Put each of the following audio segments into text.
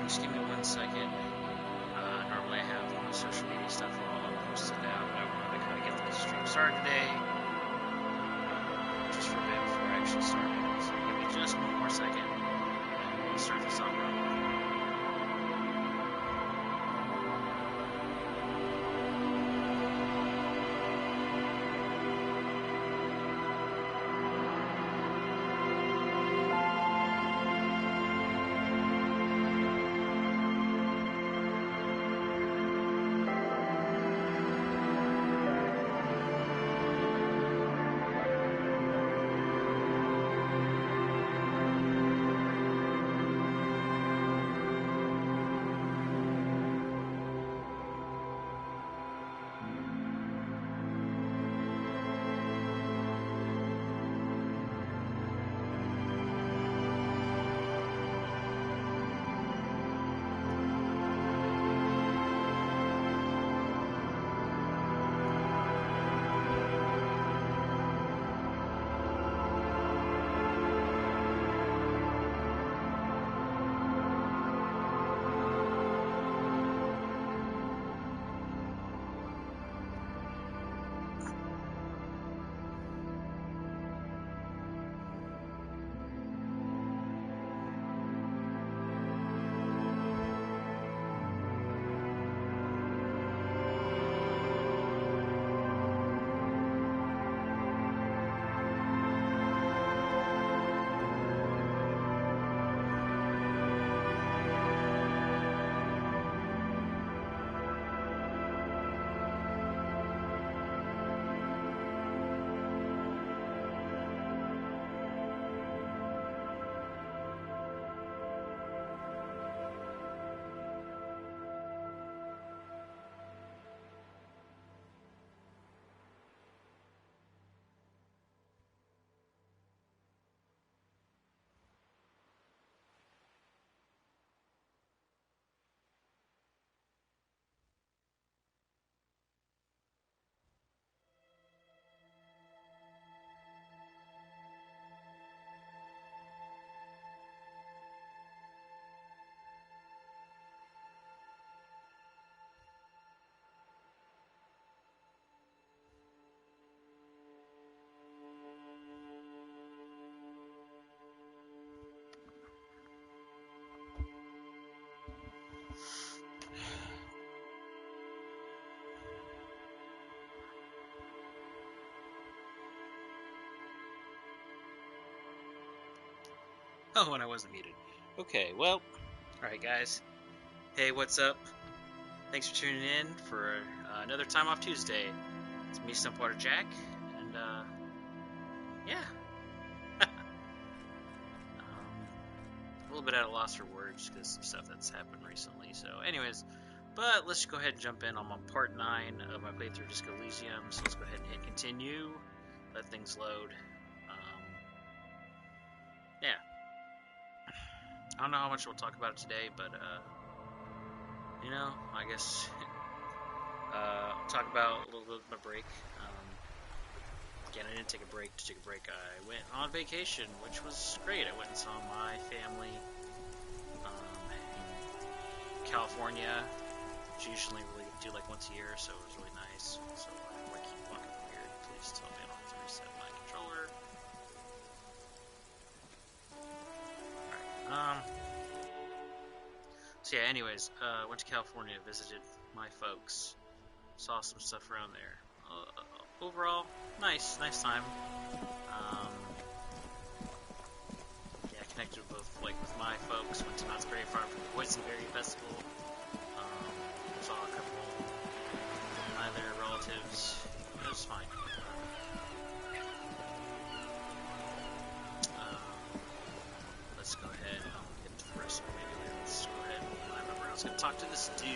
Just give me 1 second. Normally I have all my social media stuff all posted out, but I wanted to kind of get the stream started today, just for a bit before I actually start. So give me just one more second, and we'll start this off right. Oh, and I wasn't muted. Okay, well, alright guys. Hey, what's up? Thanks for tuning in for another Time Off Tuesday. It's me, Stumpwater Jack, and yeah. A little bit at a loss for words because of stuff that's happened recently. So anyways, but let's go ahead and jump in. I'm on part 9 of my playthrough Disco Elysium, so let's go ahead and hit continue. Let things load. Yeah. I don't know how much we'll talk about it today, but you know, I guess I'll talk about a little bit of my break. Again, I didn't take a break to take a break. I went on vacation, which was great. I went and saw my family in California, which usually really do like once a year, so it was really nice. So I keep walking weird. Please tell me I don't have to reset my controller. Alright, so yeah, anyways, went to California, visited my folks, saw some stuff around there. Overall, nice time. Yeah, connected with both, like with my folks. Went to Knott's Berry Farm for the Boysenberry Festival. Saw a couple of my other relatives. It was fine. Let's go ahead and I'll get to the rest of it. Maybe let's go ahead. I remember I was going to talk to this dude.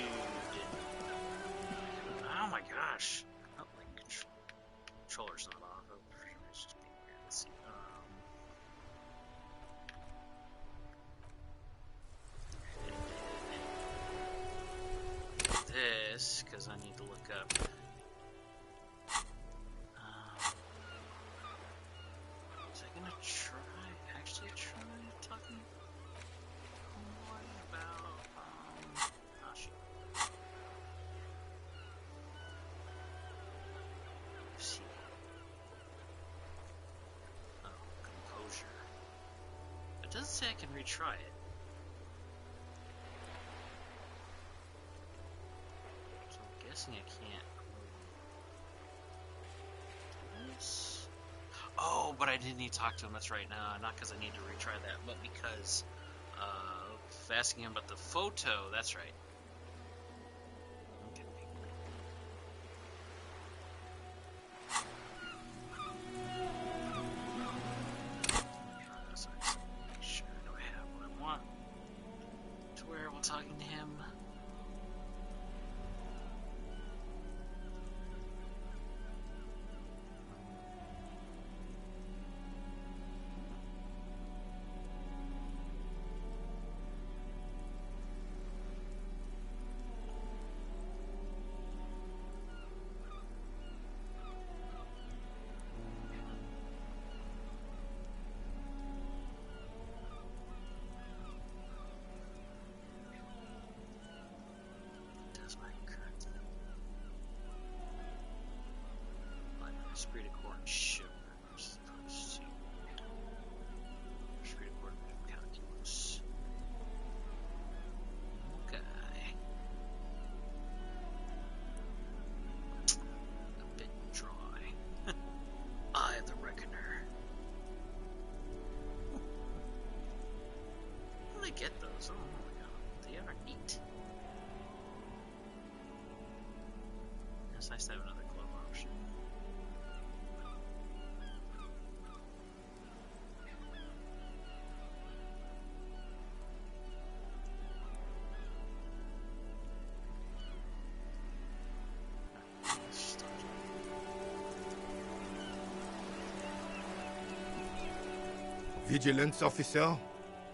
Oh my gosh. Oh, like controller's not off. Oh, it's just being weird. Let's see. This, because I need to look up. Was I going to actually try talking more about doesn't say I can retry it. So I'm guessing I can't. This. Oh, but I didn't need to talk to him. That's right. Now, not because I need to retry that, but because asking him about the photo. That's right. Okay. So make sure do I have what I want to where while talking to him. Esprit de corps and sugar. I'm supposed to. Esprit de corps and calculus. Okay. A bit dry. I am the reckoner. How do they get those? Oh my god. They are neat. It's nice to have another glove option. Vigilance officer,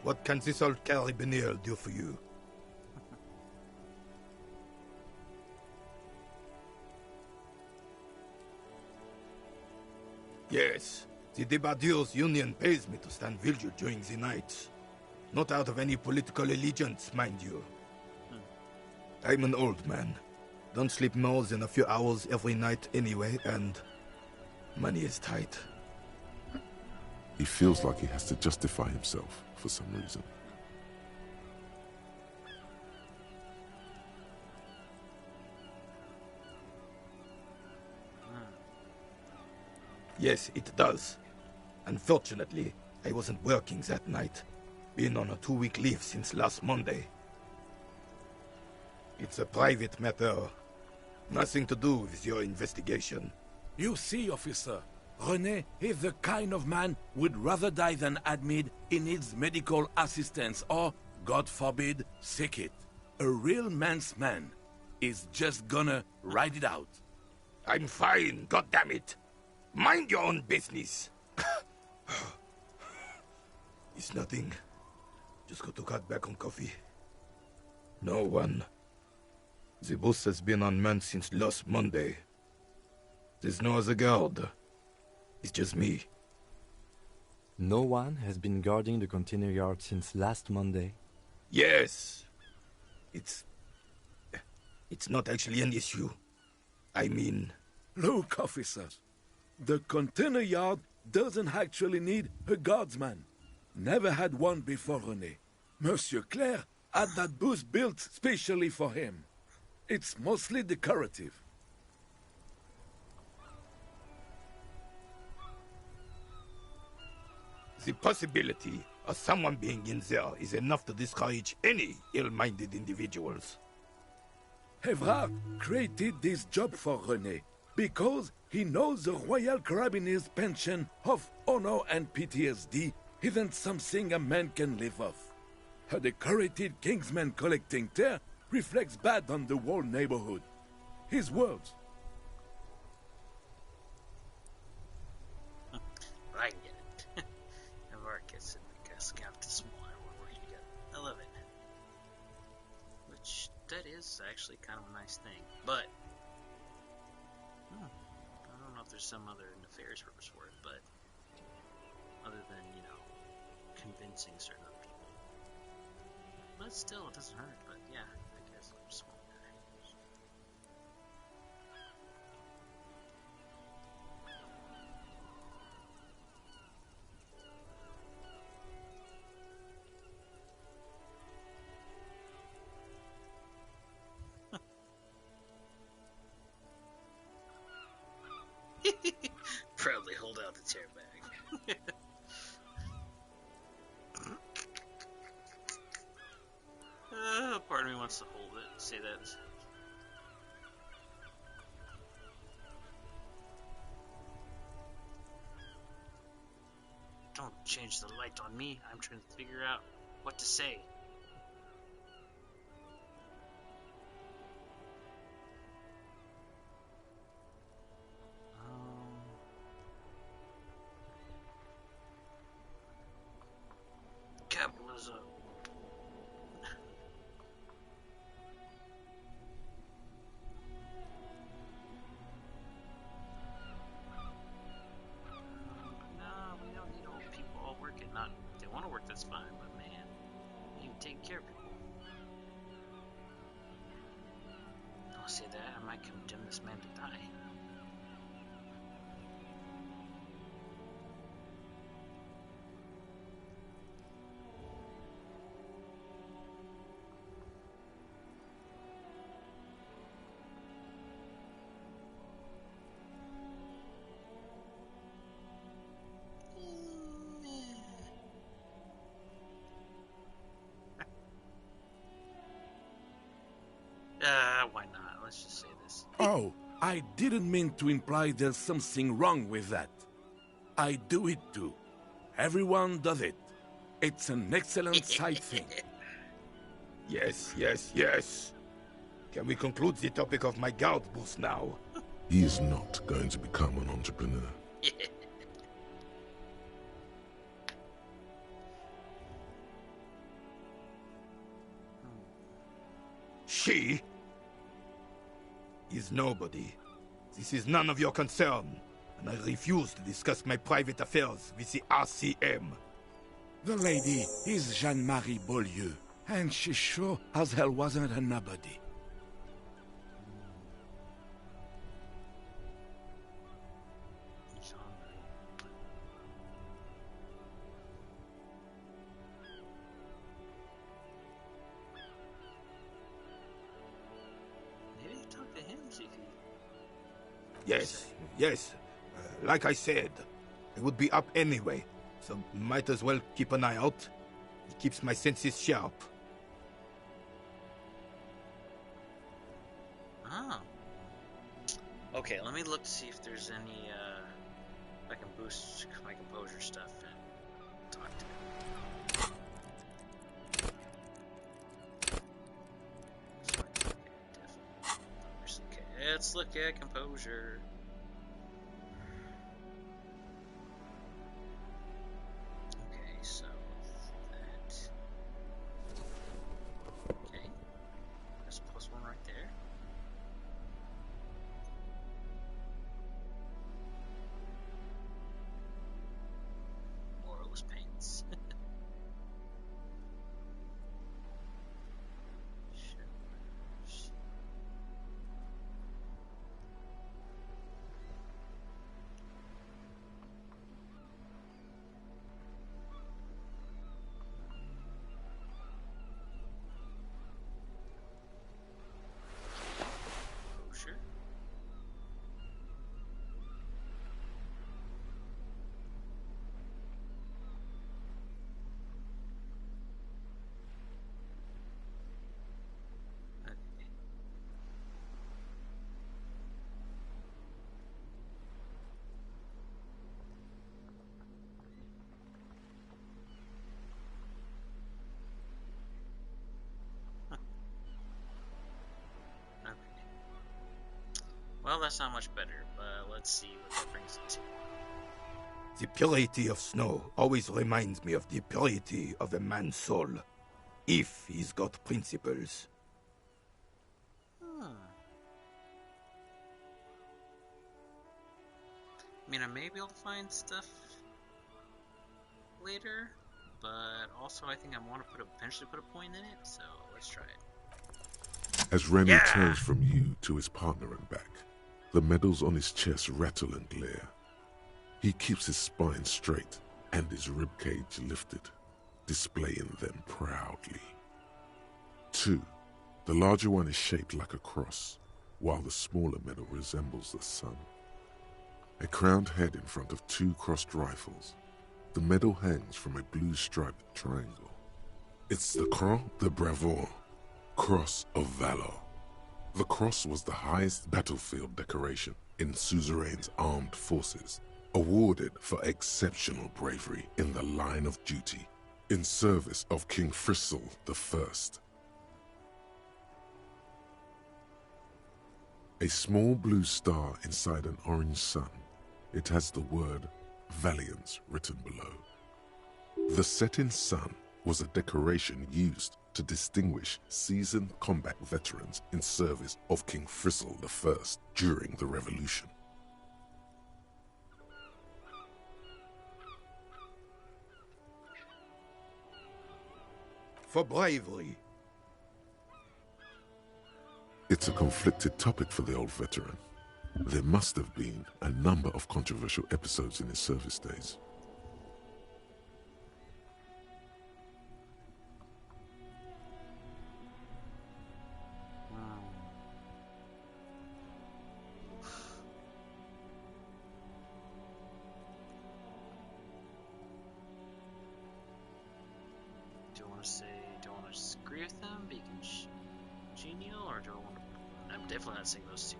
what can this old carabiner do for you? Yes, the Debardeurs Union pays me to stand vigil during the night. Not out of any political allegiance, mind you. I'm an old man. Don't sleep more than a few hours every night anyway, and money is tight. He feels like he has to justify himself for some reason. Yes, it does. Unfortunately, I wasn't working that night. Been on a 2-week leave since last Monday. It's a private matter. Nothing to do with your investigation. You see, officer, René is the kind of man would rather die than admit he needs medical assistance or, God forbid, sick it. A real man's man is just gonna ride it out. I'm fine, goddammit. Mind your own business. It's nothing. Just got to cut back on coffee. No one. The boss has been unmanned since last Monday. There's no other guard. It's just me. No one has been guarding the container yard since last Monday. Yes. It's not actually an issue. I mean... Look, officers. The container yard doesn't actually need a guardsman. Never had one before René. Monsieur Claire had that booth built specially for him. It's mostly decorative. The possibility of someone being in there is enough to discourage any ill-minded individuals. Evrard created this job for René because he knows the Royal Carabiniers' pension of honor and PTSD isn't something a man can live off. A decorated Kingsman collecting tear reflects bad on the whole neighborhood. His words. I get it. Evrard gets it like a scout to small. Where you get. I love it. Which that is actually kind of a nice thing, but I don't know if there's some other nefarious purpose for it, but other than, you know, convincing certain other people. But still, it doesn't hurt, but yeah, I guess I'm a small guy. Proudly hold out the tear bag. Part of me wants to hold it, say that. Don't change the light on me. I'm trying to figure out what to say. Capitalism. No, we don't need old people all working. Not if they want to work, that's fine. But man, we need to take care of people. I'll say that I might condemn this man to die. Why not? Let's just say this. Oh, I didn't mean to imply there's something wrong with that. I do it too. Everyone does it. It's an excellent side thing. Yes, yes, yes. Can we conclude the topic of my guard boost now? He is not going to become an entrepreneur. She is nobody. This is none of your concern, and I refuse to discuss my private affairs with the RCM. The lady is Jeanne-Marie Beaulieu, and she sure as hell wasn't a nobody. Maybe talk to him, see if he... Yes, yes. Like I said, I would be up anyway, so might as well keep an eye out. It keeps my senses sharp. Oh. Okay, let me look to see if there's any, I can boost my composure stuff and talk to him. Okay, let's look at composure. Okay, so that. Okay, there's a +1 right there. Moralist paints. Sure. Okay. Okay. Well, that's not much better, but let's see what that brings us to. The purity of snow always reminds me of the purity of a man's soul, if he's got principles. I mean, I may be able to find stuff later, but also I think I want to eventually put a point in it, so let's try it. As Remy Yeah! turns from you to his partner and back, the medals on his chest rattle and glare. He keeps his spine straight and his ribcage lifted, displaying them proudly. 2. The larger one is shaped like a cross, while the smaller medal resembles the sun. A crowned head in front of two crossed rifles. The medal hangs from a blue-striped triangle. It's the Croix de Bravoure, Cross of Valor. The cross was the highest battlefield decoration in Suzerain's armed forces, awarded for exceptional bravery in the line of duty, in service of King Frizzle I. A small blue star inside an orange sun. It has the word Valiance written below. The setting sun was a decoration used to distinguish seasoned combat veterans in service of King Frizzle I during the Revolution. For bravery. It's a conflicted topic for the old veteran. There must have been a number of controversial episodes in his service days. Do I want to agree with them, be congenial, or do I want to... I'm definitely not saying those two.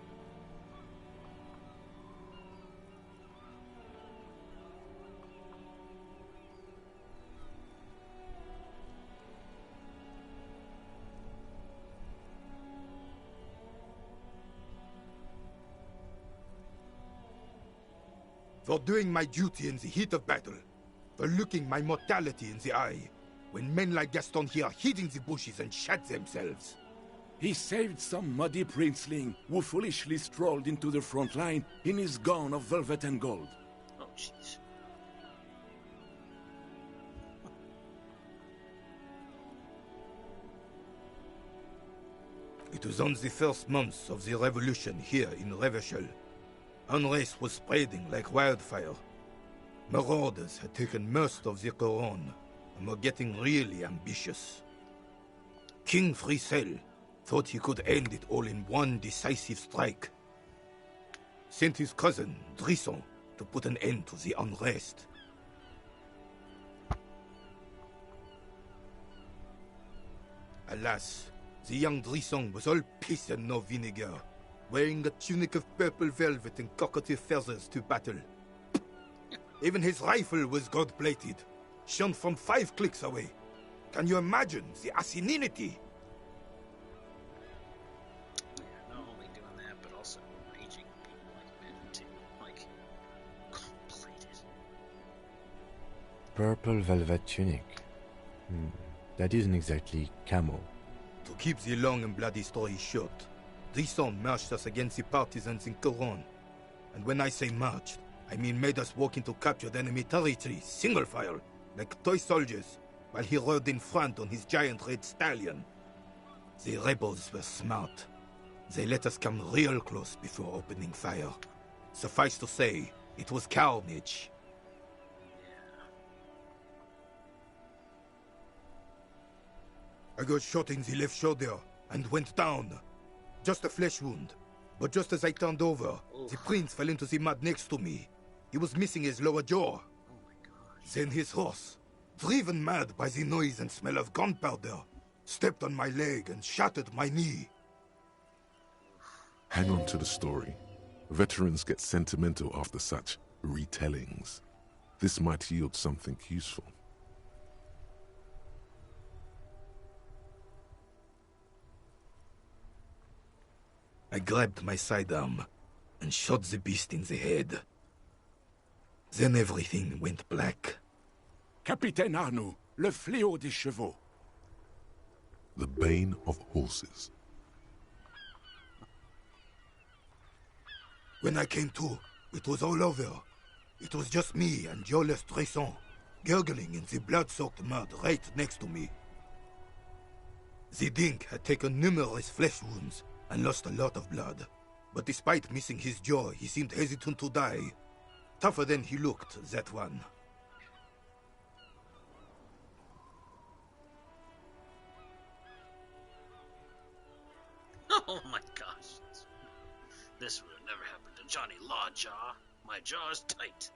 For doing my duty in the heat of battle. For looking my mortality in the eye. When men like Gaston here hid in the bushes and shot themselves. He saved some muddy princeling who foolishly strolled into the front line in his gown of velvet and gold. Oh, jeez. It was on the first months of the revolution here in Revachol. Unrest was spreading like wildfire. Marauders had taken most of the Couronne and were getting really ambitious. King Frizzle thought he could end it all in one decisive strike. Sent his cousin, Drisson, to put an end to the unrest. Alas, the young Drisson was all piss and no vinegar, wearing a tunic of purple velvet and cockatiel feathers to battle. Even his rifle was gold-plated, shone from 5 clicks away. Can you imagine the asininity? Yeah, not only doing that, but also raging people like men too. Like, gold-plated. Purple velvet tunic. That isn't exactly camo. To keep the long and bloody story short, Drisson marched us against the partisans in Couronne. And when I say marched, I mean made us walk into captured enemy territory, single file, like toy soldiers, while he rode in front on his giant red stallion. The rebels were smart. They let us come real close before opening fire. Suffice to say, it was carnage. I got shot in the left shoulder and went down. Just a flesh wound. But just as I turned over, the prince fell into the mud next to me. He was missing his lower jaw. Oh my gosh. Then his horse, driven mad by the noise and smell of gunpowder, stepped on my leg and shattered my knee. Hang on to the story. Veterans get sentimental after such retellings. This might yield something useful. I grabbed my sidearm and shot the beast in the head. Then everything went black. Capitaine Arnoux, le fléau des chevaux. The bane of horses. When I came to, it was all over. It was just me and Jolas Drisson, gurgling in the blood-soaked mud right next to me. The dink had taken numerous flesh wounds and lost a lot of blood. But despite missing his jaw, he seemed hesitant to die. Tougher than he looked, that one. Oh my gosh. This would have never happened to Johnny Lawjaw. My jaw's tight.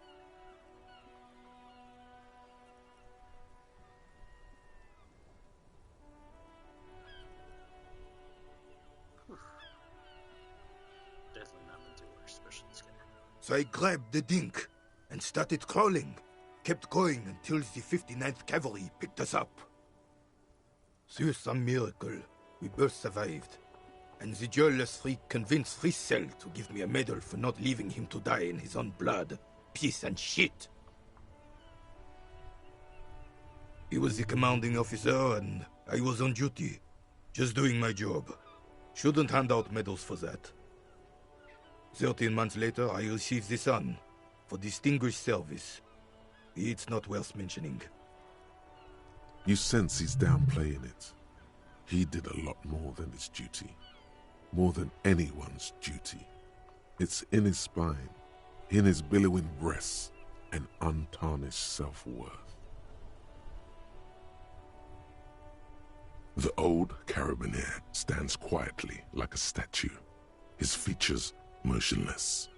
Whew. Definitely not been through worse, especially this guy. So I grabbed the dink and started crawling. Kept going until the 59th Cavalry picked us up. Through some miracle, we both survived. And the joyless freak convinced Frissel to give me a medal for not leaving him to die in his own blood, piss and shit. He was the commanding officer and I was on duty, just doing my job. Shouldn't hand out medals for that. 13 months later, I received the Sun for distinguished service. It's not worth mentioning. You sense he's downplaying it. He did a lot more than his duty. More than anyone's duty. It's in his spine, in his billowing breasts, and untarnished self-worth. The old carabinier stands quietly like a statue, his features motionless.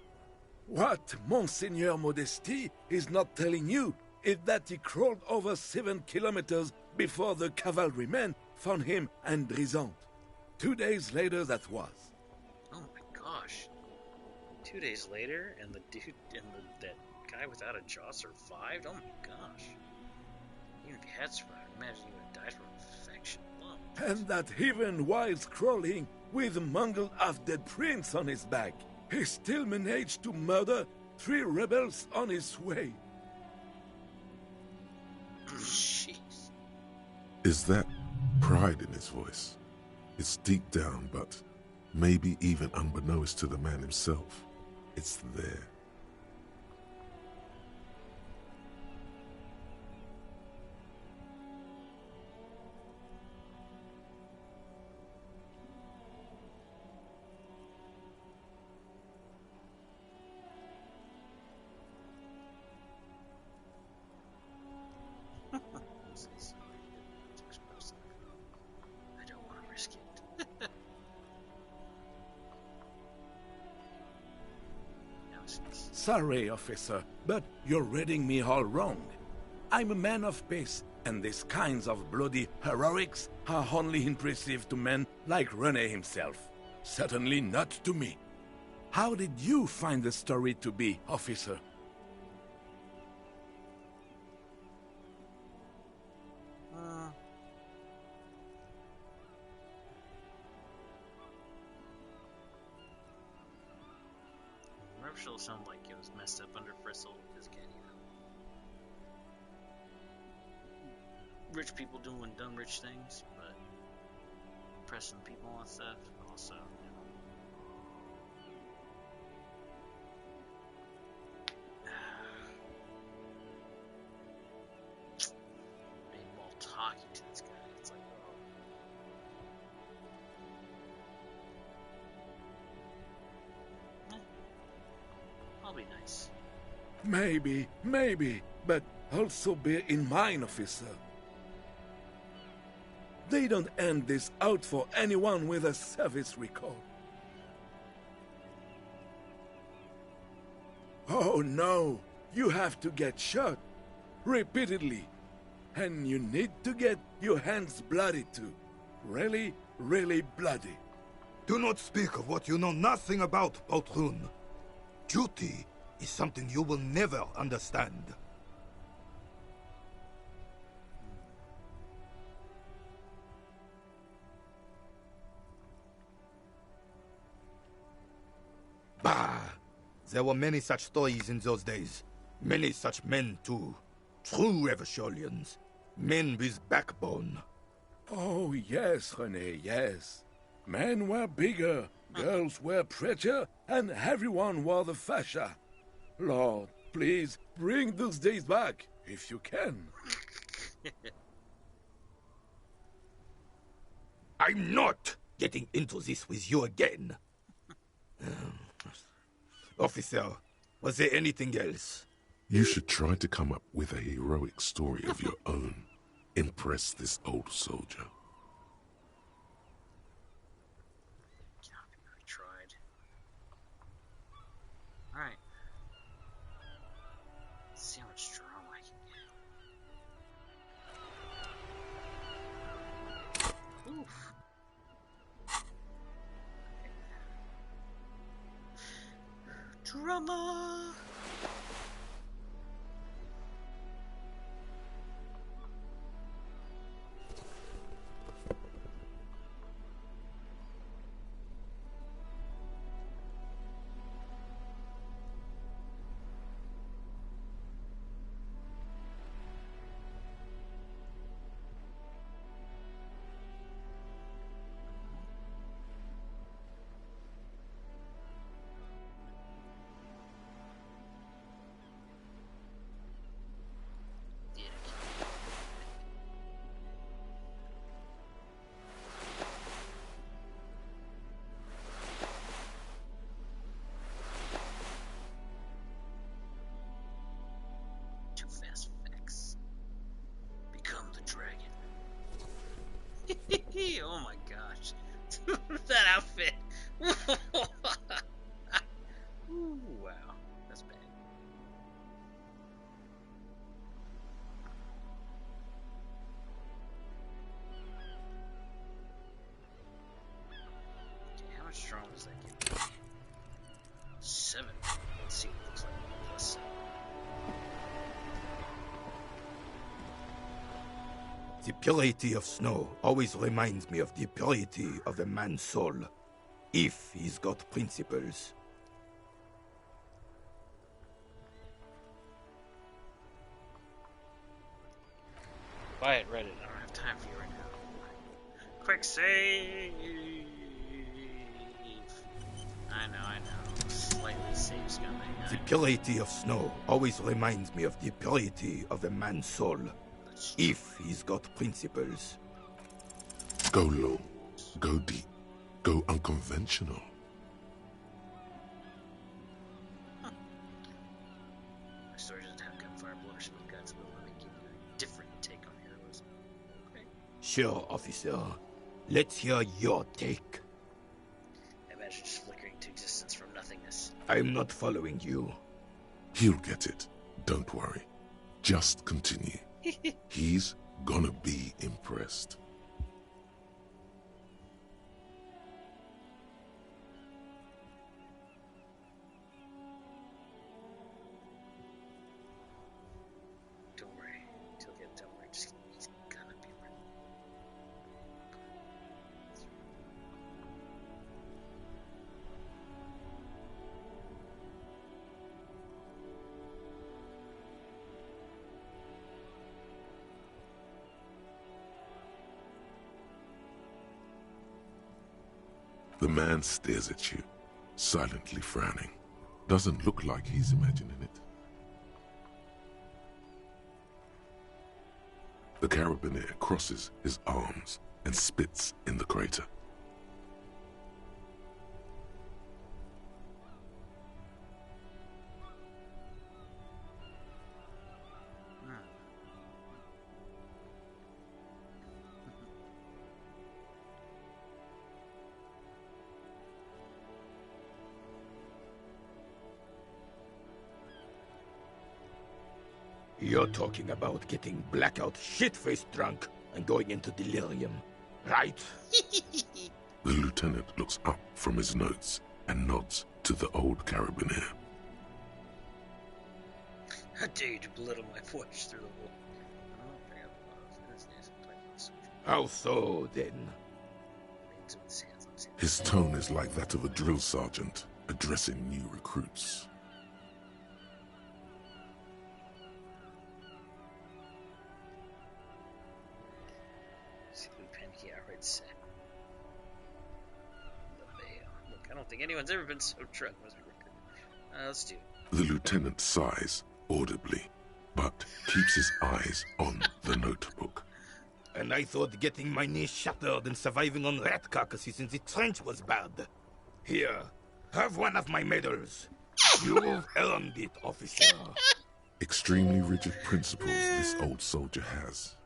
What Monseigneur Modesty is not telling you is that he crawled over 7 kilometers before the cavalrymen found him and Drizant. 2 days later, that was. Oh my gosh. 2 days later, and the dude and that guy without a jaw survived? Oh my gosh. Even if he had survived, imagine he would have died from infection. Whoa. And that even while crawling with a mangled half-dead prince on his back, he still managed to murder 3 rebels on his way. Jeez. Is that pride in his voice? It's deep down, but maybe even unbeknownst to the man himself, it's there. I don't want to risk it. Sorry, officer, but you're reading me all wrong. I'm a man of peace, and these kinds of bloody heroics are only impressive to men like René himself. Certainly not to me. How did you find the story to be, officer? Rupture sounded like it was messed up under Frissel, because again, rich people doing dumb rich things, but pressing people and stuff, also, and while talking to this guy, it's like, oh. I'll be nice. Maybe, but also bear in mind, officer. They don't hand this out for anyone with a service record. Oh no, you have to get shot. Repeatedly. And you need to get your hands bloody too. Really, really bloody. Do not speak of what you know nothing about, Poltroon. Duty is something you will never understand. Bah! There were many such stories in those days. Many such men, too. True Eversholians. Men with backbone. Oh, yes, René, yes. Men were bigger, girls were prettier, and everyone wore the fascia. Lord, please, bring those days back, if you can. I'm not getting into this with you again. Officer, was there anything else? You should try to come up with a heroic story of your own. Impress this old soldier. Yeah, I tried. Alright. Drama. Too fast facts. Become the dragon. Oh my gosh. That outfit. Ooh, wow. That's bad. Okay, how much strong does that give me? 7. Let's see what it looks like. Plus 7. The purity of snow always reminds me of the purity of a man's soul, if he's got principles. Quiet, Reddit. I don't have time for you right now. Quick save! I know. Slightly saves coming. The purity of snow always reminds me of the purity of a man's soul, if he's got principles. Go low, go deep, go unconventional. My story doesn't have gunfire, blowers, smoke guns, but let me give you a different take on heroism. Okay. Sure, officer. Let's hear your take. Imagine just flickering to existence from nothingness. I'm not following you. He'll get it. Don't worry. Just continue. He's gonna be impressed. Don't worry. Don't worry. Just he's gonna be right. The man stares at you, silently frowning. Doesn't look like he's imagining it. The carabiner crosses his arms and spits in the crater. You're talking about getting blackout shit-faced drunk and going into delirium, right? The lieutenant looks up from his notes and nods to the old carabiner. How dare you belittle my voice through the wall? How so, then? His tone is like that of a drill sergeant addressing new recruits. Look, I don't think anyone's ever been so drunk as we recruit. Let's do it. The lieutenant sighs audibly, but keeps his eyes on the notebook. And I thought getting my knee shattered and surviving on rat carcasses in the trench was bad. Here, have one of my medals. You've earned it, officer. Extremely rigid principles this old soldier has.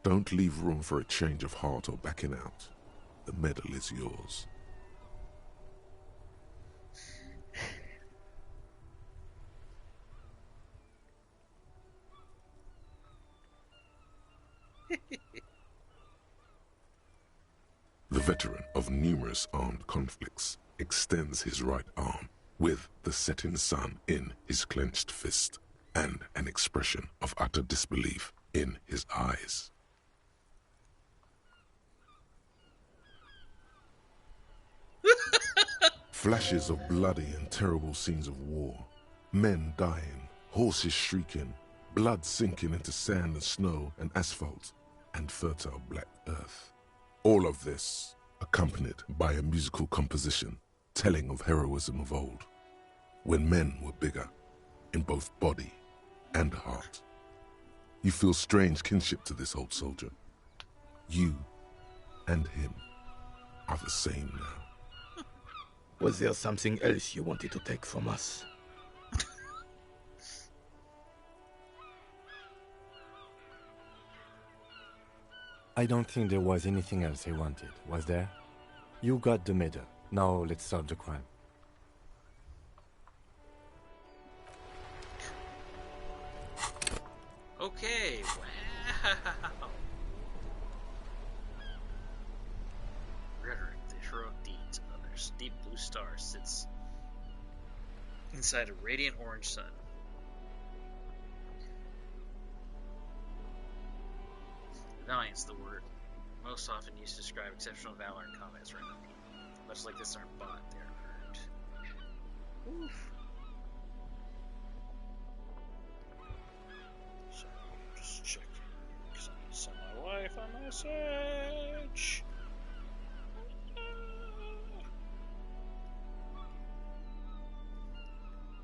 Don't leave room for a change of heart or backing out. The medal is yours. The veteran of numerous armed conflicts extends his right arm, with the setting sun in his clenched fist and an expression of utter disbelief in his eyes. Flashes of bloody and terrible scenes of war. Men dying, horses shrieking, blood sinking into sand and snow and asphalt and fertile black earth. All of this accompanied by a musical composition telling of heroism of old, when men were bigger in both body and heart. You feel strange kinship to this old soldier. You and him are the same now. Was there something else you wanted to take from us? I don't think there was anything else I wanted, was there? You got the medal. Now let's solve the crime. Okay, wow. Rhetoric, the heroic deeds of others. Deep blue star sits inside a radiant orange sun. Valiant's the word most often used to describe exceptional valor in combat is right. Much like this aren't bought, they are earned. Oof. So, just checking, because I need to send my wife a message.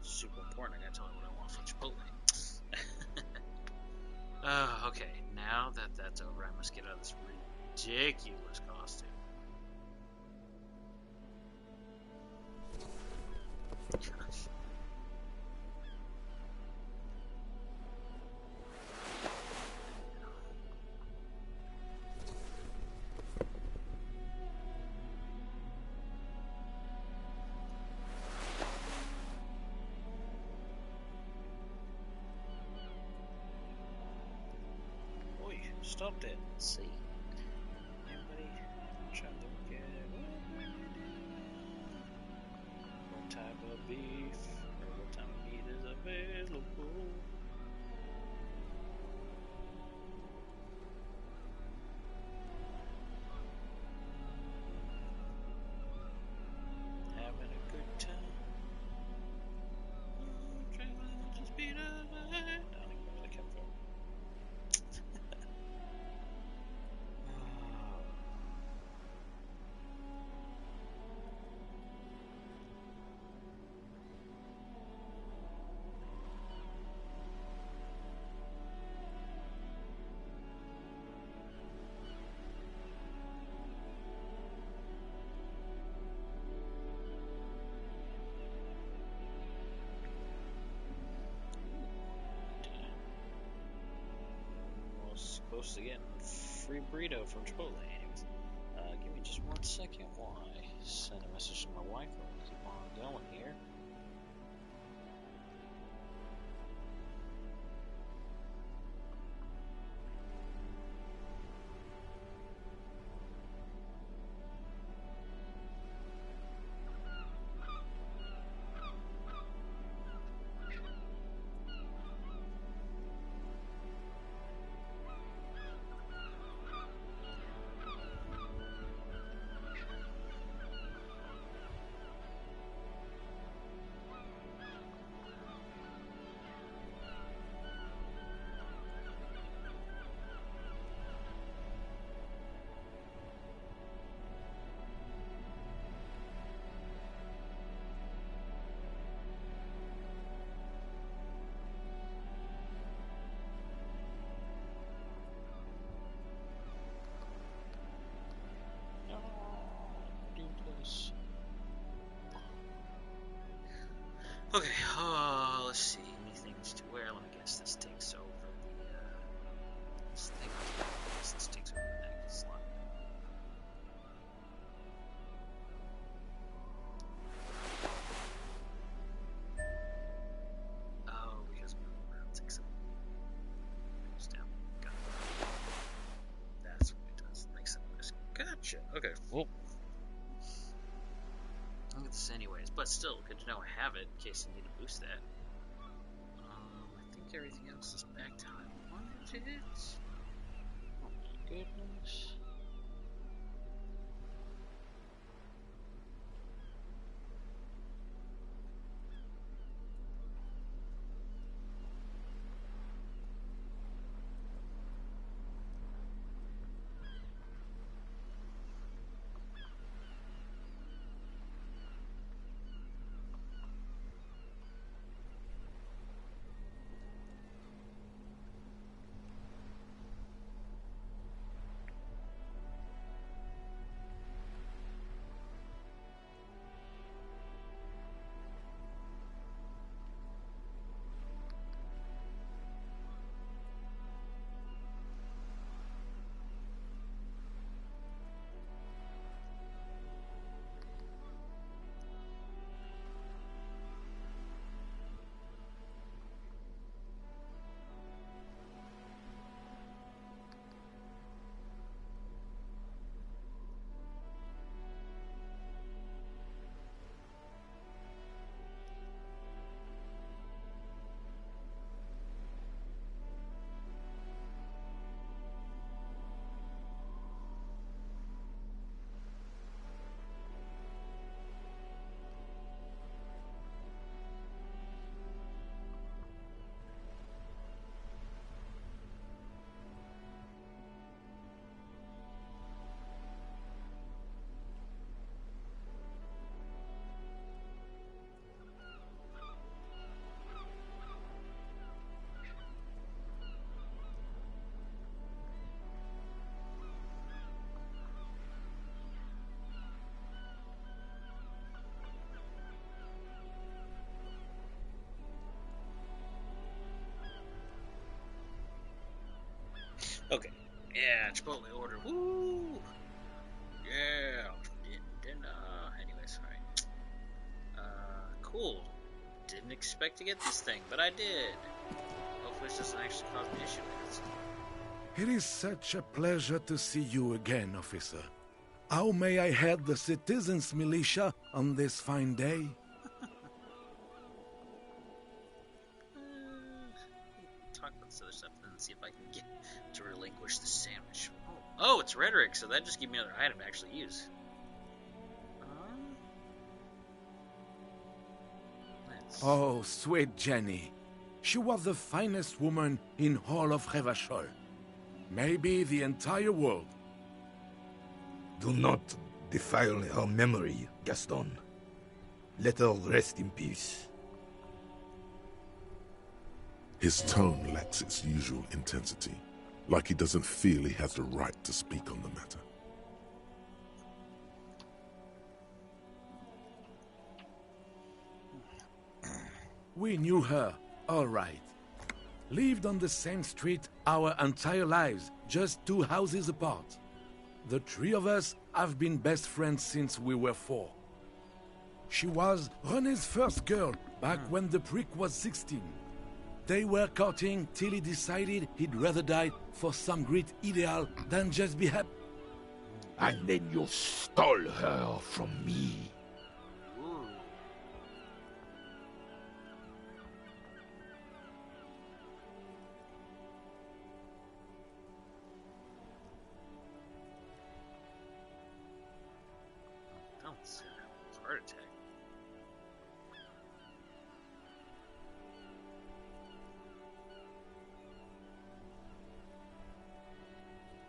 Super important, I gotta tell her what I want from Chipotle. Okay, now that that's over, I must get out of this ridiculous costume. Stopped it. Let's see. Anybody trying to look at it? What type of beef or what type of meat is available? Having a good time. Traveling at the speed of light. I don't even know where they come from. Close to getting free burrito from Chipotle. Anyways, give me just 1 second while I send a message to my wife. We'll keep on going here. but still, good to know I have it in case I need to boost that. I think everything else is back to how I wanted it. Oh my goodness. Okay. Yeah, Chipotle order. Woo! Yeah. Dinner. Anyways, alright. Cool. Didn't expect to get this thing, but I did. Hopefully this doesn't actually cause me issue with it. It is such a pleasure to see you again, officer. How may I head the citizens' militia on this fine day? Talk about this other stuff and then see if I can get to relinquish the sandwich. Oh, it's rhetoric, so that just gave me another item to actually use. Oh, sweet Jenny. She was the finest woman in all of Revachol. Maybe the entire world. Do not defile her memory, Gaston. Let her rest in peace. His tone lacks its usual intensity, like he doesn't feel he has the right to speak on the matter. We knew her, all right. Lived on the same street our entire lives, just 2 houses apart. The 3 of us have been best friends since we were 4. She was René's first girl back when the prick was 16. They were courting till he decided he'd rather die for some great ideal than just be happy. And then you stole her from me. Heart attack.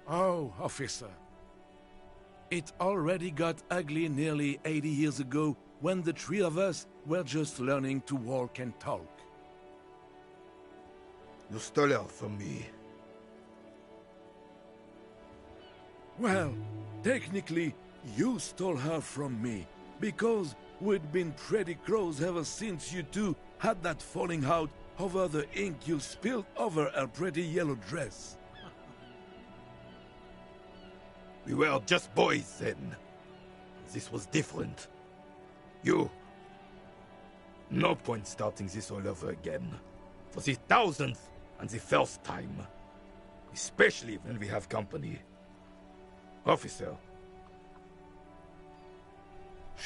Oh, officer. It already got ugly nearly 80 years ago when the 3 of us were just learning to walk and talk. You stole her from me. Well, technically, you stole her from me, because we'd been pretty close ever since you two had that falling out over the ink you spilled over her pretty yellow dress. We were just boys then. This was different. No point starting this all over again. For the 1000th and the first time. Especially when we have company. Officer.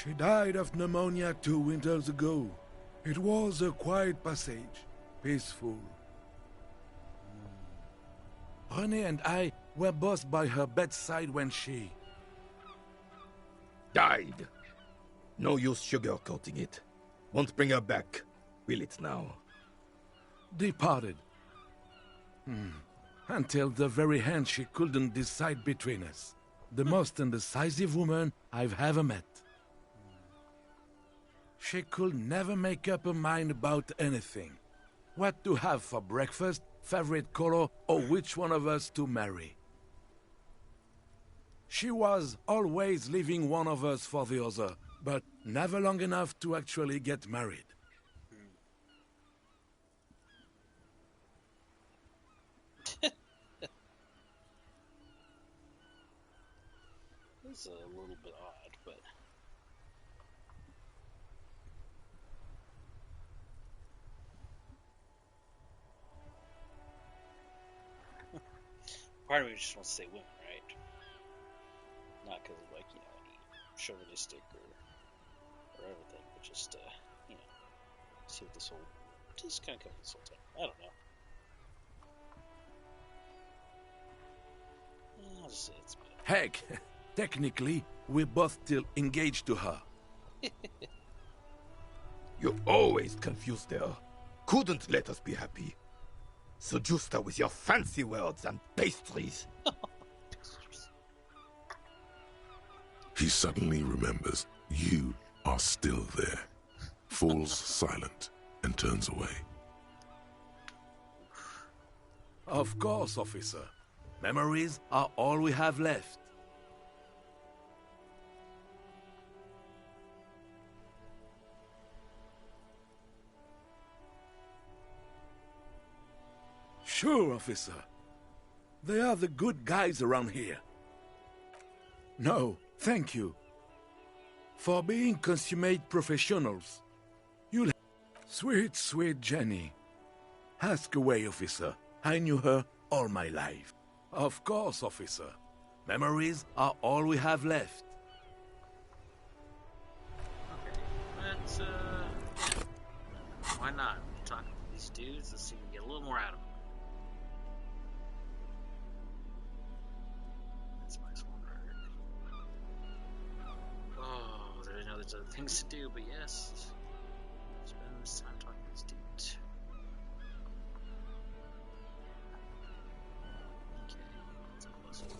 She died of pneumonia 2 winters ago. It was a quiet passage, peaceful. René and I were both by her bedside when she... Died. No use sugarcoating it. Won't bring her back. Will it now? departed. Until the very end she couldn't decide between us. The most indecisive woman I've ever met. She could never make up her mind about anything. What to have for breakfast, favorite color, or which one of us to marry. She was always leaving one of us for the other, but never long enough to actually get married. It's a little bit odd, but... Part of me just wants to say women, right? Not because of, like, any chauvinistic or everything, but just, see what this whole... Just kind of cover this whole time. I don't know. I'll just say it's bad. Heck, technically, we're both still engaged to her. You always confused her. Couldn't let us be happy. Seduced her with your fancy words and pastries. He suddenly remembers you are still there, falls silent, and turns away. Of course, officer. Memories are all we have left. Sure, officer. They are the good guys around here. No, thank you. For being consummate professionals. You'll... Sweet, sweet Jenny. Ask away, officer. I knew her all my life. Of course, officer. Memories are all we have left. Okay, let's, why not? We're talking to these dudes, let's see if we can get a little more out of them. That's my swan record. Oh, I know there's other things to do, but yes. Spend this time talking to these dudes. Okay, let's close it.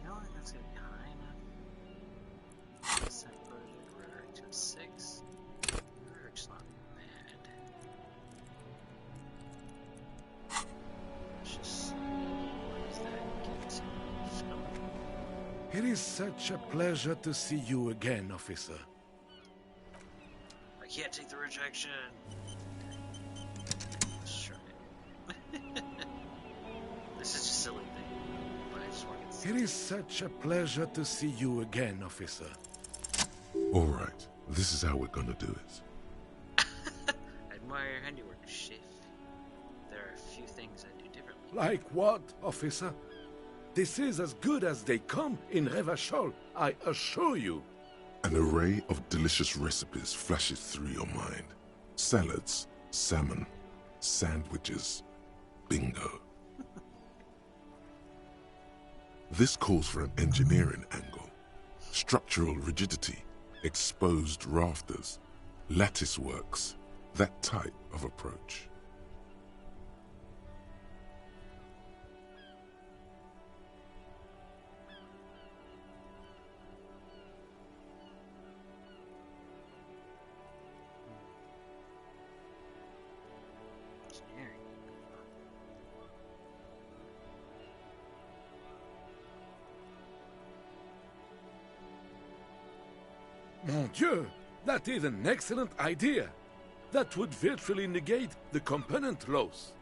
You know, that's gonna be high enough. Set project, rhetoric to a 6. Rhetoric's not bad. Let's just see. What does that get? It is such a pleasure to see you again, officer. I can't take the rejection. Let's try it. This is just a silly thing, but I just want to get It is such a pleasure to see you again, officer. All right, this is how we're gonna do it. I admire your handiwork, Chef. There are a few things I do differently. Like what, officer? This is as good as they come in Revachol, I assure you. An array of delicious recipes flashes through your mind. Salads, salmon, sandwiches, bingo. This calls for an engineering angle. Structural rigidity, exposed rafters, lattice works, that type of approach. Engineering. Mon Dieu! That is an excellent idea. That would virtually negate the component loss.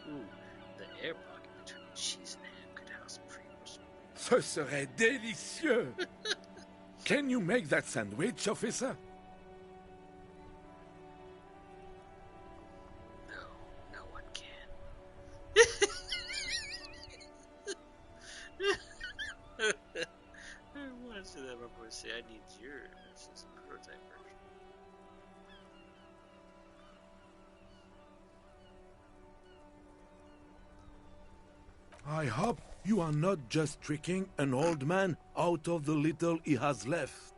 Ooh, the air pocket between cheese and ham could house pre-roast. Ce serait délicieux! Can you make that sandwich, officer? No, no one can. I want to say that before I say I need yours. It's a prototype version. I hope you are not just tricking an old man out of the little he has left.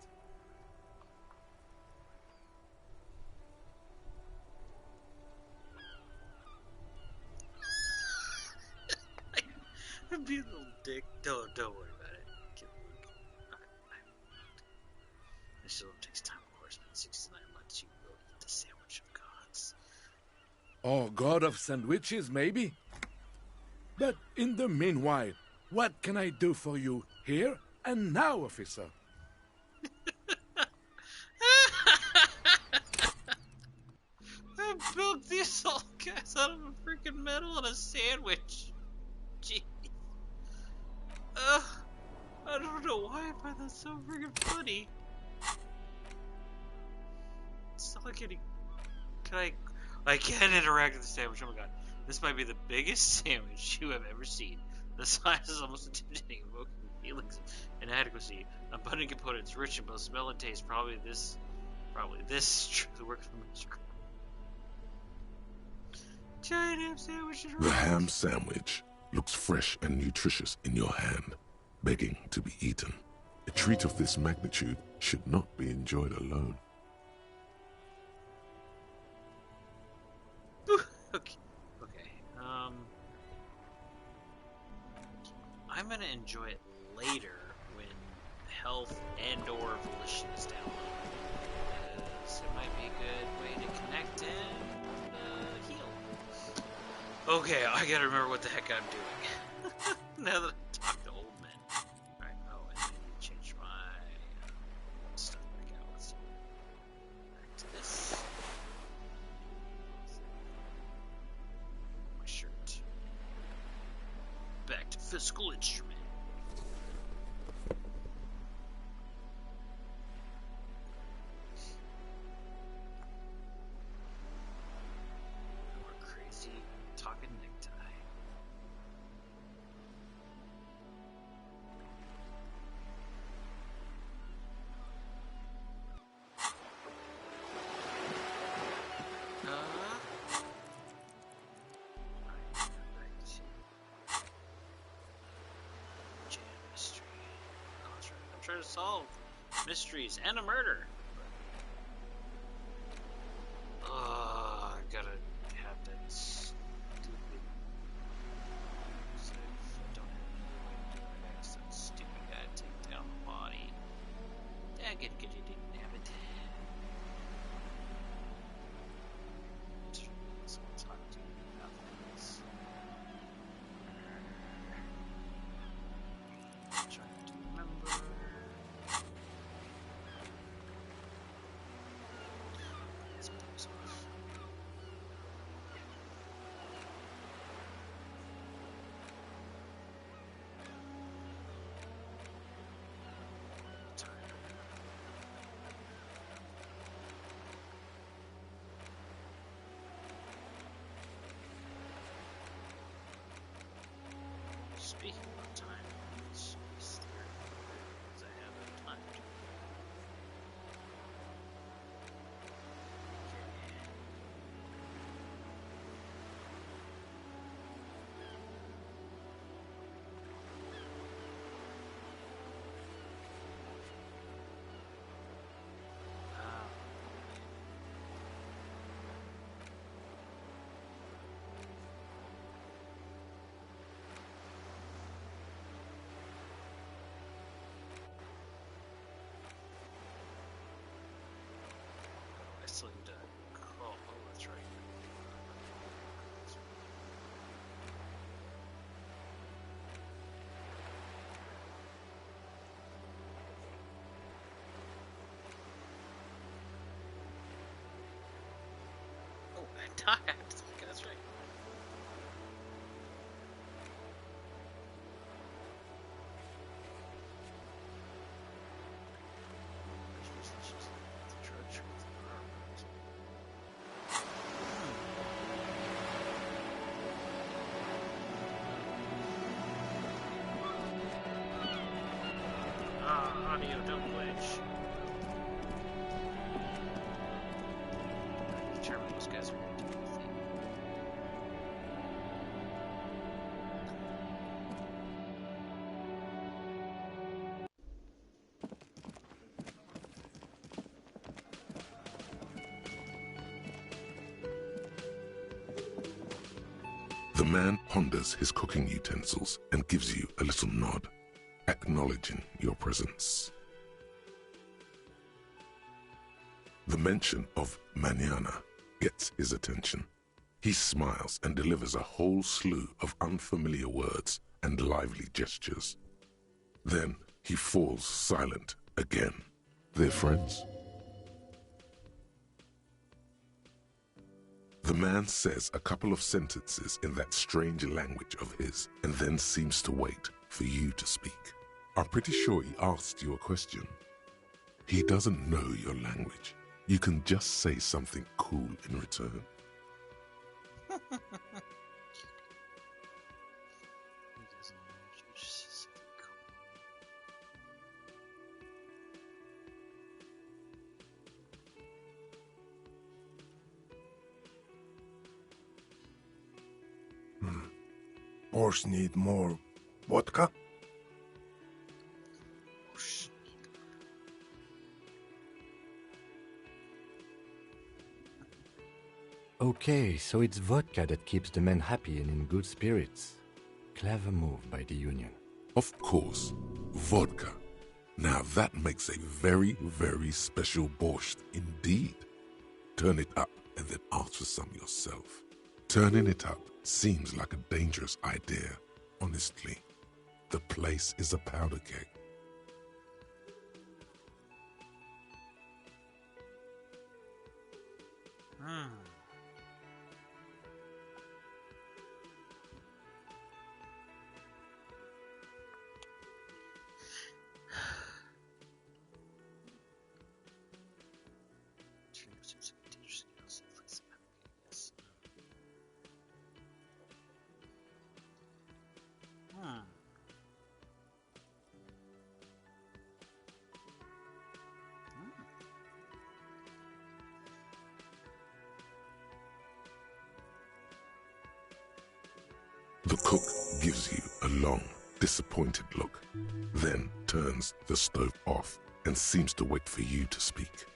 I'm being a little dick. Don't worry about it. This still takes time, of course, but 69 months you will eat the sandwich of gods. Oh, god of sandwiches, maybe? But in the meanwhile, what can I do for you here and now, officer? I built these all guys out of a freaking metal and a sandwich. Jeez. I don't know why I find that so freaking funny. It's not like any. I can't interact with the sandwich. Oh my god. This might be the biggest sandwich you have ever seen. The size is almost intimidating, evoking feelings of inadequacy. Abundant components, rich in both smell and taste. Probably this truly works for me. Giant ham sandwich. The ham sandwich looks fresh and nutritious in your hand, begging to be eaten. A treat of this magnitude should not be enjoyed alone. Okay. I'm gonna enjoy it later when health and/or volition is down. Because it might be a good way to connect and heal. Okay, I gotta remember what the heck I'm doing. Now that I talked to old men. Alright, and I need to change my stuff back out. Let's see. Back to this. My shirt. Back to physical instrument. More crazy talking necktie. Jam mystery. Oh, that's right. I'm trying to solve mysteries and a murder. I gotta have that stupid save. I don't have any way to do it. I guess that stupid guy take down the body. Yeah, good, you didn't have it. Someone talk to you about this. Trying to remember. Let's put those off. Tired. Speaking of time, it's there because I have no time to. die. I have to look at this right. Audio, don't glitch. Determine those guys are going to do anything. The man ponders his cooking utensils and gives you a little nod, acknowledging your presence. The mention of mañana gets his attention. He smiles and delivers a whole slew of unfamiliar words and lively gestures. Then he falls silent again. They're friends. The man says a couple of sentences in that strange language of his and then seems to wait for you to speak. I'm pretty sure he asked you a question. He doesn't know your language. You can just say something cool in return. Horse need more vodka? Okay, so it's vodka that keeps the men happy and in good spirits. Clever move by the Union. Of course, vodka. Now that makes a very, very special borscht indeed. Turn it up and then ask for some yourself. Turning it up seems like a dangerous idea, honestly. The place is a powder keg. The cook gives you a long, disappointed look, then turns the stove off and seems to wait for you to speak.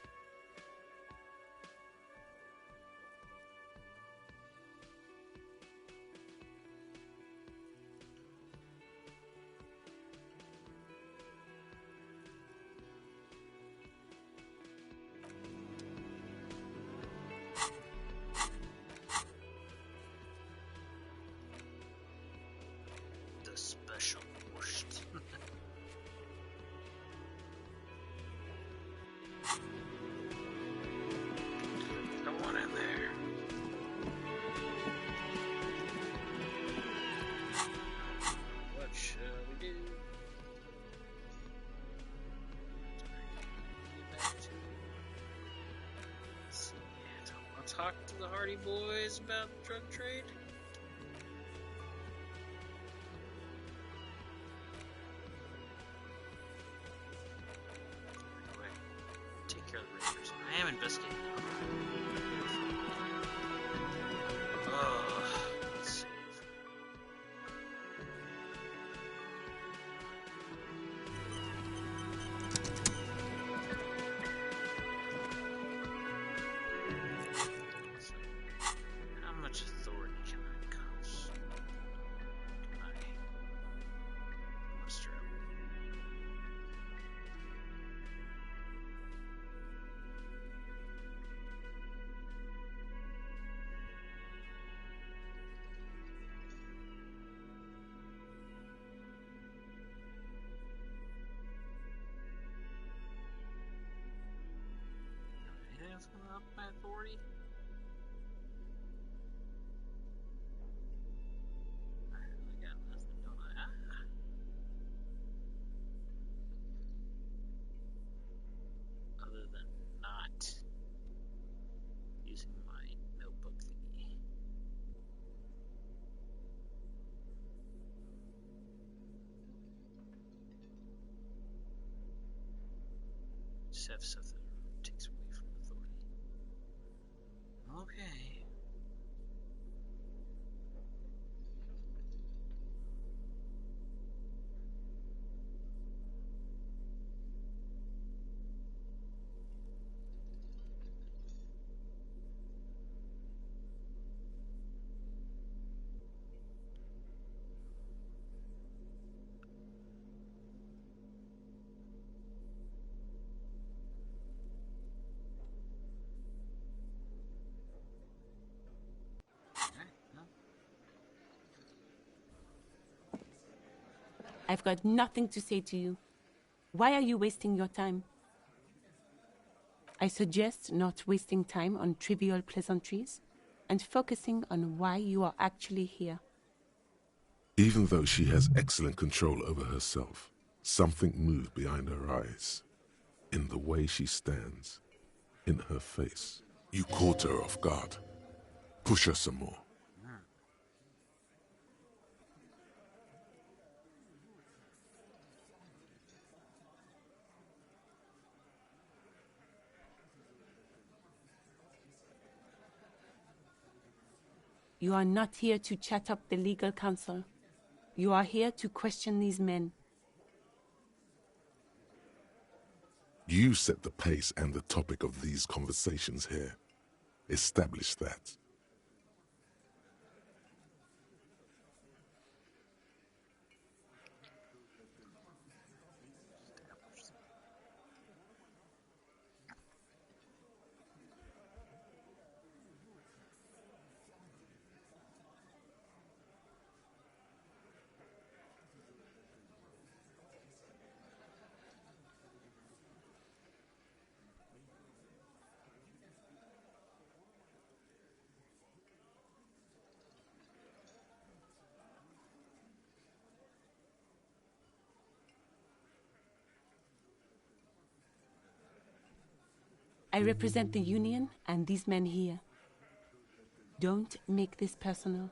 Special borscht. Come on in there. What shall we do? I'll talk to the Hardy Boys about the drug trade. I am investigating. Let's see. How much authority can I cause? Can I muster up? Anything that's gonna up my authority? always have stuff that takes away from authority. Okay. I've got nothing to say to you. Why are you wasting your time? I suggest not wasting time on trivial pleasantries and focusing on why you are actually here. Even though she has excellent control over herself, something moved behind her eyes. In the way she stands, in her face. You caught her off guard. Push her some more. You are not here to chat up the legal counsel. You are here to question these men. You set the pace and the topic of these conversations here. Establish that. I represent the Union and these men here. Don't make this personal.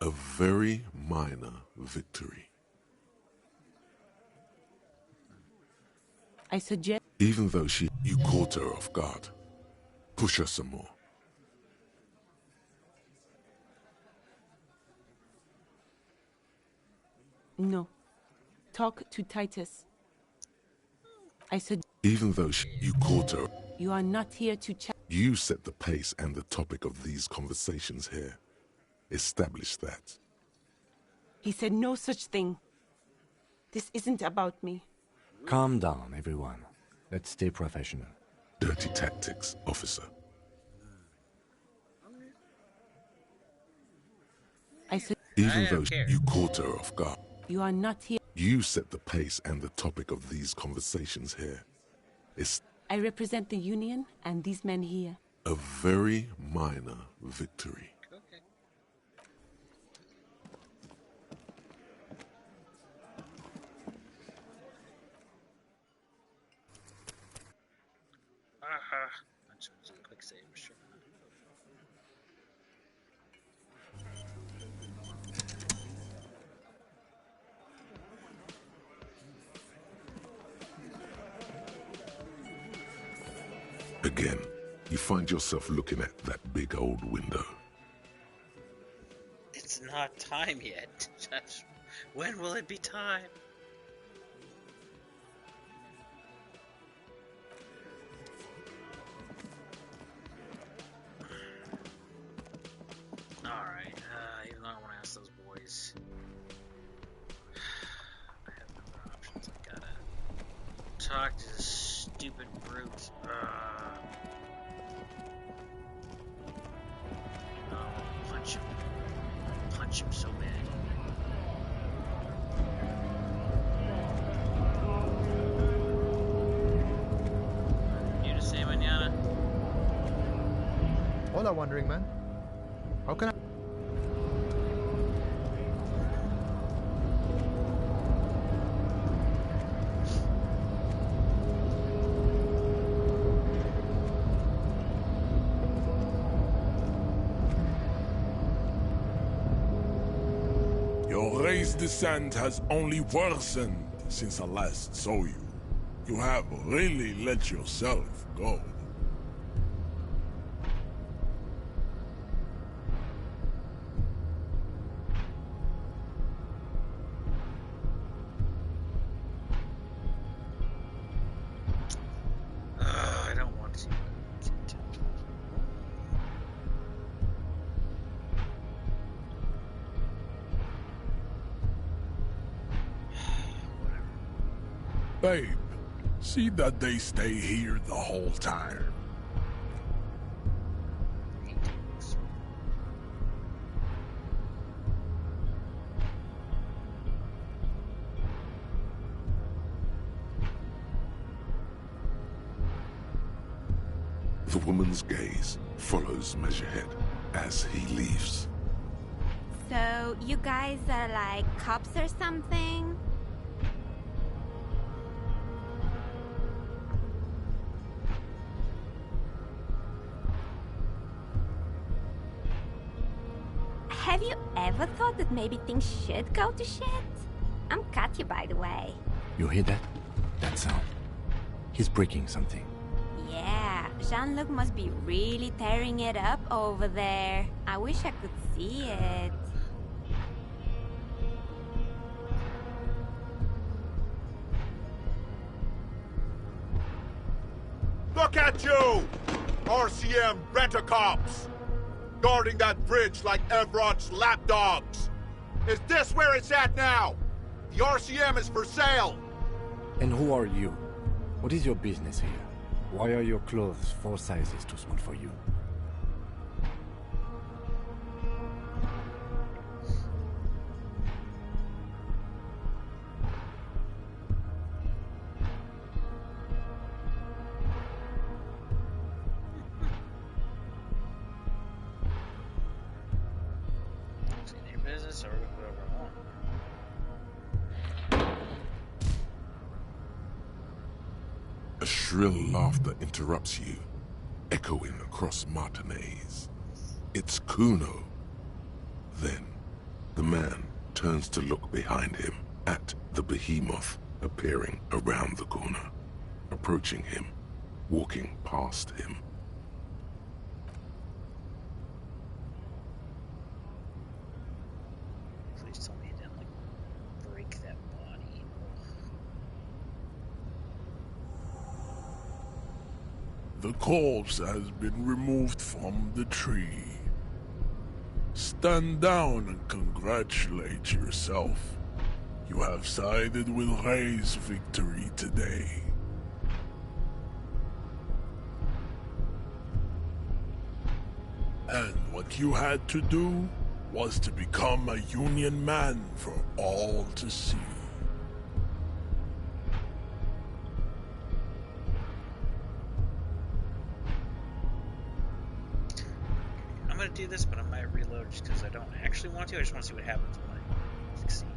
A very minor victory. I suggest... Even though you caught her off guard. Push her some more. No. Talk to Titus. I suggest... Even though you caught her... You are not here to chat... You set the pace and the topic of these conversations here. Establish that. He said no such thing. This isn't about me. Calm down, everyone. Let's stay professional. Dirty tactics, officer. I said... Even though you caught her off guard. You are not here... You set the pace and the topic of these conversations here. I represent the Union and these men here. A very minor victory. Okay. I just want to do a quick save, sure. Again, you find yourself looking at that big old window. It's not time yet. When will it be time? Alright, even though I want to ask those boys, I have no other options. I gotta talk to this stupid brute. Punch him. Punch him so bad. You to say, mañana? Hola, wandering man. How can I... Your race descent has only worsened since I last saw you. You have really let yourself go. I don't want to. Babe, see that they stay here the whole time. The woman's gaze follows Measurehead as he leaves. So, you guys are like cops or something? Have you ever thought that maybe things should go to shit? I'm Katya, by the way. You hear that? That sound. He's breaking something. Yeah, Jean-Luc must be really tearing it up over there. I wish I could see it. Look at you! RCM rent-a-cops! Guarding that bridge like Everott's lapdogs! Is this where it's at now? The RCM is for sale! And who are you? What is your business here? Why are your clothes 4 sizes too small for you? It's either your business or whatever I want. A shrill laughter interrupts you, echoing across Martinez. It's Kuno. Then, the man turns to look behind him at the behemoth appearing around the corner, approaching him, walking past him. Please tell me you didn't, like, break that body. The corpse has been removed from the tree. Stand down and congratulate yourself. You have sided with Ray's victory today. And what you had to do was to become a Union man for all to see. I'm gonna do this, but I might reload just because I don't actually want to. I just want to see what happens when I succeed.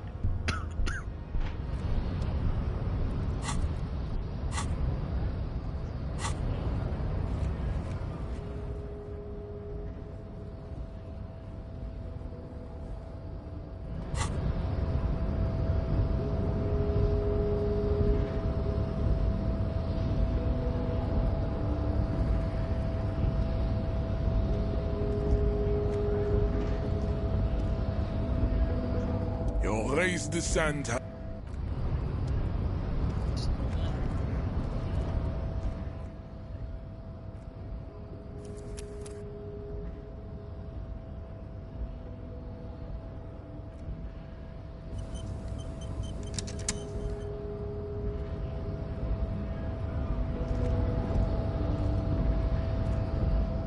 Your race descent.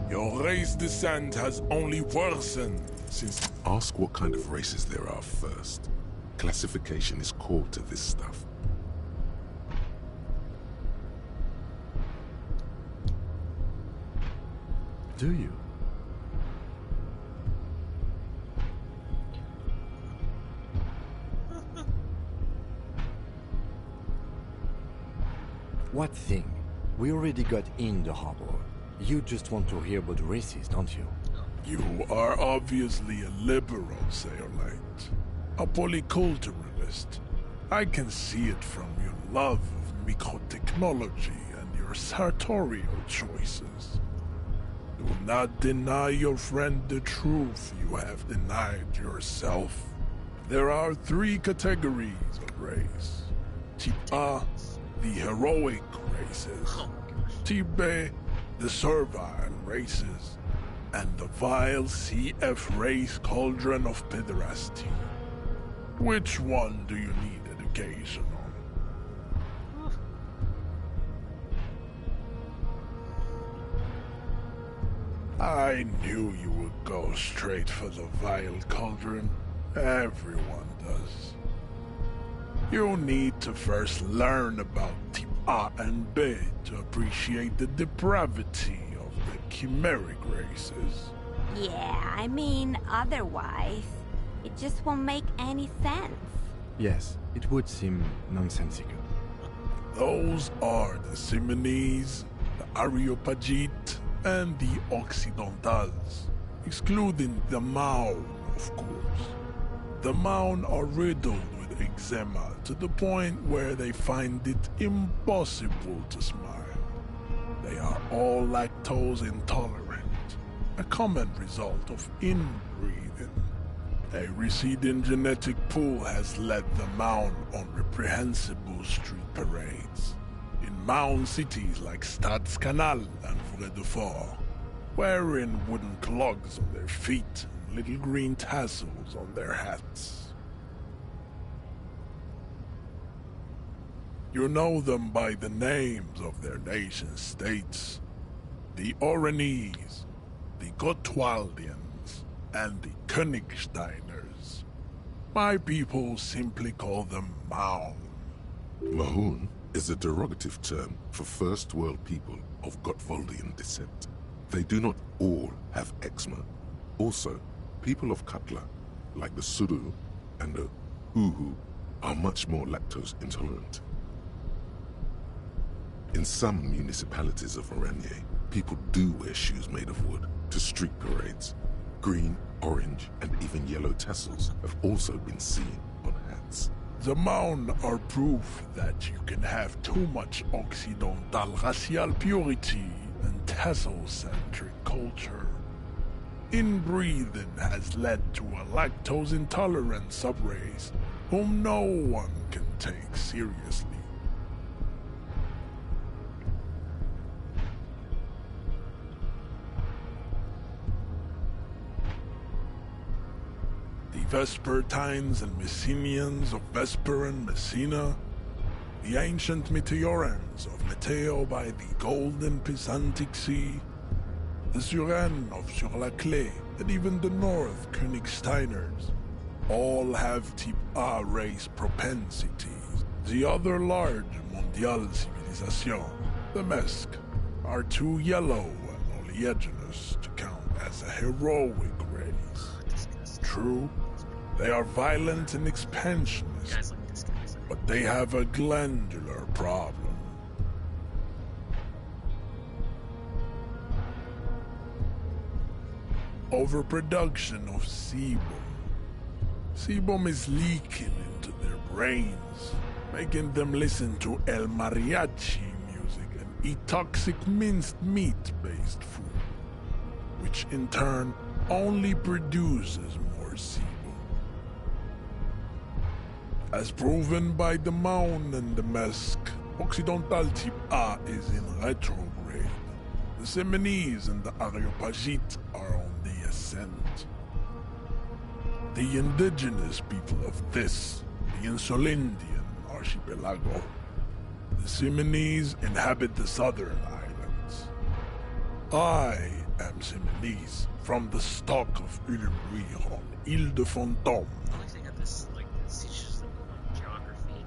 Your race descent has only worsened since. Ask what kind of races there are first. Classification is core to this stuff. Do you? What thing? We already got in the harbor. You just want to hear about races, don't you? You are obviously a liberal, Sayolite. A polyculturalist. I can see it from your love of microtechnology and your sartorial choices. Do not deny your friend the truth you have denied yourself. There are 3 categories of race. Type A, the heroic races. Type B, the servile races. And the vile CF race cauldron of pederasty. Which one do you need education on? I knew you would go straight for the vile cauldron. Everyone does. You need to first learn about Type A and B to appreciate the depravity of the chimeric races. Yeah, I mean, otherwise, it just won't make any sense. Yes, it would seem nonsensical. Those are the Simonese, the Areopagite, and the Occidentals, excluding the Maun, of course. The Maun are riddled with eczema to the point where they find it impossible to smile. They are all lactose intolerant, a common result of inbreeding. A receding genetic pool has led the Maun on reprehensible street parades. In Maun cities like Stadskanal and Vredefort, wearing wooden clogs on their feet and little green tassels on their hats. You know them by the names of their nation-states. The Oranese, the Gotwaldians, and the Königsteiners. My people simply call them Maun. Mahun is a derogative term for First World people of Gotwaldian descent. They do not all have eczema. Also, people of Katla, like the Suru and the Uhu, are much more lactose intolerant. In some municipalities of Oranje, people do wear shoes made of wood to street parades. Green, orange, and even yellow tassels have also been seen on hats. The Maun are proof that you can have too much Occidental racial purity and tassel-centric culture. Inbreeding has led to a lactose-intolerant subrace whom no one can take seriously. The Vespertines and Messenians of Vesper and Messina, the ancient Meteorans of Meteo by the Golden Pisantic Sea, the Suren of Sur-la-Clé, and even the North Königsteiners, all have Type A race propensities. The other large Mondial civilization, the Mesk, are too yellow and oleaginous to count as a heroic race. True, they are violent and expansionist, but they have a glandular problem. Overproduction of sebum. Sebum is leaking into their brains, making them listen to El Mariachi music and eat toxic minced meat-based food, which in turn only produces more sebum. As proven by the Maun and the Mesk, Occidental Type A is in retrograde. The Simonese and the Areopagite are on the ascent. The indigenous people of this, the Insulindian archipelago. The Simonese inhabit the southern islands. I am Simonese, from the stock of Ulmuir on Ile de Fantôme. The only thing of this, like, this teaches them geography,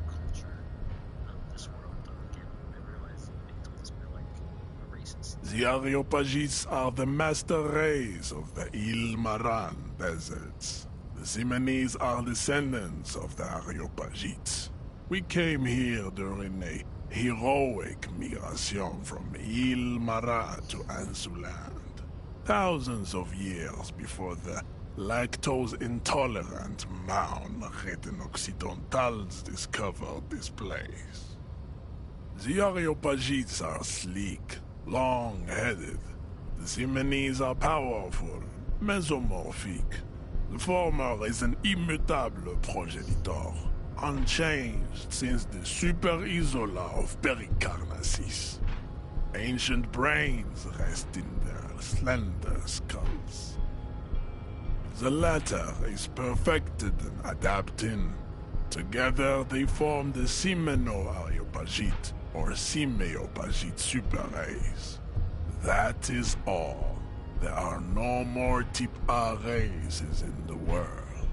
culture of this world. Again, I realize they told us we're like races. The Areopagites are the master race of the Ile Maran deserts. The Simonese are descendants of the Areopagites. We came here during a heroic migration from Ile Maran to Ansuland. Thousands of years before the lactose-intolerant Maun Occidentals discovered this place. The Areopagites are sleek, long-headed. The Simonese are powerful, mesomorphic. The former is an immutable progenitor, unchanged since the Super Isola of Pericarnassus. Ancient brains rest in their slender skulls. The latter is perfected and adapting. Together they form the Simeno-Areopagite, or Simeopagite superrace. That is all. There are no more type A races in the world.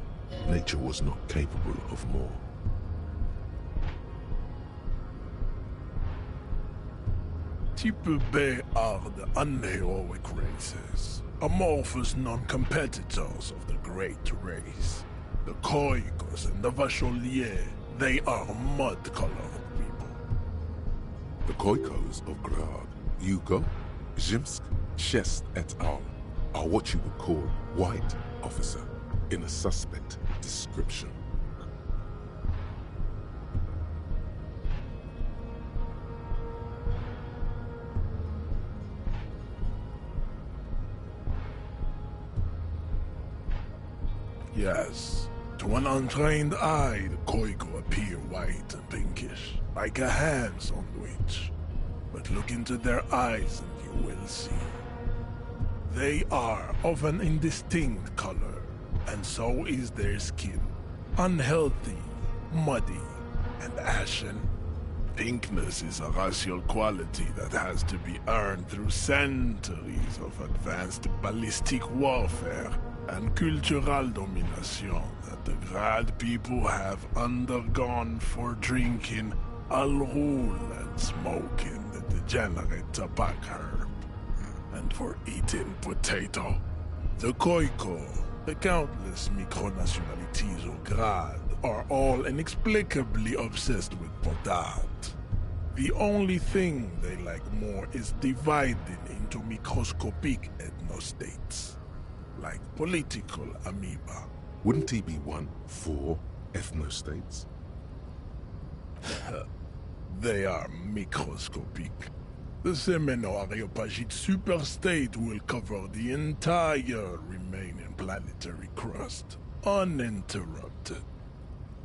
Nature was not capable of more. Type B are the unheroic races, amorphous non-competitors of the great race. The Koikos and the Vacholier, they are mud-colored people. The Koikos of Grad, Yugo, Zimsk, Chest et al. Are what you would call white, officer, in a suspect description. Yes, to an untrained eye, the Koiko appear white and pinkish, like a ham sandwich. But look into their eyes and you will see. They are of an indistinct color, and so is their skin. Unhealthy, muddy, and ashen. Pinkness is a racial quality that has to be earned through centuries of advanced ballistic warfare and cultural domination that the Grad people have undergone for drinking Al-Rul and smoking the degenerate tobacco herb, and for eating potato. The Koiko, the countless micronationalities of Grad, are all inexplicably obsessed with potat. The only thing they like more is dividing into microscopic ethnostates, like political amoeba. Wouldn't he be one for ethnostates? They are microscopic. The Semeno-Areopagite superstate will cover the entire remaining planetary crust, uninterrupted.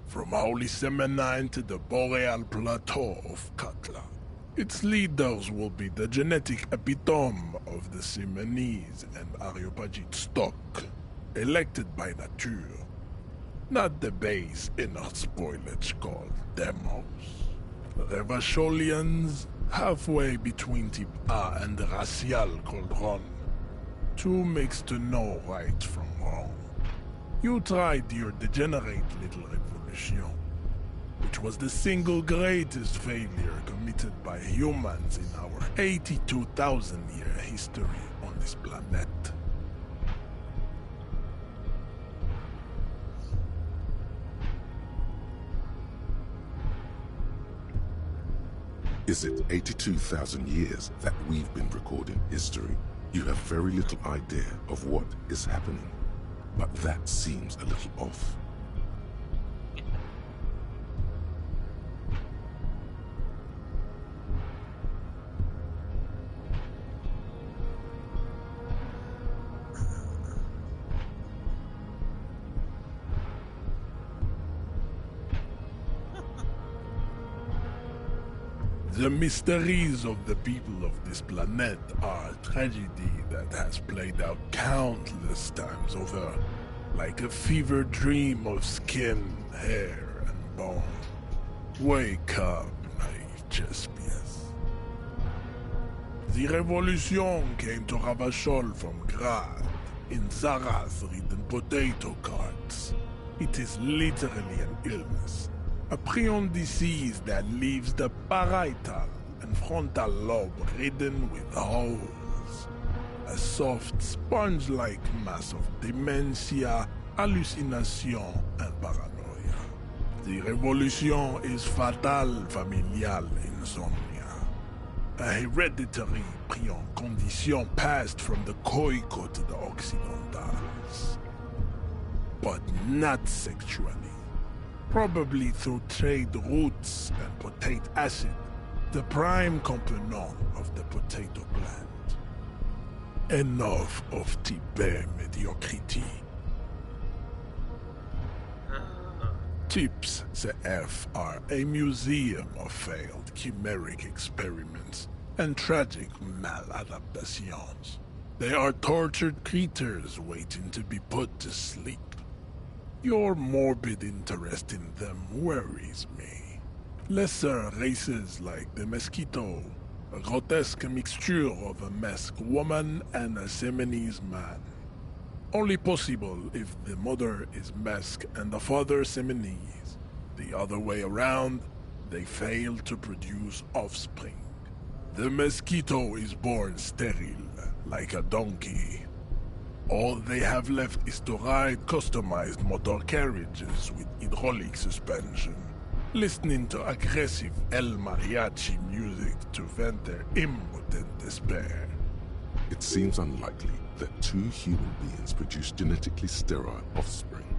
From Holy Semenine to the Boreal Plateau of Katla. Its leaders will be the genetic epitome of the Simonese and Areopagite stock, elected by nature, not the base inert spoilage called demos. The Vacholians, halfway between type A and the racial called Ron. Two mixed to know right from wrong. You tried your degenerate little revolution, which was the single greatest failure committed by humans in our 82,000-year history on this planet. Is it 82,000 years that we've been recording history? You have very little idea of what is happening, but that seems a little off. The mysteries of the people of this planet are a tragedy that has played out countless times over, like a fever dream of skin, hair, and bone. Wake up, naive Chespias. The revolution came to Ravachol from Grad, in Zaraz-ridden potato carts. It is literally an illness. A prion disease that leaves the parietal and frontal lobe ridden with holes. A soft, sponge-like mass of dementia, hallucination, and paranoia. The revolution is fatal familial insomnia. A hereditary prion condition passed from the Koiko to the Occidentals. But not sexually. Probably through trade routes and potate acid, the prime component of the potato plant. Enough of type mediocrity. Tips CF are a museum of failed chimeric experiments and tragic maladaptations. They are tortured creatures waiting to be put to sleep. Your morbid interest in them worries me. Lesser races like the mosquito, a grotesque mixture of a masked woman and a Seminese man. Only possible if the mother is masked and the father Seminese. The other way around, they fail to produce offspring. The mosquito is born sterile, like a donkey. All they have left is to ride customized motor carriages with hydraulic suspension, listening to aggressive El Mariachi music to vent their impotent despair. It seems unlikely that two human beings produce genetically sterile offspring.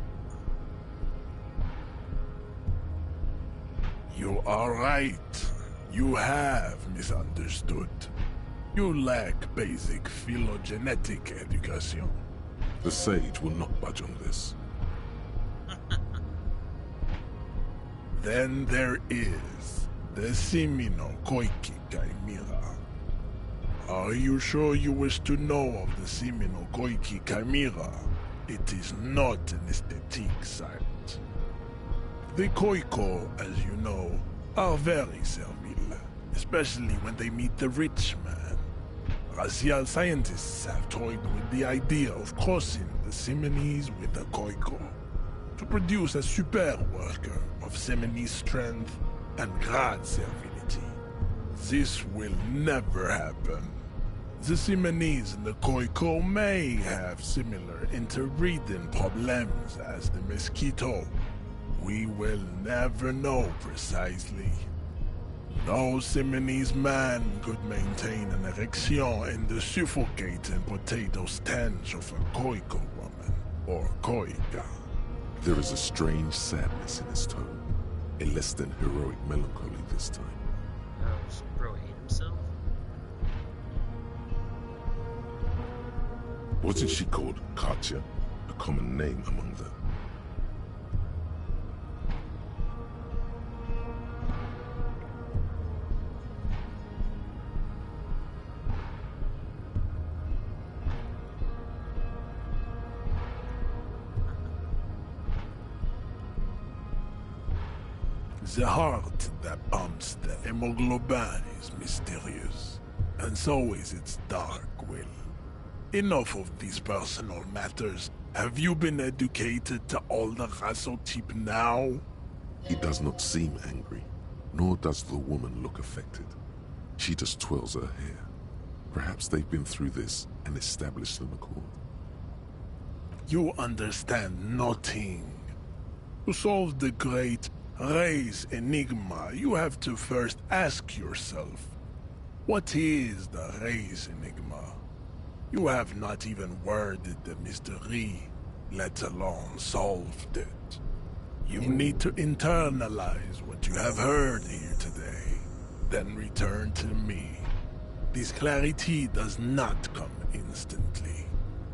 You are right. You have misunderstood. You lack basic phylogenetic education. The sage will not budge on this. Then there is the Semino Koiki Chimera. Are you sure you wish to know of the Semino Koiki Chimera? It is not an aesthetic site. The Koiko, as you know, are very servile, especially when they meet the rich man. Racial scientists have toyed with the idea of crossing the Seminese with the Koiko to produce a super worker of Seminese strength and grad servility. This will never happen. The Seminese and the Koiko may have similar interbreeding problems as the mosquito. We will never know precisely. No Seminese man could maintain an erection in the suffocating potato stench of a Koiko woman, or Koika. There is a strange sadness in his tone, a less than heroic melancholy this time. Does bro hate himself? Wasn't she called Katya, a common name among them? The heart that pumps the hemoglobin is mysterious, and so is its dark will. Enough of these personal matters. Have you been educated to all the rasotype now? He does not seem angry, nor does the woman look affected. She just twirls her hair. Perhaps they've been through this and established an accord. You understand nothing. To solve the great race enigma, you have to first ask yourself, what is the race enigma? You have not even worded the mystery, let alone solved it. You need to internalize what you have heard here today, then return to me. This clarity does not come instantly.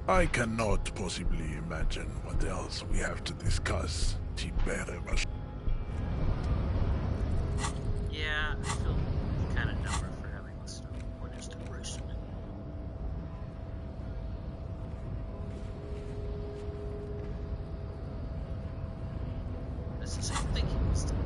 I cannot possibly imagine what else we have to discuss. Yeah, I feel kind of dumber for having this stuff. What is the person? That's the same thing he was doing.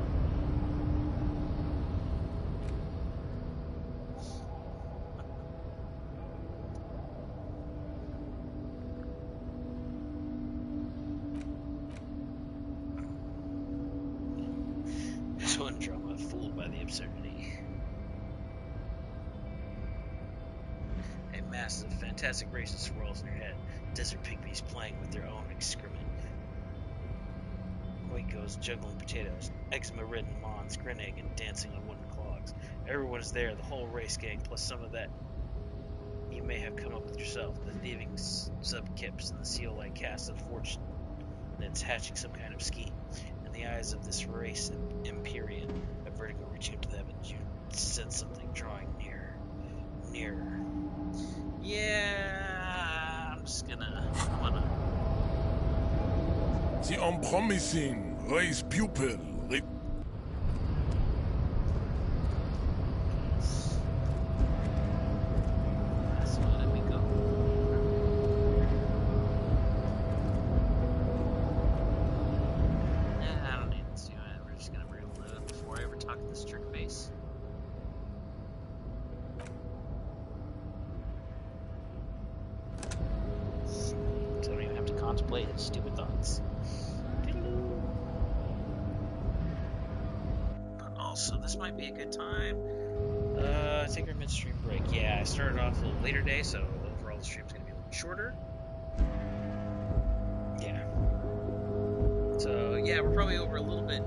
This one drama fooled by the absurdity. A massive, fantastic racist swirls in your head. Desert pygmies playing with their own excrement. Koikos juggling potatoes. Eczema-ridden mons grinning and dancing on wooden clogs. Everyone is there, the whole race gang, plus some of that you may have come up with yourself. The thieving sub-kips and the seal-like cast of fortune. And it's hatching some kind of scheme. In the eyes of this race Empyrean, a vertigo reaching up to the heavens, you said something drawing nearer. Nearer. Yeah, I'm gonna... The unpromising raise pupil. So let me go. I don't need to do it. We're just gonna reload before I ever talk to this trick base. So I don't even have to contemplate his stupid thoughts. But also, this might be a good time. Take our midstream break. Yeah, I started off a little later day, so overall the stream's gonna be a little shorter. Yeah. So yeah, we're probably over a little bit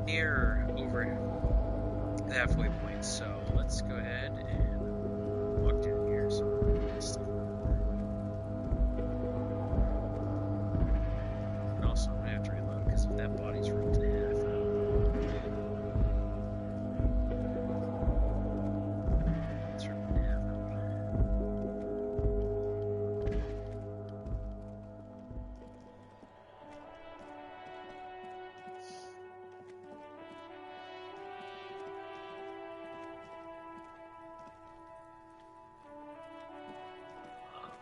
near over the halfway point. So let's go ahead and walk down here. And also, I'm gonna have to reload because if that body's ripped in half, I don't know. It's ripped in half.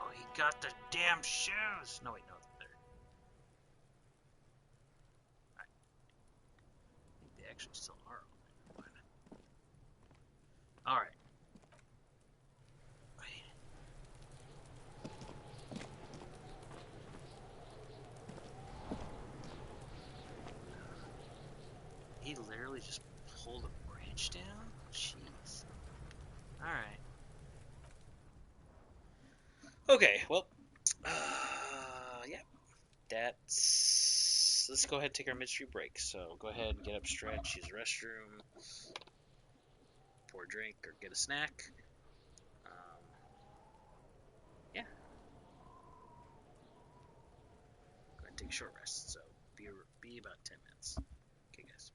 Oh, he got the damn shoes! No, wait, no, they're... I think they actually still are on there. Alright. Wait. He literally just pulled a branch down? Jeez. Alright. Okay, well, yeah, that's... Let's go ahead and take our midstream break. So go ahead and get up, stretch, use the restroom, pour a drink, or get a snack. Yeah. Go ahead and take a short rest. So be about 10 minutes. Okay, guys.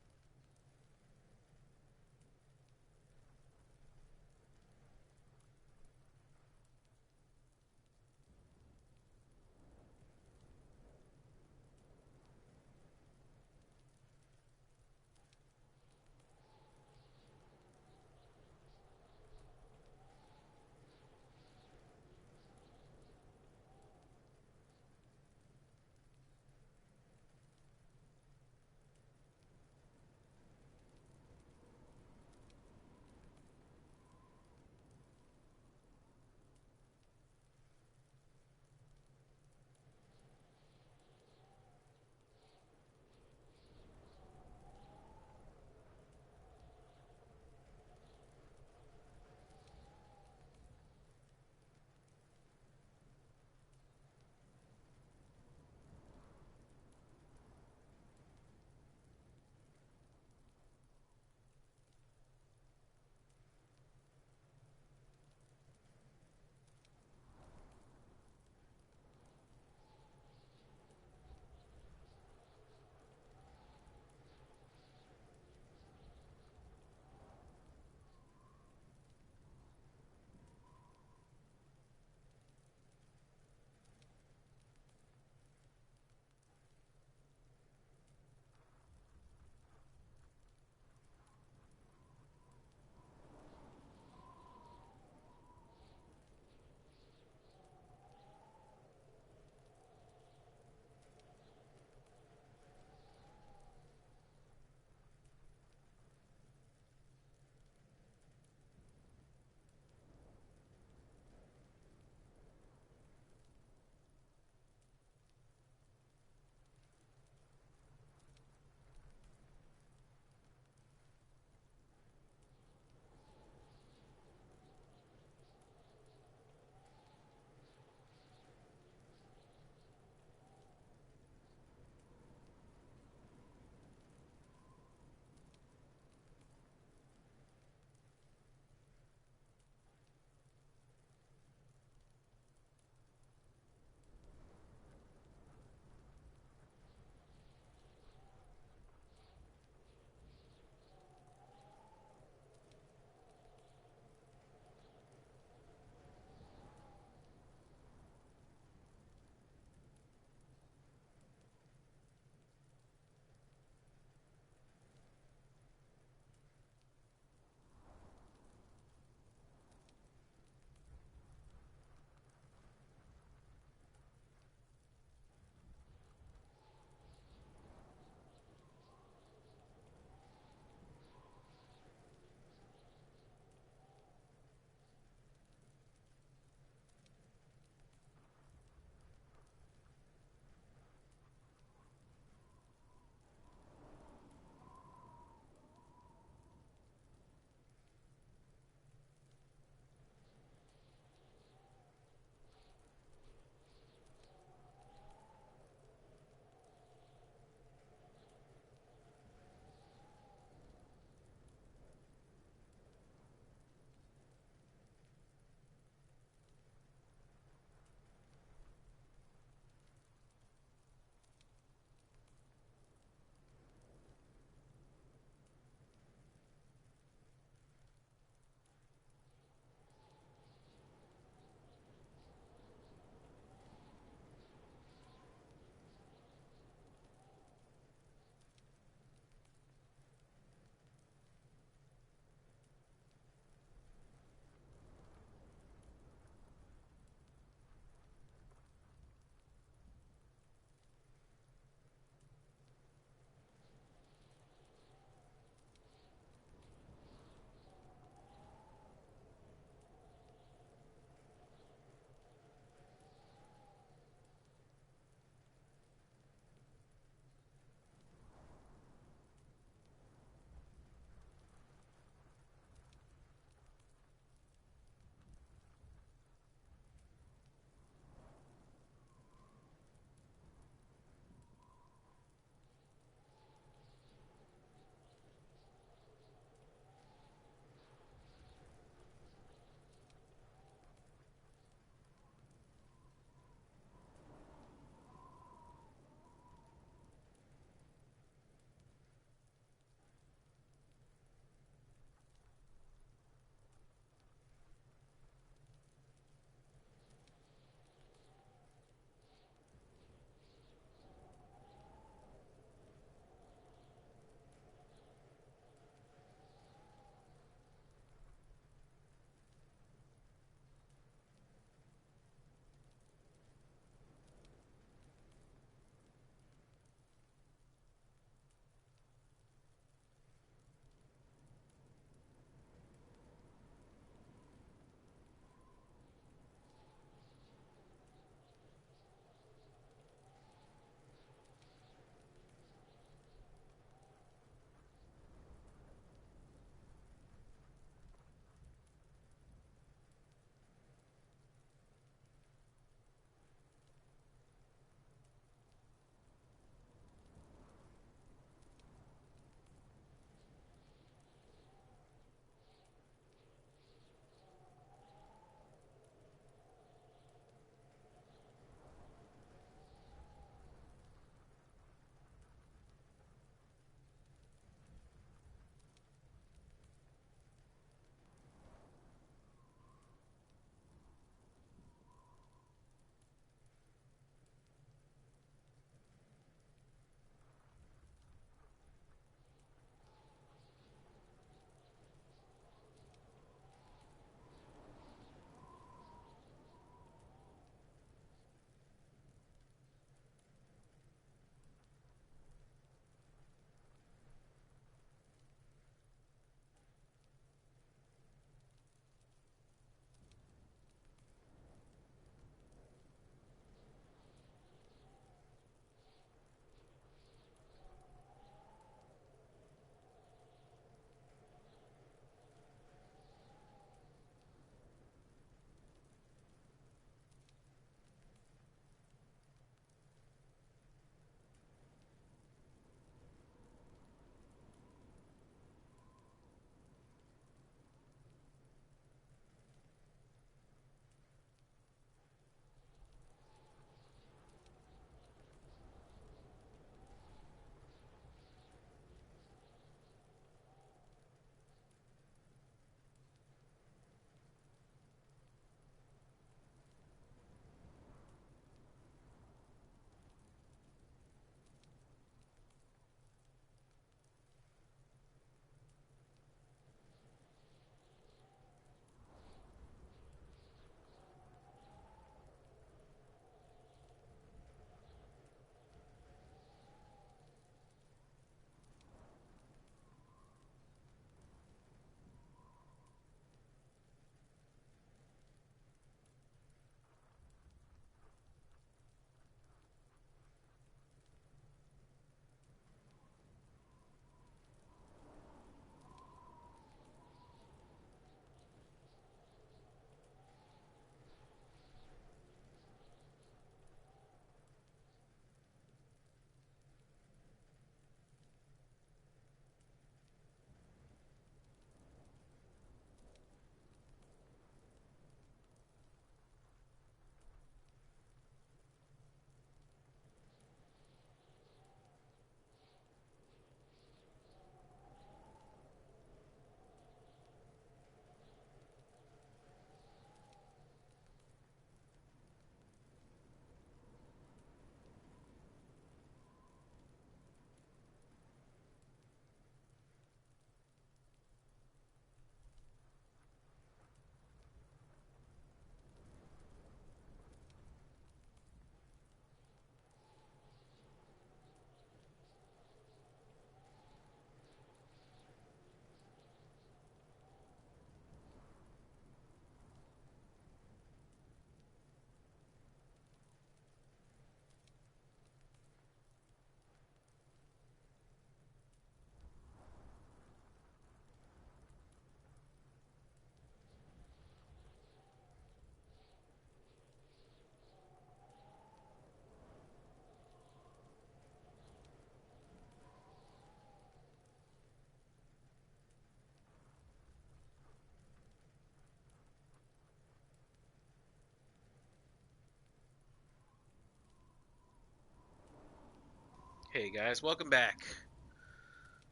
Hey guys, welcome back.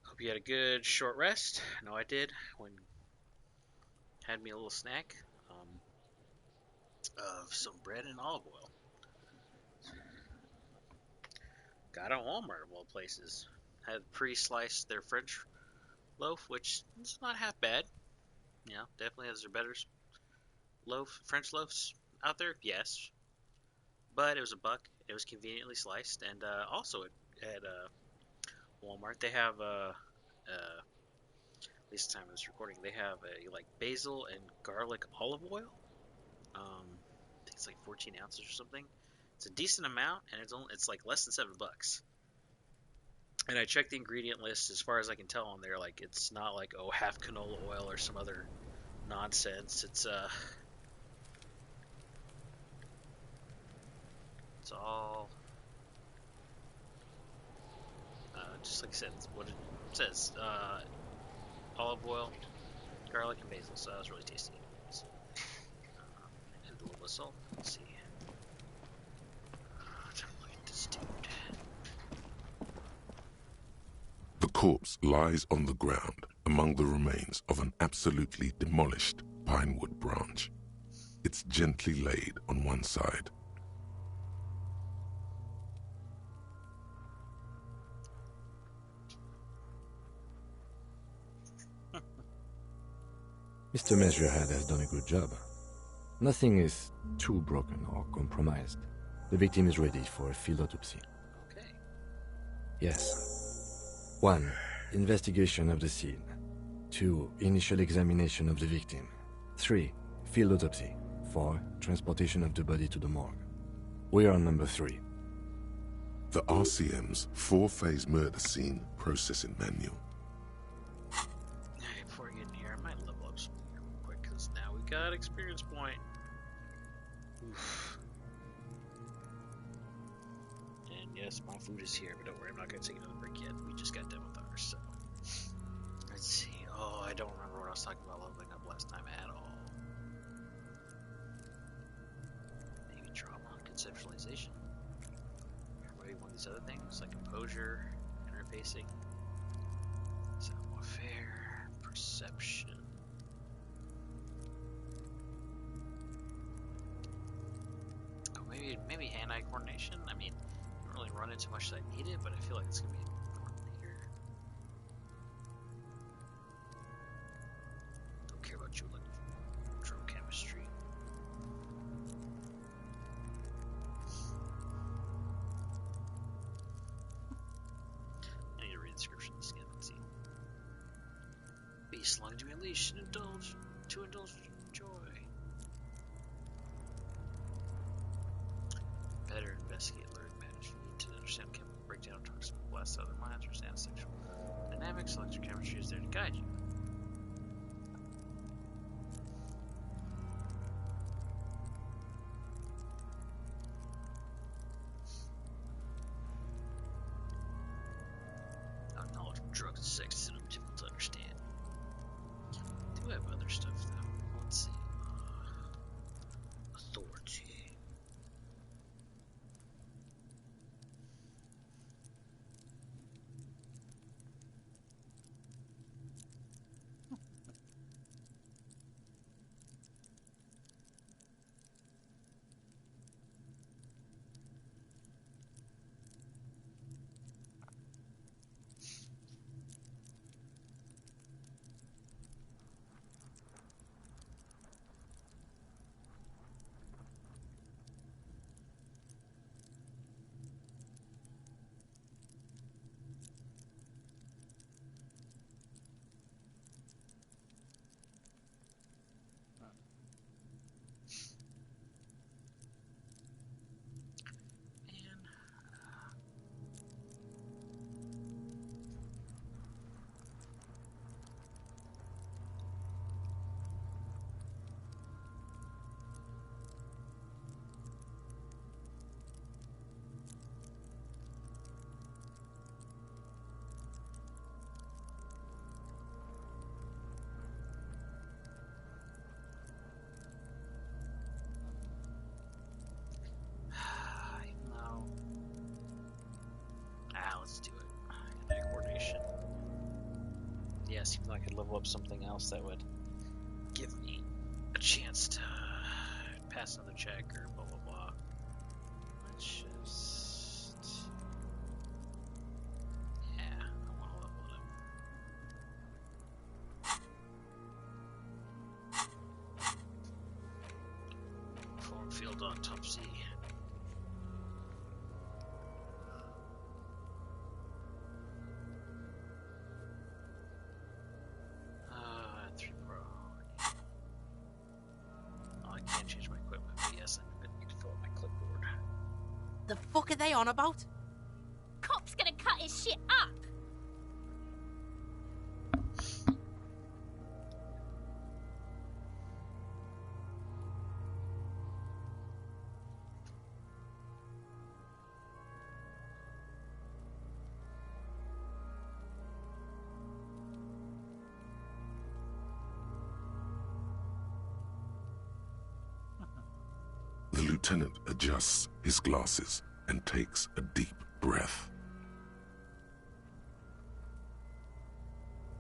Hope you had a good short rest. I know I did. Had me a little snack of some bread and olive oil. Got at Walmart of all places. Had pre-sliced their French loaf, which is not half bad. You know, definitely has their better French loaves out there. Yes, but it was $1. It was conveniently sliced, and also at Walmart they have at least the time of this recording, they have a like basil and garlic olive oil. I think it's like 14 ounces or something. It's a decent amount, and it's like less than $7. And I checked the ingredient list. As far as I can tell on there, like it's not like half canola oil or some other nonsense. It's all just like I said, it's what it says. Olive oil, garlic, and basil. So that was really tasty. And a little bit of salt. Let's see. Look at this dude. The corpse lies on the ground among the remains of an absolutely demolished pinewood branch. It's gently laid on one side. Mr. Measurehead has done a good job. Nothing is too broken or compromised. The victim is ready for a field autopsy. Okay. Yes. 1. Investigation of the scene. 2. Initial examination of the victim. 3. Field autopsy. 4. Transportation of the body to the morgue. We are on number 3. The RCM's 4-phase murder scene processing manual. Before I get in here, I might level up something here real quick, because now we got experience point. Oof. And yes, my food is here, but don't worry, I'm not going to take another break yet. We just got done with ours, so. Let's see. Oh, I don't remember what I was talking about leveling up last time at all. Maybe trauma, conceptualization. Or maybe one of these other things, like composure, interfacing, savoir-faire, perception. Oh, maybe hand-eye coordination. I mean, I don't really run into much that I need it, but I feel like it's gonna be important here. Don't care about you like drone chemistry. I need to read the description of the skin. Let's see. Baseline to unleash and indulge joy. Better investigate, learn, manage, need to understand chemical breakdown of toxic blasts out of their minds, understand sexual dynamics, electrochemistry is there to guide you. Our knowledge of drugs and sex is difficult to understand. Do have other stuff though. Let's see. Authority. guess, even though I could level up something else that would give me a chance to pass another check or blah blah blah. Let's just... yeah, I want to level it up. Cornfield autopsy. Three pro. Oh, I can't change my equipment, but yes, I'm gonna need to fill up my clipboard. The fuck are they on about? Cop's gonna cut his shit up. The lieutenant adjusts his glasses and takes a deep breath.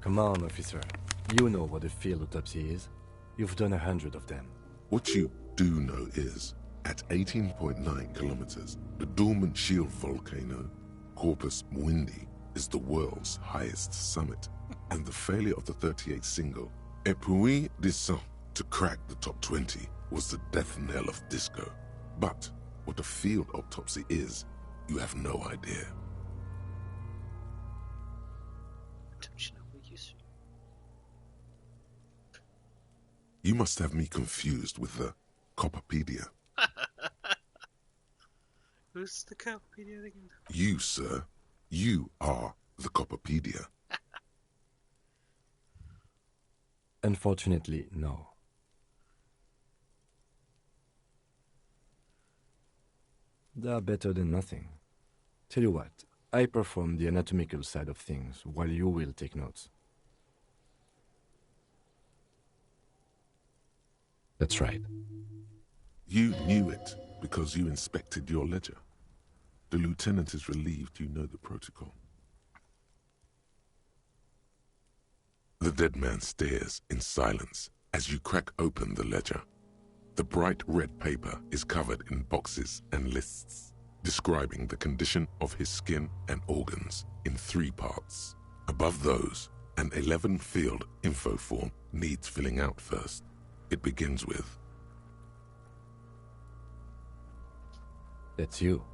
Come on, officer. You know what a field autopsy is. You've done 100 of them. What you do know is, at 18.9 kilometers, the dormant shield volcano, Corpus Mundi, is the world's highest summit, and the failure of the 38 single, Et puis descend, to crack the top 20 was the death knell of disco. But what a field autopsy is, you have no idea. You must have me confused with the Copperpedia. Who's the Copperpedia again? You, sir. You are the Copperpedia. Unfortunately, no. They are better than nothing. Tell you what, I perform the anatomical side of things while you will take notes. That's right. You knew it because you inspected your ledger. The lieutenant is relieved you know the protocol. The dead man stares in silence as you crack open the ledger. The bright red paper is covered in boxes and lists, describing the condition of his skin and organs in 3 parts. Above those, an 11-field info form needs filling out first. It begins with... That's you.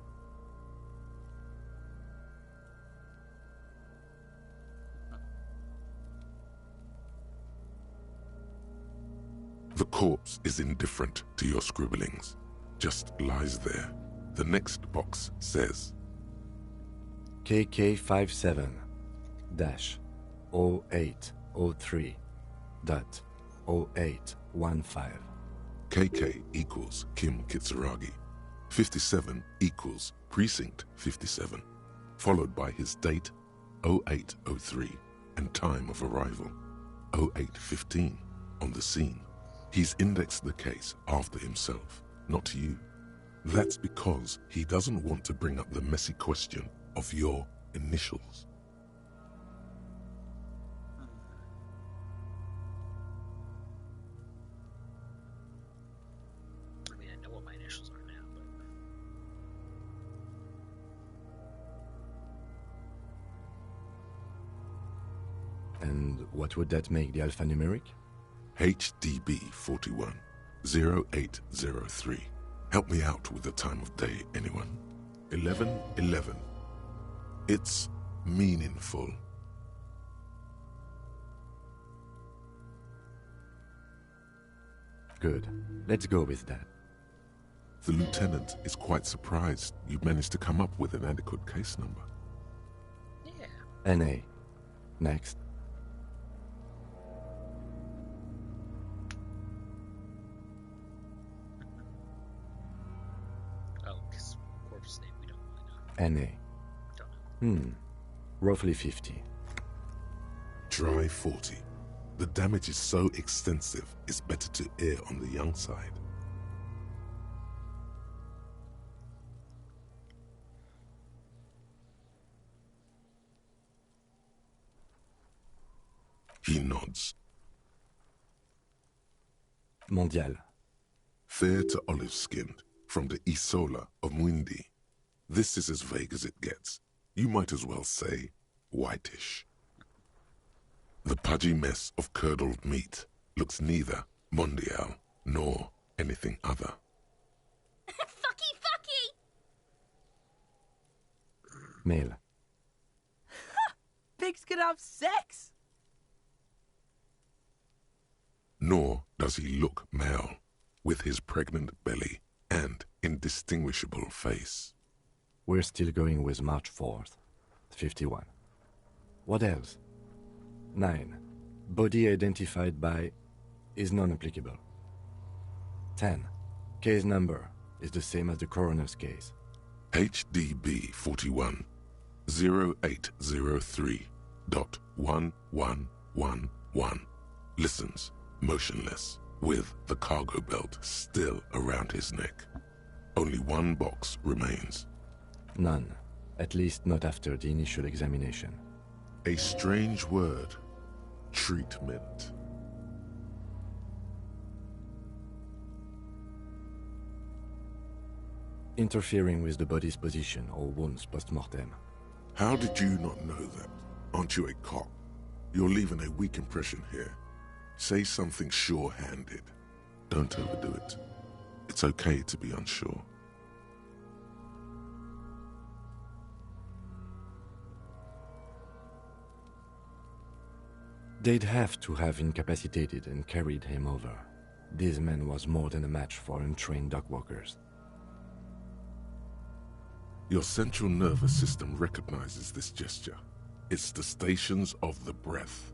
The corpse is indifferent to your scribblings, just lies there. The next box says... KK57-0803.0815. KK equals Kim Kitsuragi. 57 equals Precinct 57, followed by his date, 0803, and time of arrival, 0815, on the scene. He's indexed the case after himself, not you. That's because he doesn't want to bring up the messy question of your initials. I mean, I know what my initials are now, but... And what would that make the alphanumeric? HDB 41 0803. Help me out with the time of day, anyone? 11:11. It's meaningful. Good. Let's go with that. The lieutenant is quite surprised you managed to come up with an adequate case number. Yeah. NA. Next. Oh, because corpse name we don't really know. NA. Don't know. Roughly 50. Dry 40. The damage is so extensive, it's better to err on the young side. He nods. Mondial. Fair to olive-skinned, from the Isola of Mwindi. This is as vague as it gets. You might as well say whitish. The pudgy mess of curdled meat looks neither mondial nor anything other. Fucky, fucky! Male. Pigs can have sex! Nor does he look male, with his pregnant belly and indistinguishable face. We're still going with March 4th, 51. What else? 9. Body identified by is non-applicable. 10. Case number is the same as the coroner's case. HDB 41 0803.1111 listens, motionless, with the cargo belt still around his neck. Only one box remains. None, at least not after the initial examination. A strange word. Treatment. Interfering with the body's position or wounds post-mortem. How did you not know that? Aren't you a cop? You're leaving a weak impression here. Say something sure-handed. Don't overdo it. It's okay to be unsure. They'd have to have incapacitated and carried him over. This man was more than a match for untrained dogwalkers. Your central nervous system recognizes this gesture. It's the stations of the breath.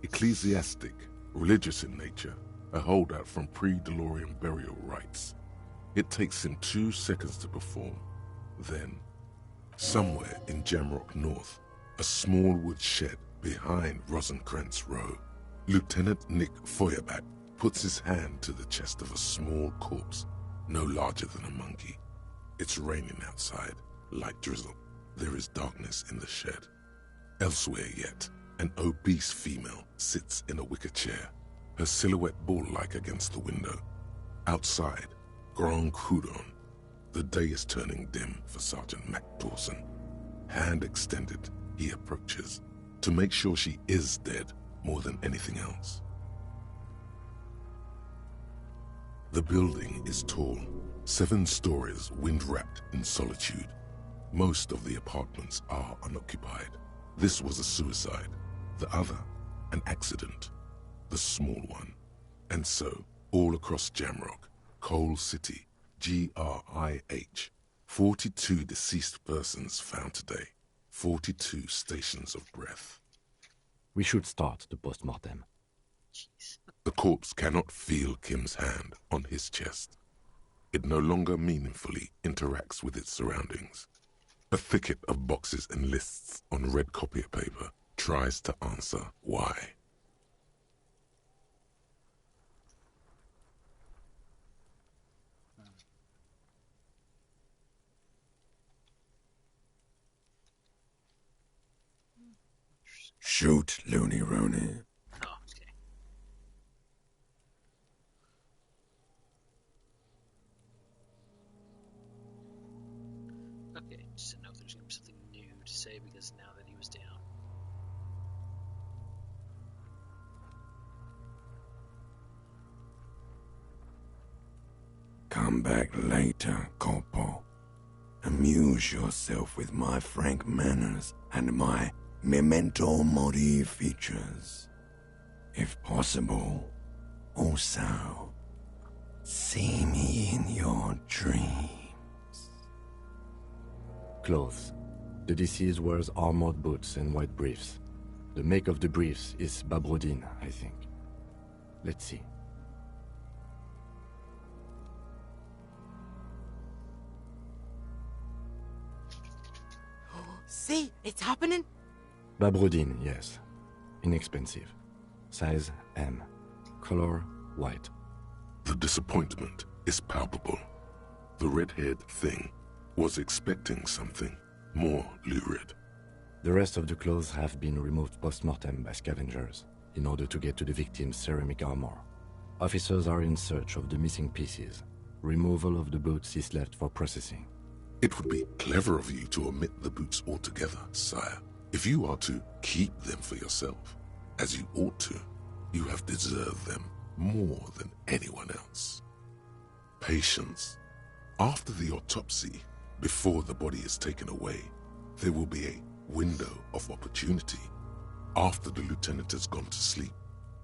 Ecclesiastic, religious in nature, a holdout from pre-DeLorean burial rites. It takes him 2 seconds to perform. Then, somewhere in Jamrock North, a small wood shed behind Rosencrantz Row, Lieutenant Nick Feuerbach puts his hand to the chest of a small corpse, no larger than a monkey. It's raining outside, light drizzle. There is darkness in the shed. Elsewhere yet, an obese female sits in a wicker chair, her silhouette bull-like against the window. Outside, Grand Coudon. The day is turning dim for Sergeant Mac Dawson. Hand extended, he approaches, to make sure she is dead more than anything else. The building is tall, 7 stories wind-wrapped in solitude. Most of the apartments are unoccupied. This was a suicide, the other an accident, the small one. And so, all across Jamrock, Coal City, GRIH, 42 deceased persons found today, 42 stations of breath. We should start the post-mortem. The corpse cannot feel Kim's hand on his chest. It no longer meaningfully interacts with its surroundings. A thicket of boxes and lists on red copier paper tries to answer why. Shoot, Looney Rooney. Oh, okay. Okay, just didn't know if there's going to be something new to say because now that he was down. Come back later, Corpo. Amuse yourself with my frank manners and my memento mori features. If possible, also, see me in your dreams. Clothes. The deceased wears armored boots and white briefs. The make of the briefs is Babrodine, I think. Let's see. See, it's happening. Babrodine, yes. Inexpensive. Size M. Color white. The disappointment is palpable. The red-haired thing was expecting something more lurid. The rest of the clothes have been removed post-mortem by scavengers. in order to get to the victim's ceramic armor. Officers are in search of the missing pieces. Removal of the boots is left for processing. It would be clever of you to omit the boots altogether, sire. If you are to keep them for yourself, as you ought to, you have deserved them more than anyone else. Patience. After the autopsy, before the body is taken away, there will be a window of opportunity. After the lieutenant has gone to sleep,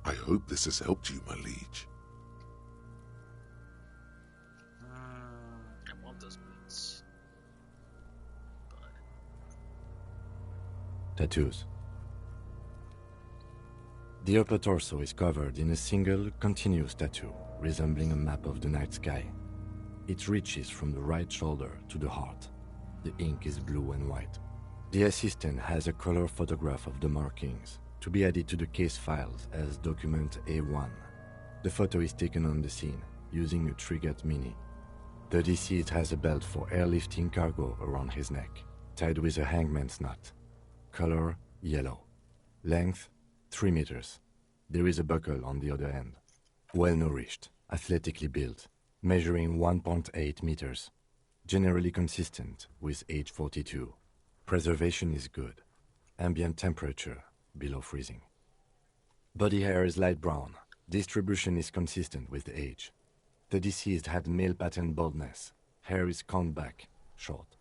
I hope this has helped you, my liege. I want those boots. But... Tattoos. The upper torso is covered in a single, continuous tattoo, resembling a map of the night sky. It reaches from the right shoulder to the heart. The ink is blue and white. The assistant has a color photograph of the markings, to be added to the case files as document A1. The photo is taken on the scene, using a Trigat Mini. The deceased has a belt for airlifting cargo around his neck, tied with a hangman's knot. Color, yellow. Length, 3 meters. There is a buckle on the other end. Well-nourished, athletically built, measuring 1.8 meters. Generally consistent with age 42. Preservation is good. Ambient temperature, below freezing. Body hair is light brown. Distribution is consistent with the age. The deceased had male pattern baldness. Hair is combed back, short.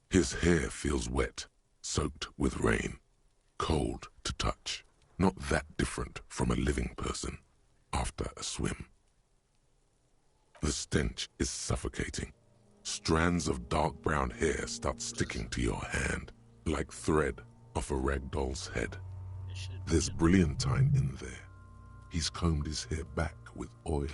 His hair feels wet, soaked with rain, cold to touch. Not that different from a living person after a swim. The stench is suffocating. Strands of dark brown hair start sticking to your hand, like thread off a ragdoll's head. There's brilliantine in there. He's combed his hair back with oil.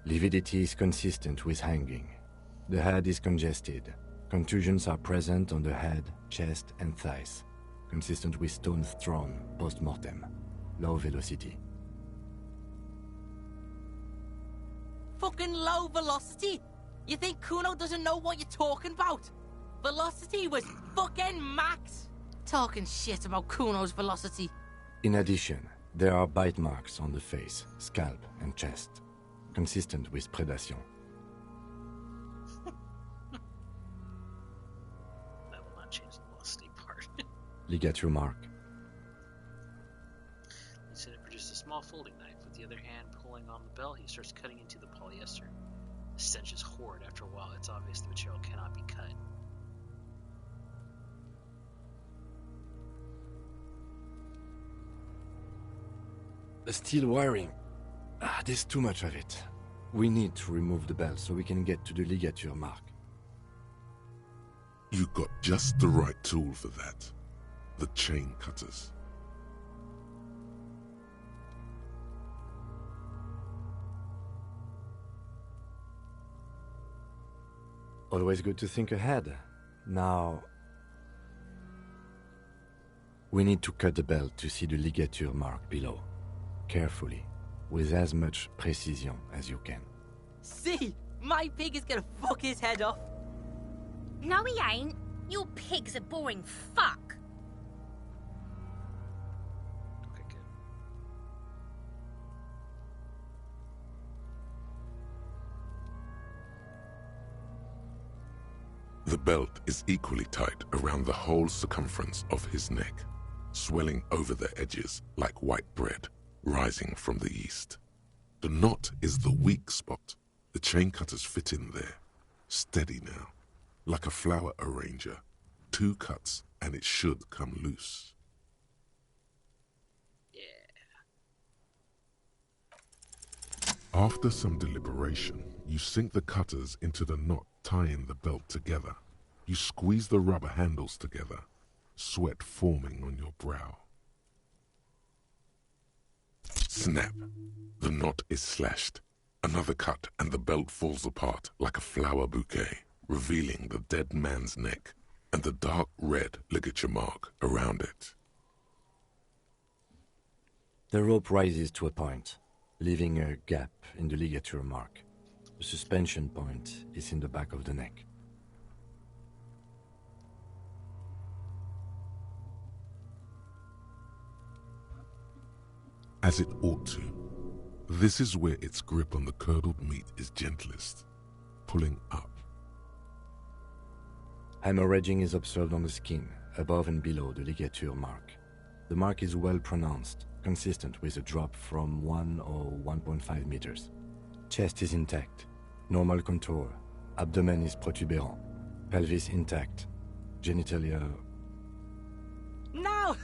Lividity is consistent with hanging. The head is congested. Contusions are present on the head, chest, and thighs, consistent with stones thrown post-mortem. Low velocity. Fucking low velocity? You think Kuno doesn't know what you're talking about? Velocity was fucking max. Talking shit about Kuno's velocity. In addition, there are bite marks on the face, scalp, and chest, consistent with predation. That will not change the velocity part. Ligature mark. Lieutenant produced a small folding knife. With the other hand pulling on the belt, he starts cutting into the polyester. The stench is horrid. After a while, it's obvious the material cannot be cut. The steel wiring. There's too much of it. We need to remove the belt so we can get to the ligature mark. You got just the right tool for that. The chain cutters. Always good to think ahead. Now... we need to cut the belt to see the ligature mark below. Carefully, with as much precision as you can. See? My pig is gonna fuck his head off. No, he ain't. Your pig's a boring fuck. Okay, good. The belt is equally tight around the whole circumference of his neck, swelling over the edges like white bread rising from the east. The knot is the weak spot. The chain cutters fit in there. Steady now, like a flower arranger. 2 cuts and it should come loose. After some deliberation, you sink the cutters into the knot tying the belt together. You squeeze the rubber handles together, sweat forming on your brow. Snap! The knot is slashed. Another cut and the belt falls apart like a flower bouquet, revealing the dead man's neck, and the dark red ligature mark around it. The rope rises to a point, leaving a gap in the ligature mark. The suspension point is in the back of the neck. As it ought to. This is where its grip on the curdled meat is gentlest, pulling up. Hemorrhaging is observed on the skin, above and below the ligature mark. The mark is well pronounced, consistent with a drop from 1 or 1.5 meters. Chest is intact, normal contour, abdomen is protuberant, pelvis intact, genitalia... No!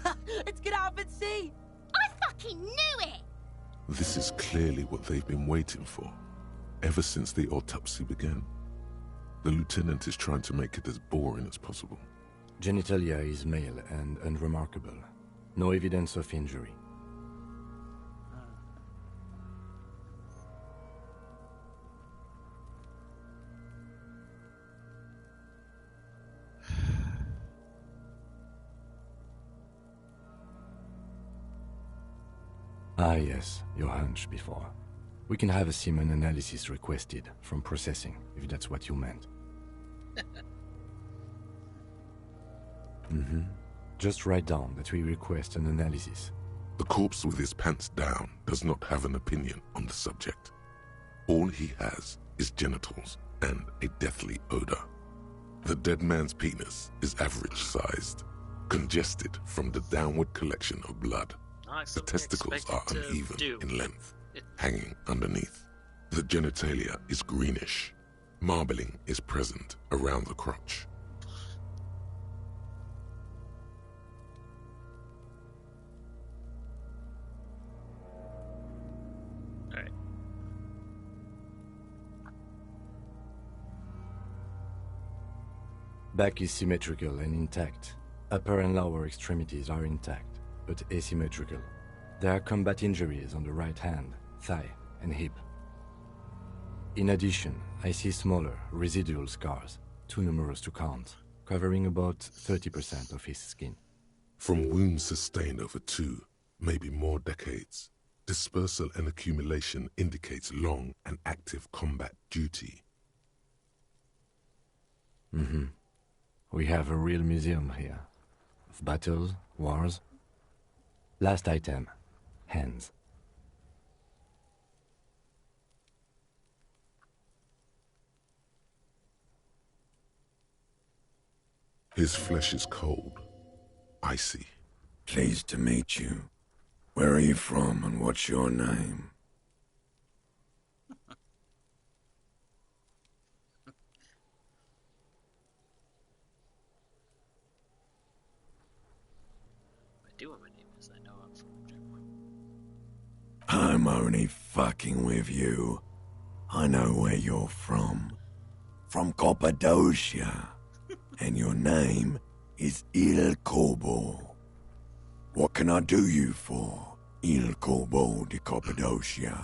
Let's get out and see! I fucking knew it! This is clearly what they've been waiting for, ever since the autopsy began. The lieutenant is trying to make it as boring as possible. Genitalia is male and unremarkable. No evidence of injury. Ah yes, your hunch before. We can have a semen analysis requested from processing, if that's what you meant. Just write down that we request an analysis. The corpse with his pants down does not have an opinion on the subject. All he has is genitals and a deathly odor. The dead man's penis is average-sized, congested from the downward collection of blood. The testicles are uneven in length, hanging underneath. The genitalia is greenish. Marbling is present around the crotch. Back is symmetrical and intact. Upper and lower extremities are intact, but asymmetrical. There are combat injuries on the right hand, thigh, and hip. In addition, I see smaller, residual scars, too numerous to count, covering about 30% of his skin. From wounds sustained over 2, maybe more decades, dispersal and accumulation indicates long and active combat duty. We have a real museum here. Of battles, wars. Last item. Hands. His flesh is cold, icy. Pleased to meet you. Where are you from and what's your name? I'm only fucking with you. I know where you're from. From Cappadocia. And your name is Il Corbo. What can I do you for, Il Corbo de Cappadocia?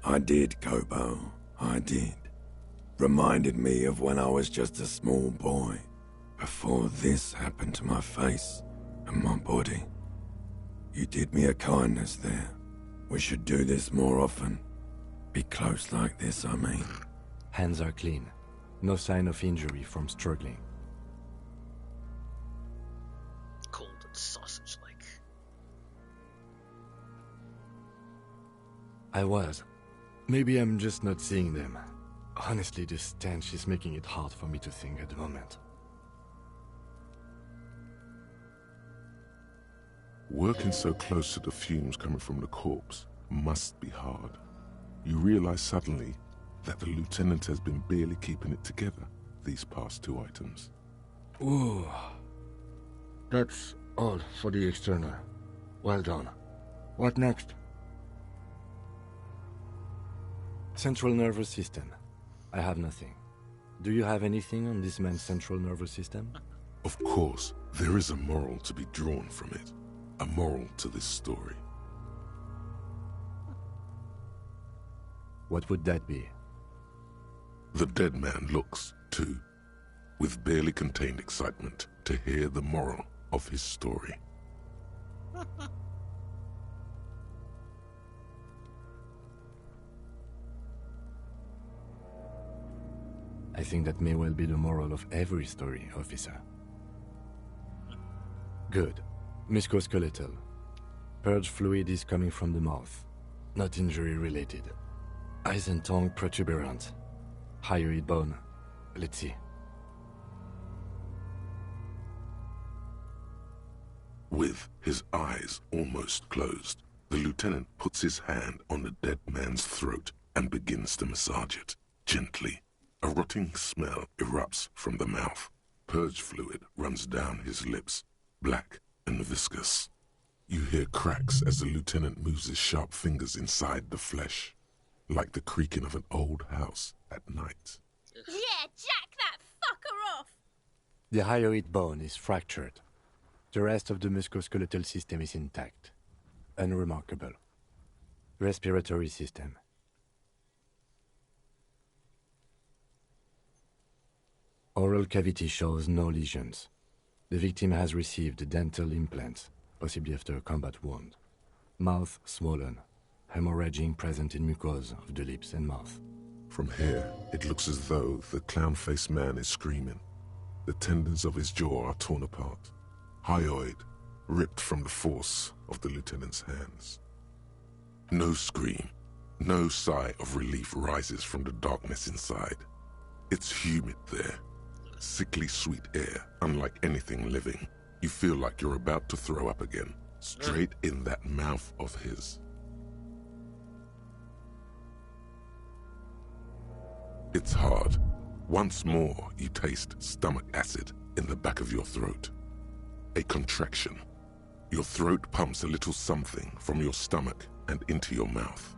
I did, Kobo. I did. Reminded me of when I was just a small boy, before this happened to my face and my body. You did me a kindness there. We should do this more often. Be close like this, I mean. Hands are clean. No sign of injury from struggling. Cold and sausage-like. I was. Maybe I'm just not seeing them. Honestly, this stench is making it hard for me to think at the moment. Working so close to the fumes coming from the corpse must be hard. You realize suddenly that the lieutenant has been barely keeping it together these past 2 items. Ooh. That's all for the external. Well done. What next? Central nervous system. I have nothing. Do you have anything on this man's central nervous system? Of course, there is a moral to be drawn from it. A moral to this story. What would that be? The dead man looks, too, with barely contained excitement to hear the moral of his story. I think that may well be the moral of every story, officer. Good. Musculoskeletal. Purge fluid is coming from the mouth. Not injury-related. Eyes and tongue protuberant. Hyoid bone. Let's see. With his eyes almost closed, the lieutenant puts his hand on the dead man's throat and begins to massage it, gently. A rotting smell erupts from the mouth. Purge fluid runs down his lips, black and viscous. You hear cracks as the lieutenant moves his sharp fingers inside the flesh, like the creaking of an old house at night. Yeah, jack that fucker off! The hyoid bone is fractured. The rest of the musculoskeletal system is intact. Unremarkable. Respiratory system. Oral cavity shows no lesions. The victim has received dental implants, possibly after a combat wound. Mouth swollen, hemorrhaging present in mucosa of the lips and mouth. From here, it looks as though the clown-faced man is screaming. The tendons of his jaw are torn apart. Hyoid, ripped from the force of the lieutenant's hands. No scream, no sigh of relief rises from the darkness inside. It's humid there. Sickly sweet air, unlike anything living. You feel like you're about to throw up again, straight in that mouth of his. It's hard. Once more, you taste stomach acid in the back of your throat. A contraction. Your throat pumps a little something from your stomach and into your mouth.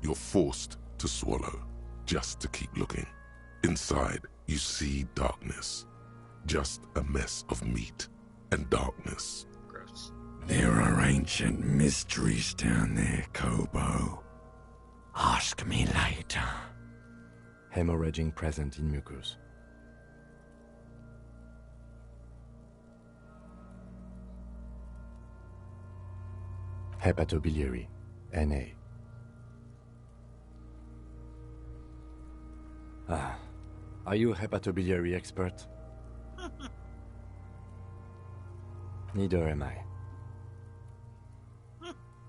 You're forced to swallow, just to keep looking. Inside, you see darkness. Just a mess of meat and darkness. Gross. There are ancient mysteries down there, Kobo. Ask me later. Hemorrhaging present in mucus. Hepatobiliary, NA. Ah, are you a hepatobiliary expert? Neither am I.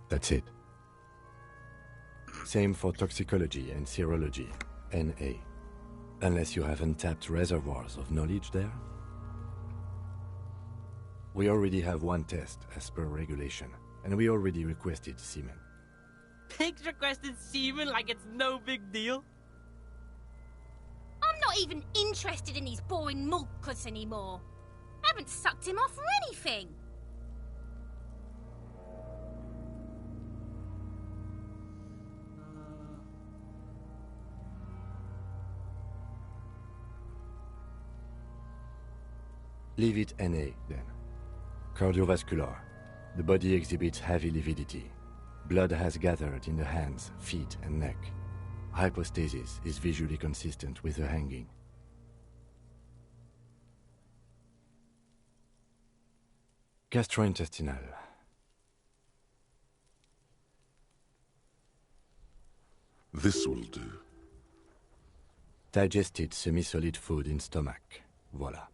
That's it. Same for toxicology and serology, NA. Unless you have untapped reservoirs of knowledge there. We already have one test as per regulation, and we already requested semen. Pigs requested semen like it's no big deal. I'm not even interested in these boring mulkus anymore. I haven't sucked him off or anything. Leave it NA, then. Cardiovascular. The body exhibits heavy lividity. Blood has gathered in the hands, feet, and neck. Hypostasis is visually consistent with the hanging. Gastrointestinal. This will do. Digested semi-solid food in stomach. Voila.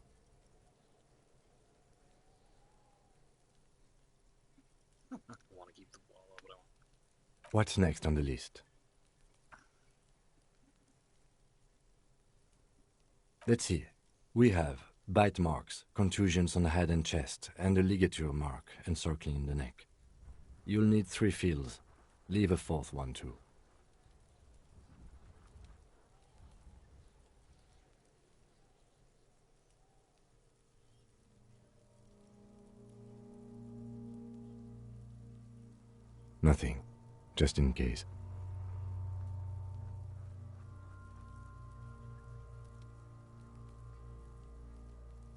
What's next on the list? Let's see. We have bite marks, contusions on the head and chest, and a ligature mark encircling the neck. You'll need 3 feels. Leave a 4th one too. Nothing. Just in case.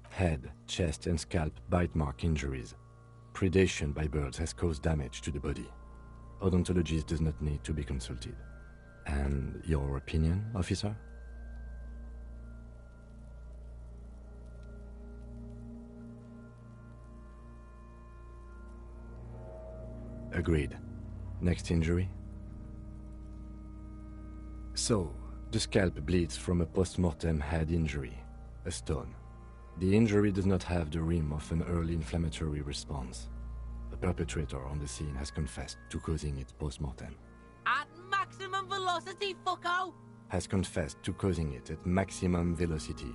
Head, chest and scalp bite mark injuries. Predation by birds has caused damage to the body. Odontologist does not need to be consulted. And your opinion, officer? Agreed. Next injury? So, the scalp bleeds from a post-mortem head injury, a stone. The injury does not have the rim of an early inflammatory response. The perpetrator on the scene has confessed to causing it post-mortem. At maximum velocity, fucko! Has confessed to causing it at maximum velocity.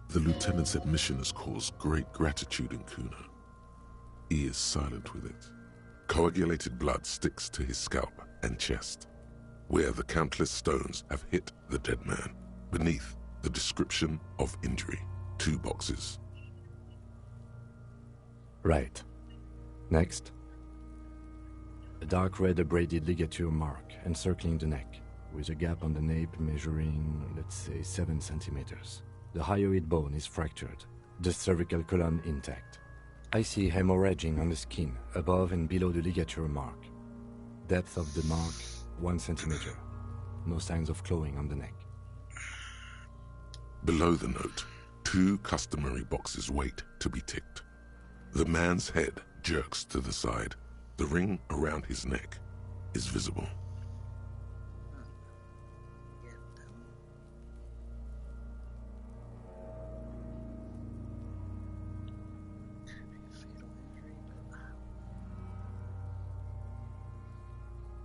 The lieutenant's admission has caused great gratitude in Kuna. He is silent with it. Coagulated blood sticks to his scalp and chest, where the countless stones have hit the dead man. Beneath, the description of injury. 2 boxes. Right. Next. A dark red abraded ligature mark encircling the neck, with a gap on the nape measuring, let's say, 7 centimeters. The hyoid bone is fractured, the cervical column intact. I see hemorrhaging on the skin, above and below the ligature mark. Depth of the mark, 1 centimeter. No signs of clawing on the neck. Below the note, 2 customary boxes wait to be ticked. The man's head jerks to the side. The ring around his neck is visible.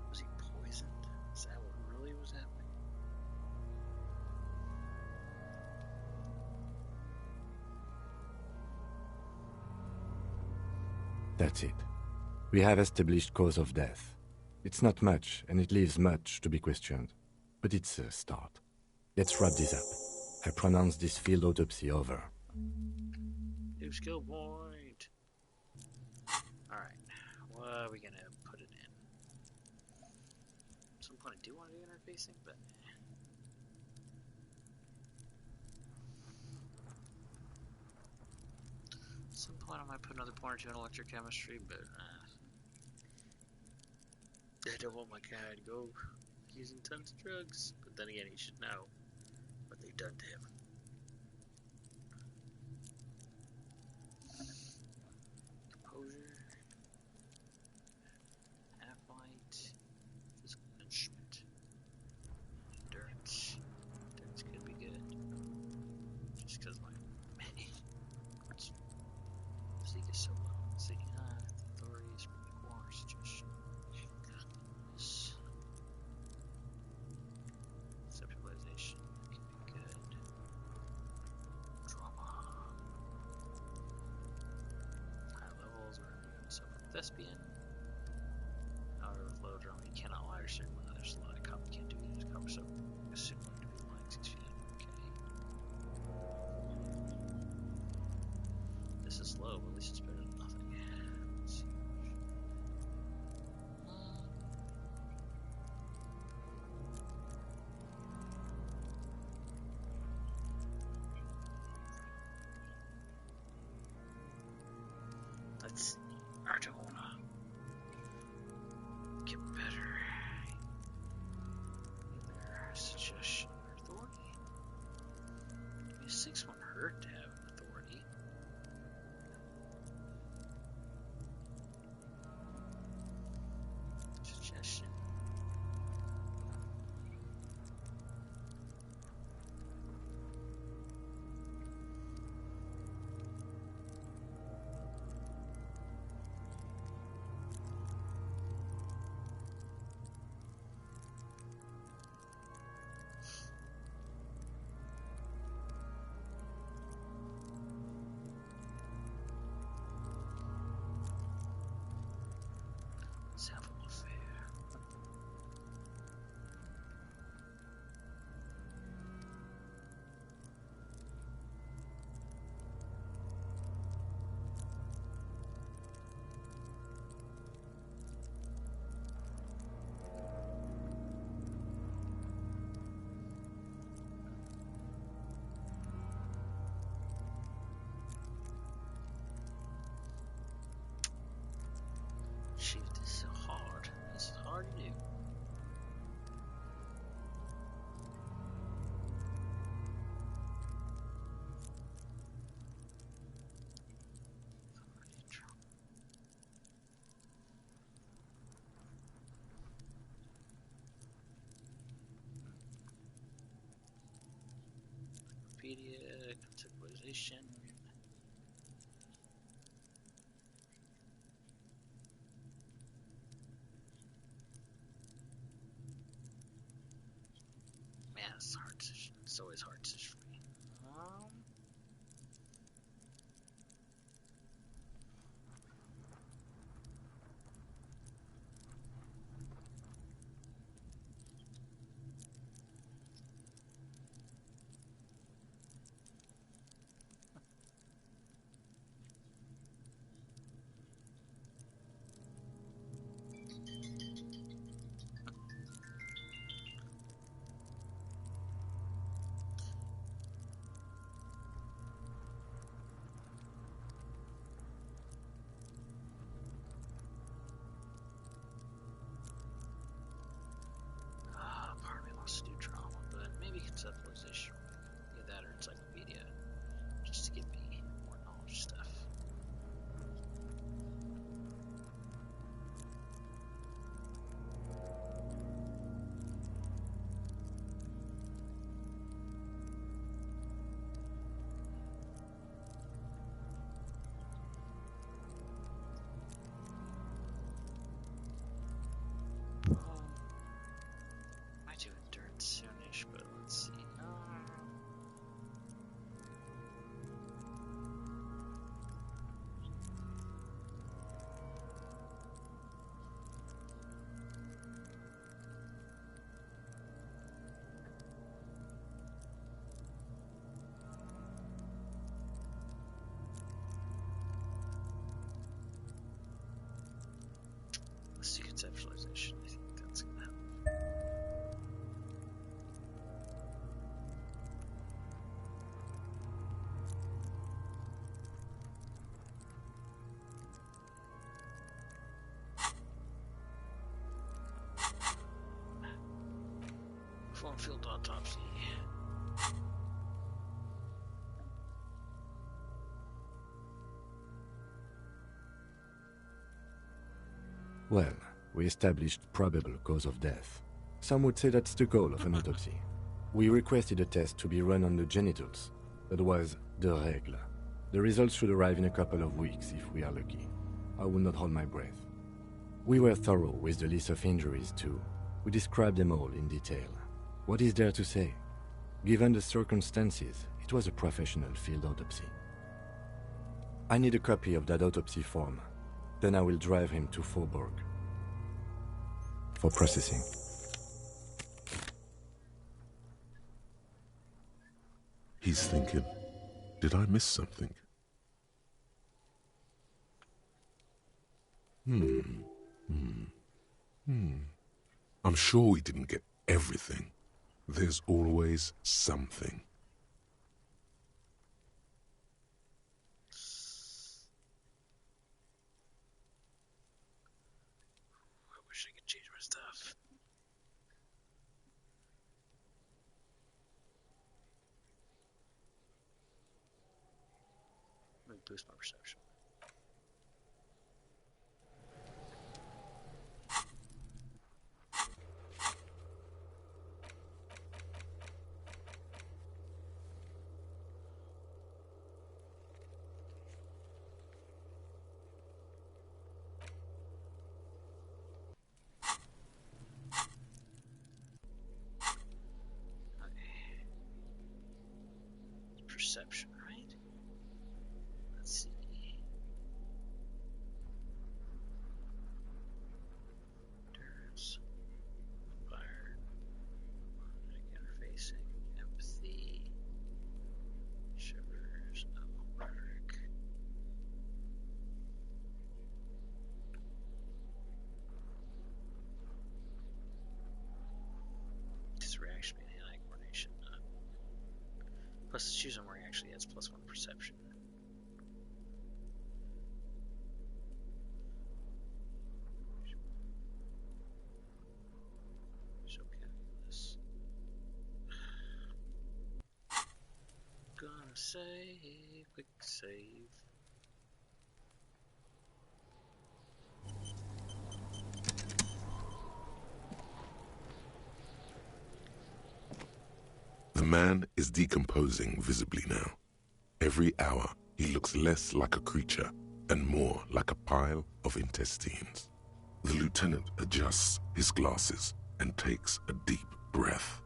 Was he poisoned? Is that what really was happening? That's it. We have established cause of death. It's not much, and it leaves much to be questioned. But it's a start. Let's wrap this up. I pronounce this field autopsy over. New skill point. Alright. What are we gonna put it in? At some point I do want to do interfacing, but... At some point I might put another point or 2 in electrochemistry, but... I don't want my guy to go using tons of drugs. But then again, he should know what they've done to him. Composure. Half-light. Physical instrument. Endurance. Endurance could be good. Just because my physique is so low. Let's see. Authorities, war, suggestion. Conceptualization could be good. Drama. High levels, we're doing stuff with thespian. However, with low drama, you cannot lie or certain. There's a lot of cop you can't do either. Cover, so assume to be lying 6 feet in. Okay. This is low, but at least it's better than nothing. Let's see. Let's see. I don't wanna get better. Either suggestion or authority. Maybe a 6 won't hurt to have an authority. Suggestion. Let's have a little fair. Shit, this is so hard. media, conceptualization. Man, it's a hard decision. It's always a hard decision for me. Part of me wants to do drama, but maybe conceptualization. Either that or encyclopedia, just to give me more knowledge stuff. Might do endurance soonish, but let's see. Let's do conceptualization. I think that's gonna help. Perform field autopsy. Well, we established probable cause of death. Some would say that's the goal of an autopsy. We requested a test to be run on the genitals. That was the règle. The results should arrive in a couple of weeks if we are lucky. I will not hold my breath. We were thorough with the list of injuries too. We described them all in detail. What is there to say? Given the circumstances, it was a professional field autopsy. I need a copy of that autopsy form. Then I will drive him to Faubourg for processing. He's thinking, did I miss something? I'm sure we didn't get everything. There's always something. I wish I could change my stuff. Let me boost my perception. Perception, right? Let's see. Endurance, fire, interfacing, empathy, shivers, work. This reaction and hand-eye coordination. Plus the shoes I'm wearing actually adds +1 perception. So this. Gonna save, quick save. The man is decomposing visibly now. Every hour, he looks less like a creature and more like a pile of intestines. The lieutenant adjusts his glasses and takes a deep breath.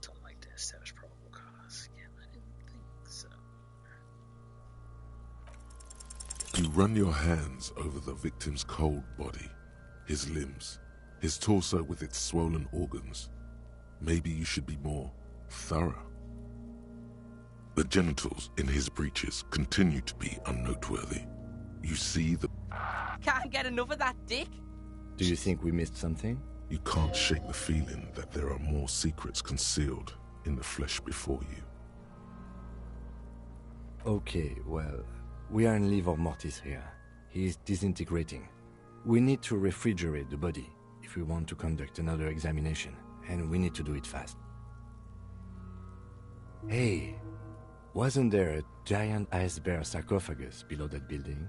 Don't like to establish probable cause. Yeah, I didn't think so. You run your hands over the victim's cold body, his limbs, his torso with its swollen organs. Maybe you should be more thorough. The genitals in his breeches continue to be unnoteworthy. You see the... Can't get enough of that dick. Do you think we missed something? You can't shake the feeling that there are more secrets concealed in the flesh before you. Okay, well, we are in livor mortis here. He is disintegrating. We need to refrigerate the body if we want to conduct another examination, and we need to do it fast. Hey, wasn't there a giant ice bear sarcophagus below that building?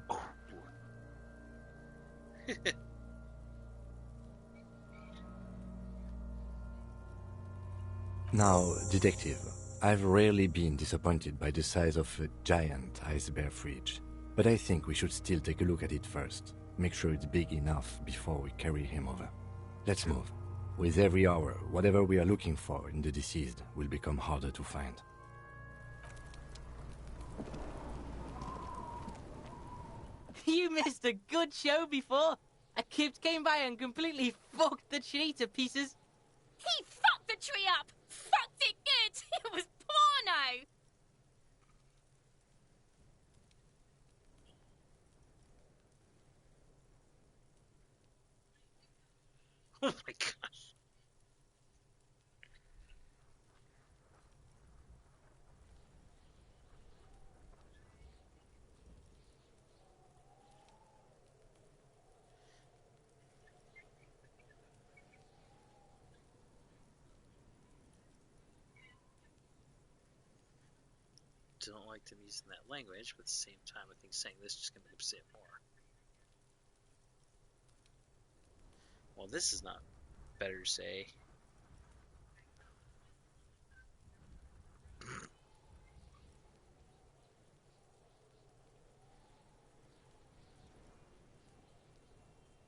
Now, detective, I've rarely been disappointed by the size of a giant ice bear fridge, but I think we should still take a look at it first. Make sure it's big enough before we carry him over. Let's move. With every hour, whatever we are looking for in the deceased will become harder to find. You missed a good show before. A kid came by and completely fucked the tree to pieces. He fucked the tree up! Fucked it good! It was porno! Oh my gosh. Don't like them using that language, but at the same time, I think saying this is just going to upset more. Well, this is not better to say.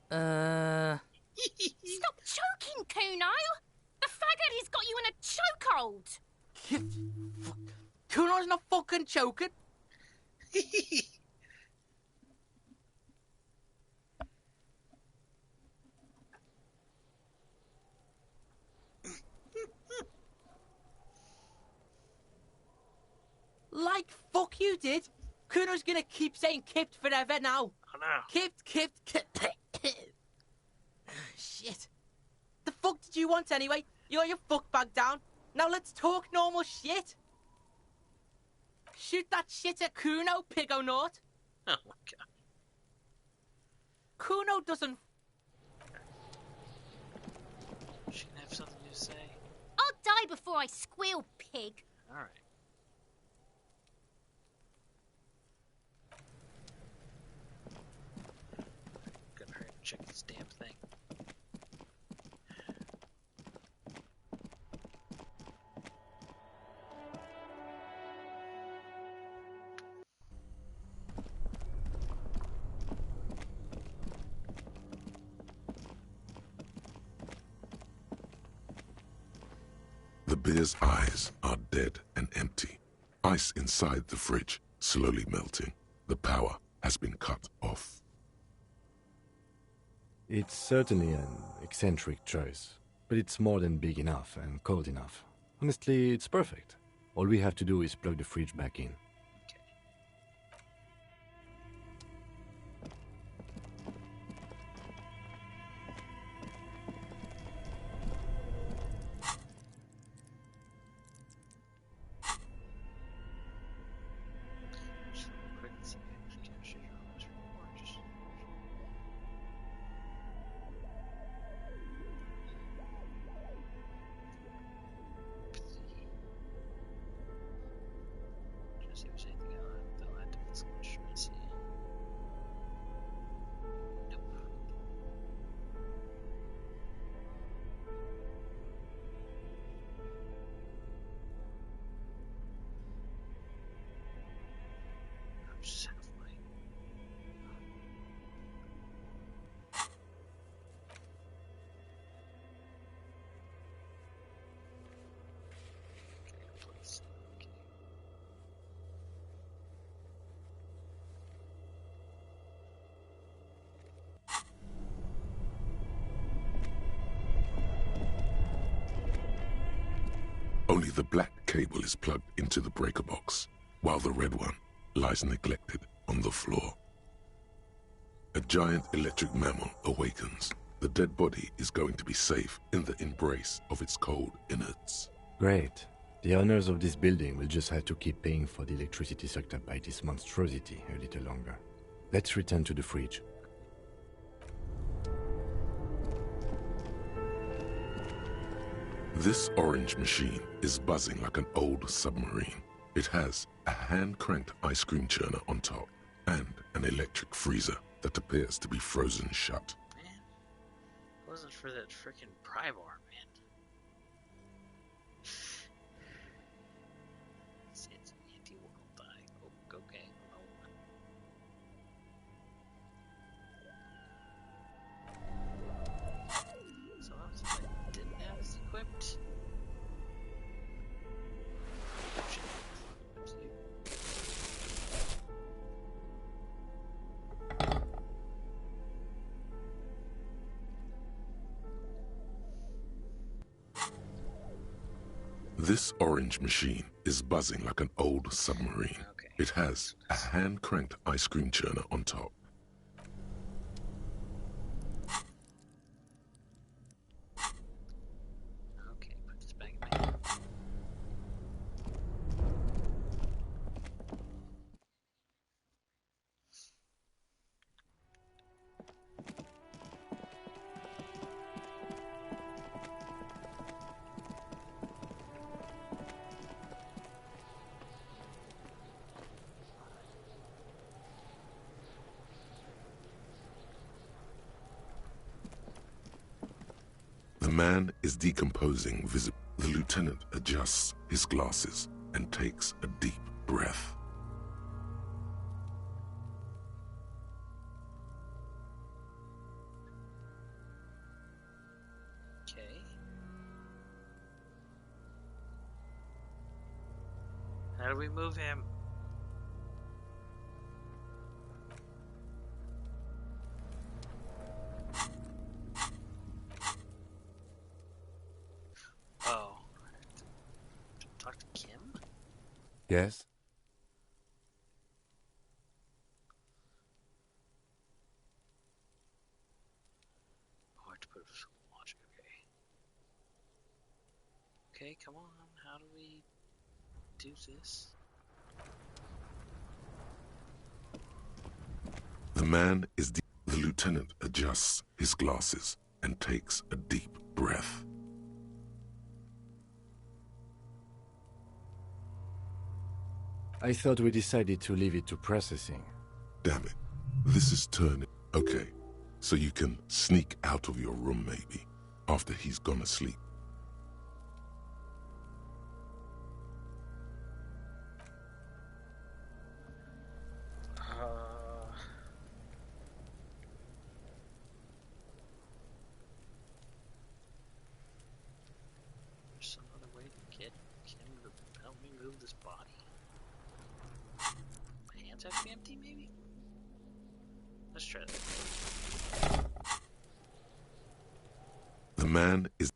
Stop choking, Kuno! The faggot has got you in a chokehold! Kuno's not fucking choking. Like fuck you did. Kuno's gonna keep saying kipped forever now. Oh no. Kipped. Shit. The fuck did you want anyway? You got your fuck bag down. Now let's talk normal shit. Shoot that shit at Kuno, pigonaut. Oh my god. Kuno doesn't... She can have something to say. I'll die before I squeal, pig. Alright. Gotta hurry and check this damn thing. The bear's eyes are dead and empty. Ice inside the fridge, slowly melting. The power has been cut off. It's certainly an eccentric choice, but it's more than big enough and cold enough. Honestly, it's perfect. All we have to do is plug the fridge back in. Only the black cable is plugged into the breaker box, while the red one lies neglected on the floor. A giant electric mammal awakens. The dead body is going to be safe in the embrace of its cold innards. Great. The owners of this building will just have to keep paying for the electricity sucked up by this monstrosity a little longer. Let's return to the fridge. This orange machine is buzzing like an old submarine. It has a hand-cranked ice cream churner on top and an electric freezer that appears to be frozen shut. Man, it wasn't for that frickin' Privar, man. It's anti-world dying. Oh, okay. So I didn't have this equipped. This orange machine is buzzing like an old submarine. Okay. It has a hand-cranked ice cream churner on top. Okay, put this back in my hand. The man is decomposing visibly. The lieutenant adjusts his glasses and takes a deep breath. Okay. How do we move him? Oh. Talk to Kim? Yes? Oh, I have to put some logic, okay. Okay, come on. How do we do this? The man is the lieutenant adjusts his glasses and takes a deep breath. I thought we decided to leave it to processing. Damn it. This is turning. Okay, so you can sneak out of your room maybe, after he's gone to sleep. There's some other way to get Kim to help me move this body. My hands have to be empty, maybe? Let's try that. The man is...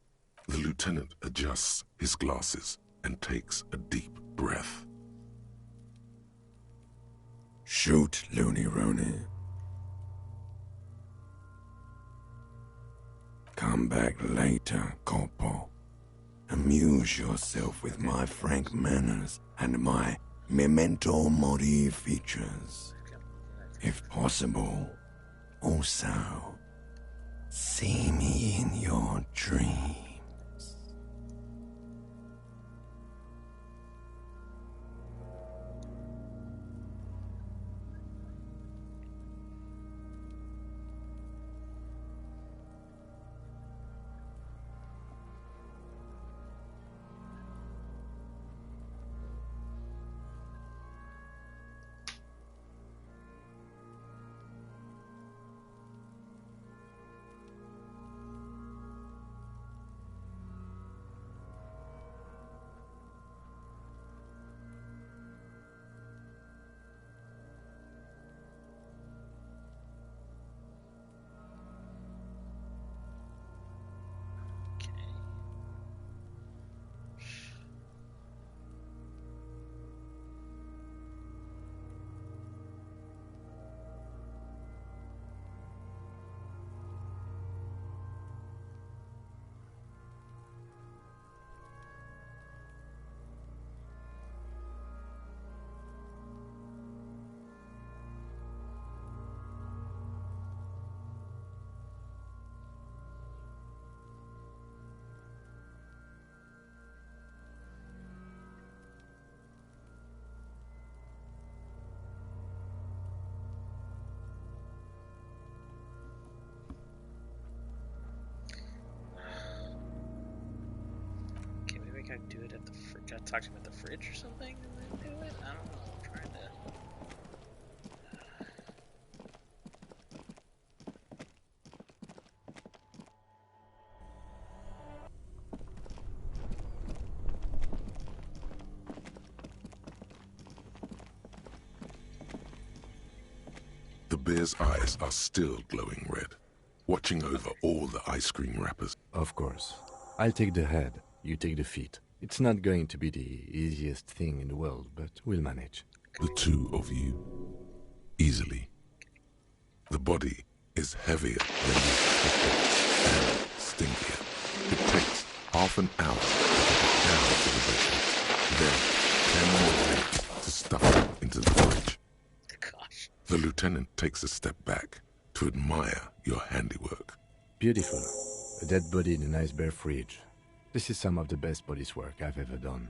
The lieutenant adjusts his glasses and takes a deep breath. Shoot, Looney Rooney. Come back later, Corpo. Amuse yourself with my frank manners and my memento mori features. If possible, also, see me in your dreams. talk to him at the fridge or something and then do it? I don't know. I'm trying to... The bear's eyes are still glowing red, watching over all the ice cream wrappers. Of course. I'll take the head, you take the feet. It's not going to be the easiest thing in the world, but we'll manage. The two of you. Easily. The body is heavier than you expected and stinkier. It takes half an hour to get it down to the basement. Then 10 more minutes to stuff it into the fridge. Gosh. The lieutenant takes a step back to admire your handiwork. Beautiful. A dead body in an ice bear fridge. This is some of the best police work I've ever done.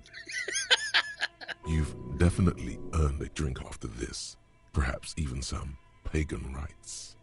You've definitely earned a drink after this. Perhaps even some pagan rites.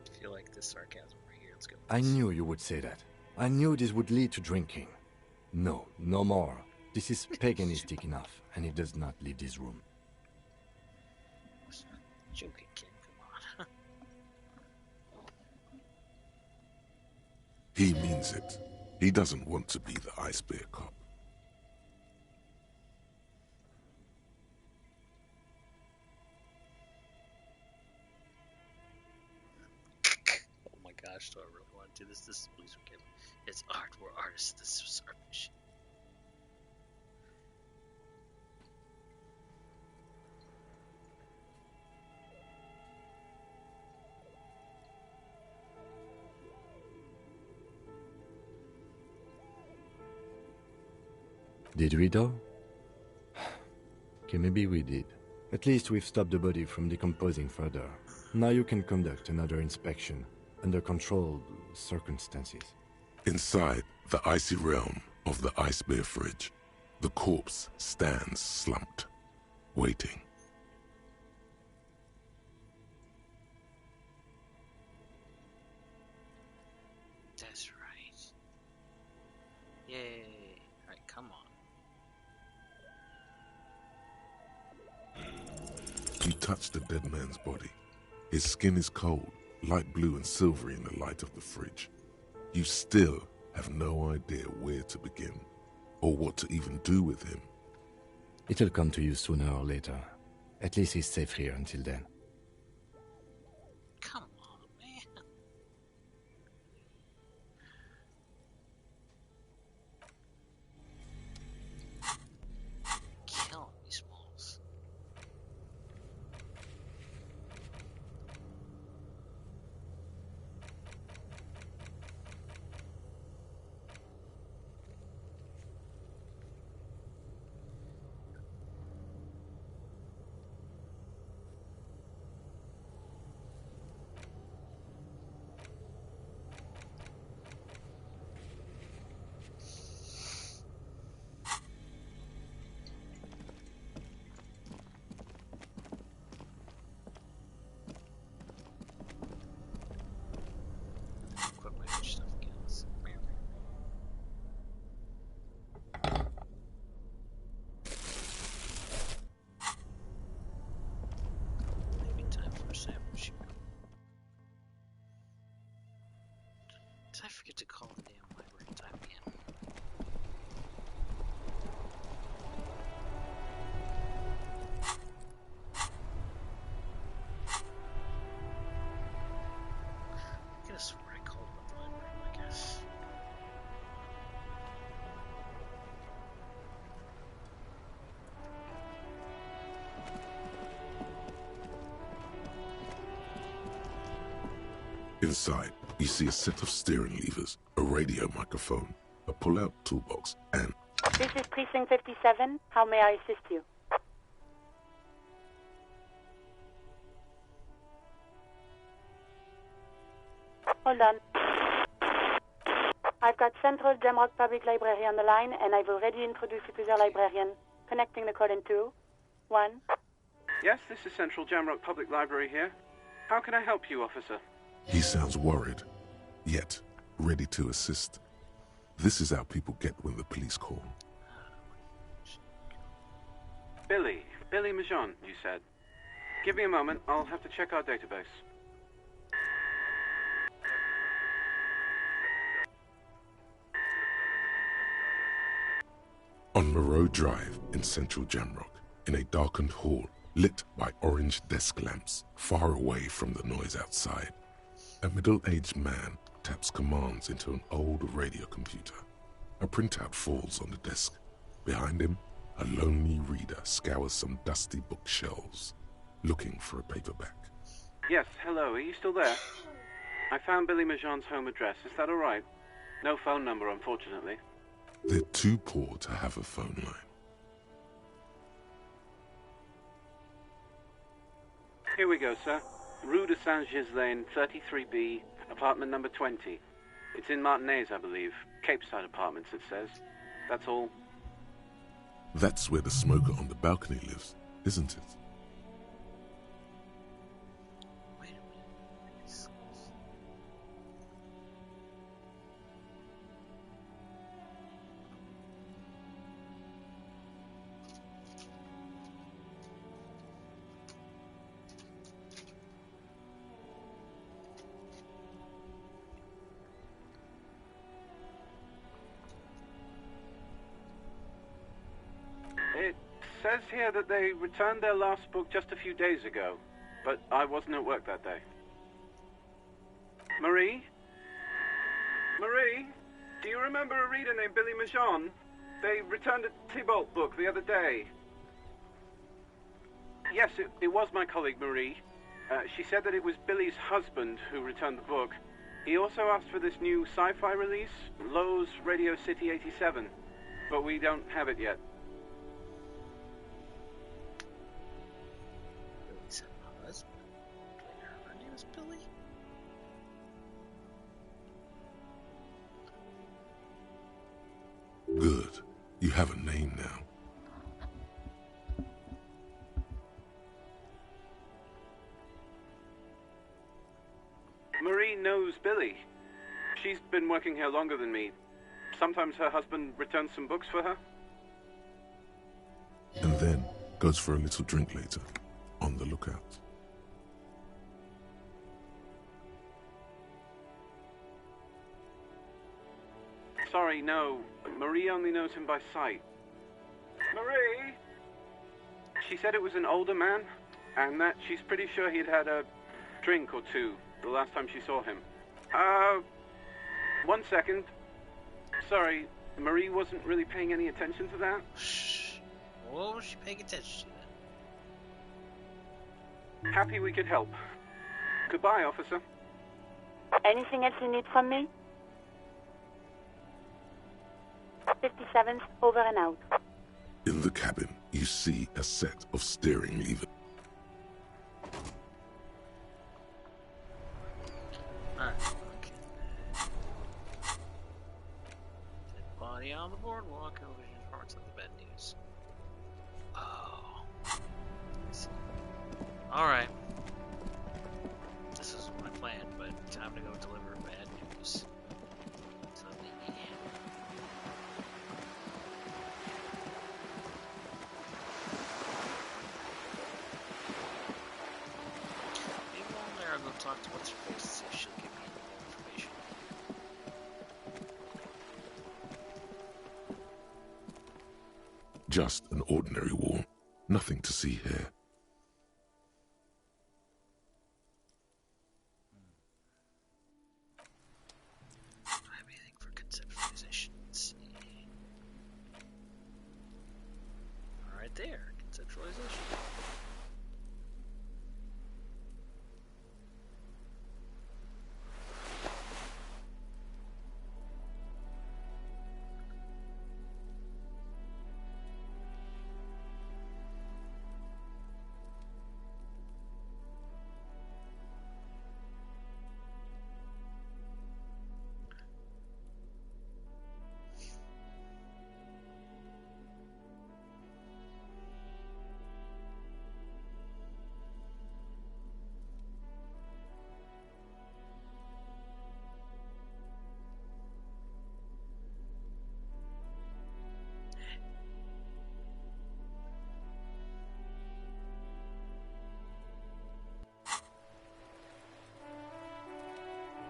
I feel like this sarcasm right here. Let's go. I knew you would say that. I knew this would lead to drinking. No, no more. This is paganistic enough, and it does not leave this room. Joking, kid. Come on. He means it. He doesn't want to be the ice bear cop. Oh my gosh, do I really want to do this? This is Blues Weekend. It's art. We're artists. This is art shit. Did we though? Okay, maybe we did. At least we've stopped the body from decomposing further. Now you can conduct another inspection under controlled circumstances. Inside the icy realm of the ice bear fridge, the corpse stands slumped, waiting. That's right. Yay. Alright, come on. You touch the dead man's body. His skin is cold, light blue and silvery in the light of the fridge. You still have no idea where to begin, or what to even do with him. It'll come to you sooner or later. At least he's safe here until then. Come on, man. Killing me, Smalls. Equip my other stuff again. Maybe time for a sandwich. Did I forget to call the damn library time again? I could have sworn I called about the library, I guess. Inside, you see a set of steering levers, a radio microphone, a pull-out toolbox, and... This is Precinct 57. How may I assist you? Hold on. I've got Central Jamrock Public Library on the line, and I've already introduced you to their librarian. Connecting the call in 2, 1. Yes, this is Central Jamrock Public Library here. How can I help you, officer? He sounds worried, yet ready to assist. This is how people get when the police call. Billy Majon, you said. Give me a moment, I'll have to check our database. On Moreau Drive in central Jamrock, in a darkened hall lit by orange desk lamps far away from the noise outside, a middle-aged man taps commands into an old radio computer. A printout falls on the desk. Behind him, a lonely reader scours some dusty bookshelves, looking for a paperback. Yes, hello, are you still there? I found Billy Majon's home address, is that alright? No phone number, unfortunately. They're too poor to have a phone line. Here we go, sir. Rue de Saint-Ghislain, 33B, apartment number 20. It's in Martinez, I believe. Cape Side Apartments, it says. That's all. That's where the smoker on the balcony lives, isn't it? It says here that they returned their last book just a few days ago, but I wasn't at work that day. Marie? Marie? Do you remember a reader named Billy Majon? They returned a Tybalt book the other day. Yes, it was my colleague Marie. She said that it was Billy's husband who returned the book. He also asked for this new sci-fi release, Lowe's Radio City 87, but we don't have it yet. Billy's husband? Her name is Billy? Good. You have a name now. Marie knows Billy. She's been working here longer than me. Sometimes her husband returns some books for her. And then goes for a little drink later. On the lookout. Sorry, no. Marie only knows him by sight. Marie! She said it was an older man, and that she's pretty sure he'd had a drink or two the last time she saw him. 1 second. Sorry, Marie wasn't really paying any attention to that. Shh. What was she paying attention to then? Happy we could help. Goodbye, officer. Anything else you need from me? 57th, over and out. In the cabin, you see a set of steering levers. Alright, okay. Dead body on the boardwalk, television parts of the bad news. Oh. Alright. This is my plan, but time to go deliver bad news. To the... Maybe while I'm there, I'll go talk to what's her face to see if she'll give me any more information. Just an ordinary wall. Nothing to see here. Do I have anything for conceptualization? Let's see. Alright there, conceptualization.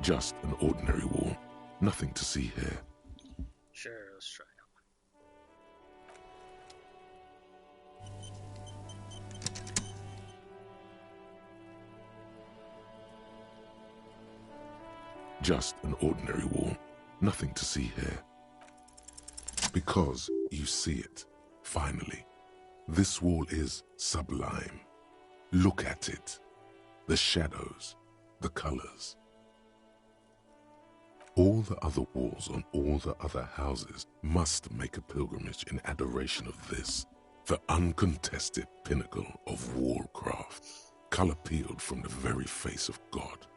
Just an ordinary wall. Nothing to see here. Sure, let's try it. Just an ordinary wall. Nothing to see here. Because you see it, finally. This wall is sublime. Look at it. The shadows, the colors. All the other walls on all the other houses must make a pilgrimage in adoration of this, the uncontested pinnacle of wallcraft, color peeled from the very face of God.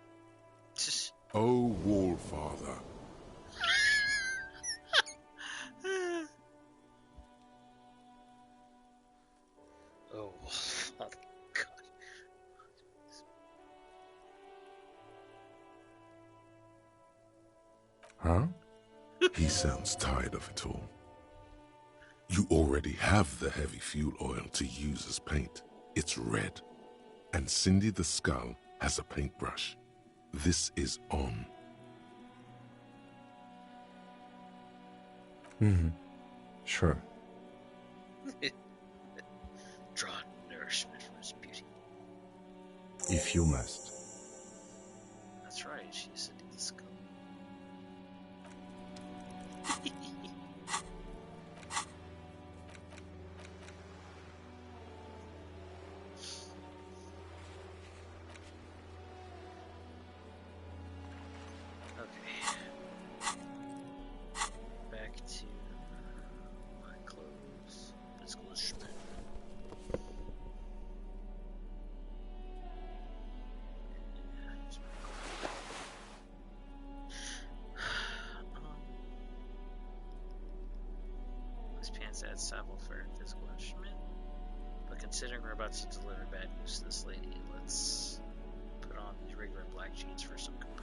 O Wall Father. Oh, Father God. Huh? He sounds tired of it all. You already have the heavy fuel oil to use as paint. It's red. And Cindy the Skull has a paintbrush. This is on. Sure. Draw nourishment from his beauty. If you must. That's right, she said the skull. Back to my clothes. Physical instrument. These pants add sample for a physical instrument. But considering we're about to deliver bad news to this lady, let's put on these regular black jeans for some comfort.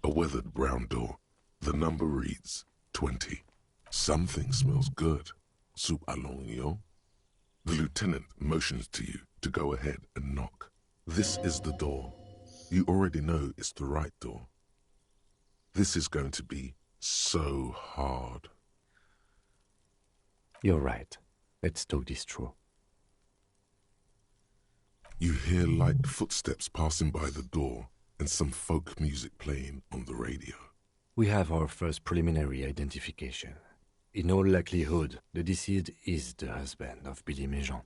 A weathered brown door. The number reads 20. Something smells good. Soup alongio. The lieutenant motions to you to go ahead and knock. This is the door. You already know it's the right door. This is going to be so hard. You're right. Let's talk this through. You hear light footsteps passing by the door and some folk music playing on the radio. We have our first preliminary identification. In all likelihood, the deceased is the husband of Billy Méjean.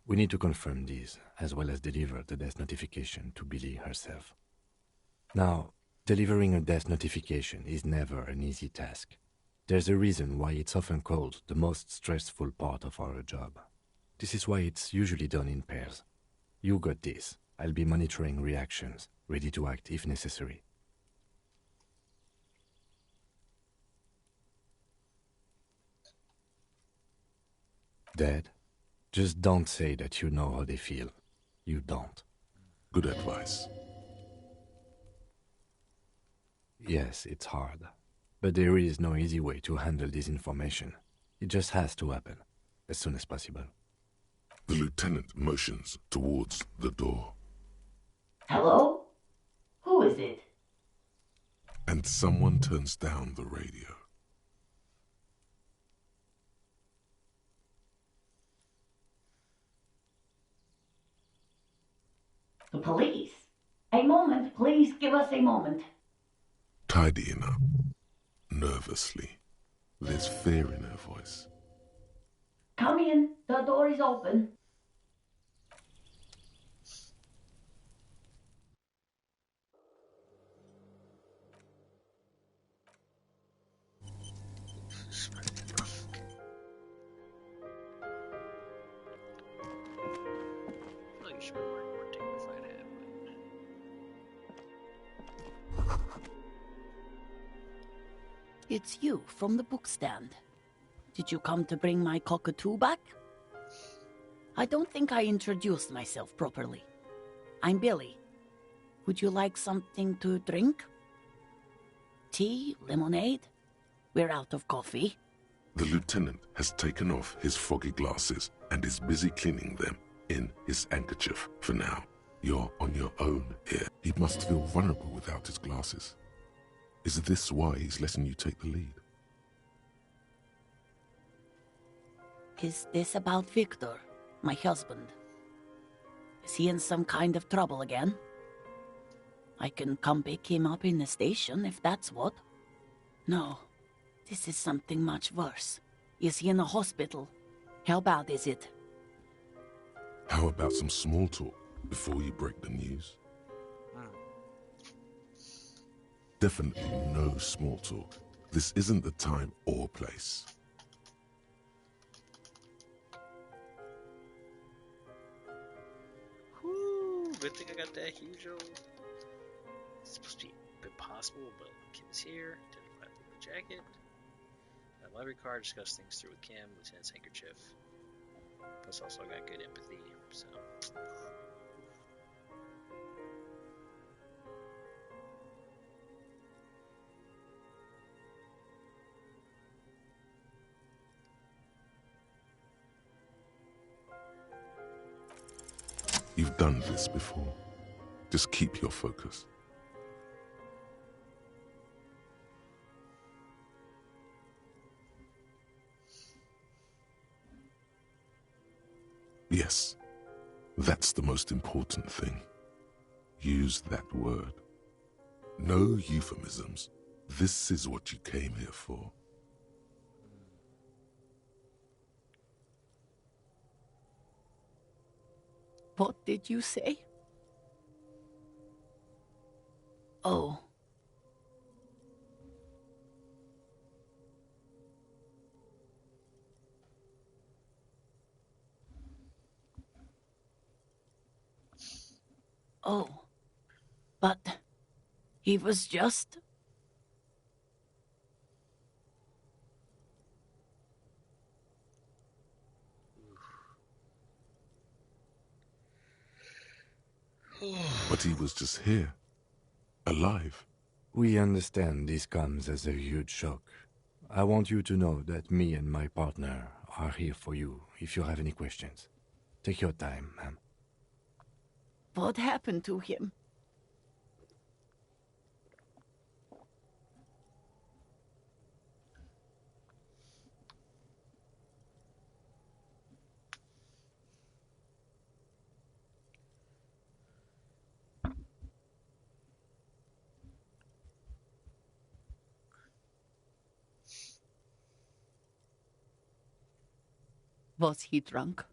We need to confirm this, as well as deliver the death notification to Billy herself. Now, delivering a death notification is never an easy task. There's a reason why it's often called the most stressful part of our job. This is why it's usually done in pairs. You got this. I'll be monitoring reactions, ready to act if necessary. Dad, just don't say that you know how they feel. You don't. Good advice. Yes, it's hard. But there is no easy way to handle this information. It just has to happen, as soon as possible. The lieutenant motions towards the door. Hello? Who is it? And someone turns down the radio. The police. A moment, please give us a moment. Tidying up. Nervously. There's fear in her voice. Come in, the door is open. It's you from the book stand. Did you come to bring my cockatoo back? I don't think I introduced myself properly. I'm Billy. Would you like something to drink? Tea? Lemonade? We're out of coffee. The lieutenant has taken off his foggy glasses and is busy cleaning them in his handkerchief for now. You're on your own here. He must feel vulnerable without his glasses. Is this why he's letting you take the lead? Is this about Victor, my husband? Is he in some kind of trouble again? I can come pick him up in the station if that's what. No, this is something much worse. Is he in a hospital? How bad is it? How about some small talk before you break the news? Definitely no small talk. This isn't the time or place. Whew, good thing I got that huge old... It's supposed to be impossible, but Kim's here. Identify the jacket. Library card, discuss things through with Kim, Lieutenant's handkerchief. Plus also got good empathy, so... You've done this before. Just keep your focus. Yes, that's the most important thing. Use that word. No euphemisms. This is what you came here for. What did you say? Oh. Oh. But he was just... But he was just here. Alive. We understand this comes as a huge shock. I want you to know that me and my partner are here for you if you have any questions. Take your time, ma'am. What happened to him? Was he drunk?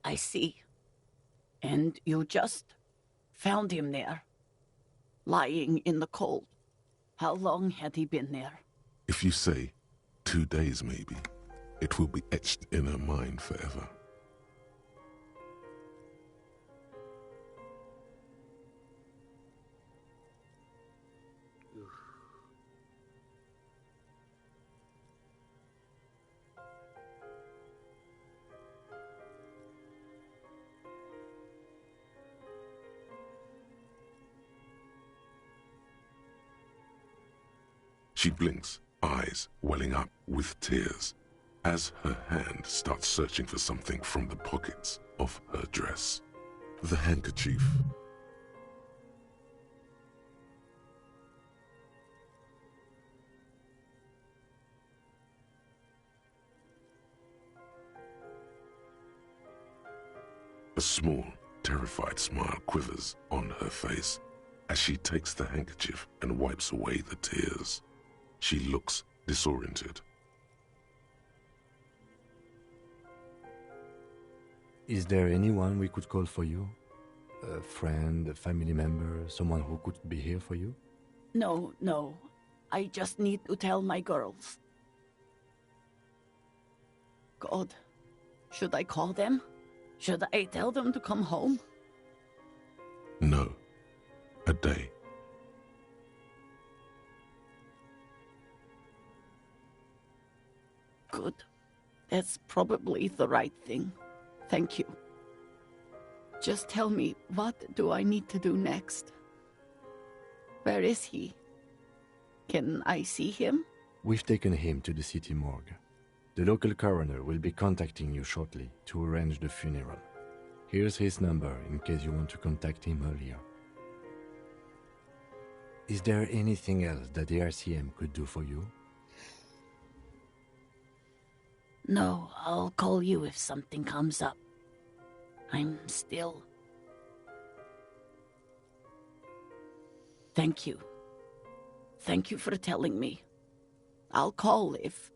I see. And you just found him there, lying in the cold. How long had he been there? If you say 2 days maybe, it will be etched in her mind forever. She blinks, eyes welling up with tears, as her hand starts searching for something from the pockets of her dress. The handkerchief. A small, terrified smile quivers on her face as she takes the handkerchief and wipes away the tears. She looks disoriented. Is there anyone we could call for you? A friend, a family member, someone who could be here for you? No. I just need to tell my girls. God, should I call them? Should I tell them to come home? No. A day. Good. That's probably the right thing. Thank you. Just tell me, what do I need to do next? Where is he? Can I see him? We've taken him to the city morgue. The local coroner will be contacting you shortly to arrange the funeral. Here's his number in case you want to contact him earlier. Is there anything else that the RCM could do for you? No, I'll call you if something comes up. I'm still... Thank you. Thank you for telling me. I'll call if...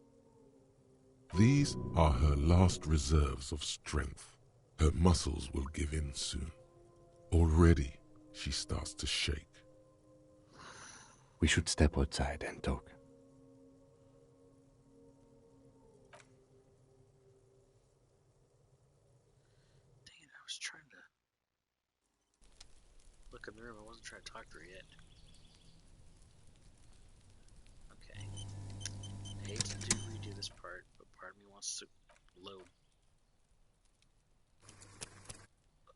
These are her last reserves of strength. Her muscles will give in soon. Already, she starts to shake. We should step outside and talk. Dang it, I was trying to look in the room. I wasn't trying to talk to her yet. Okay. I hate to redo this part, but part of me wants to load.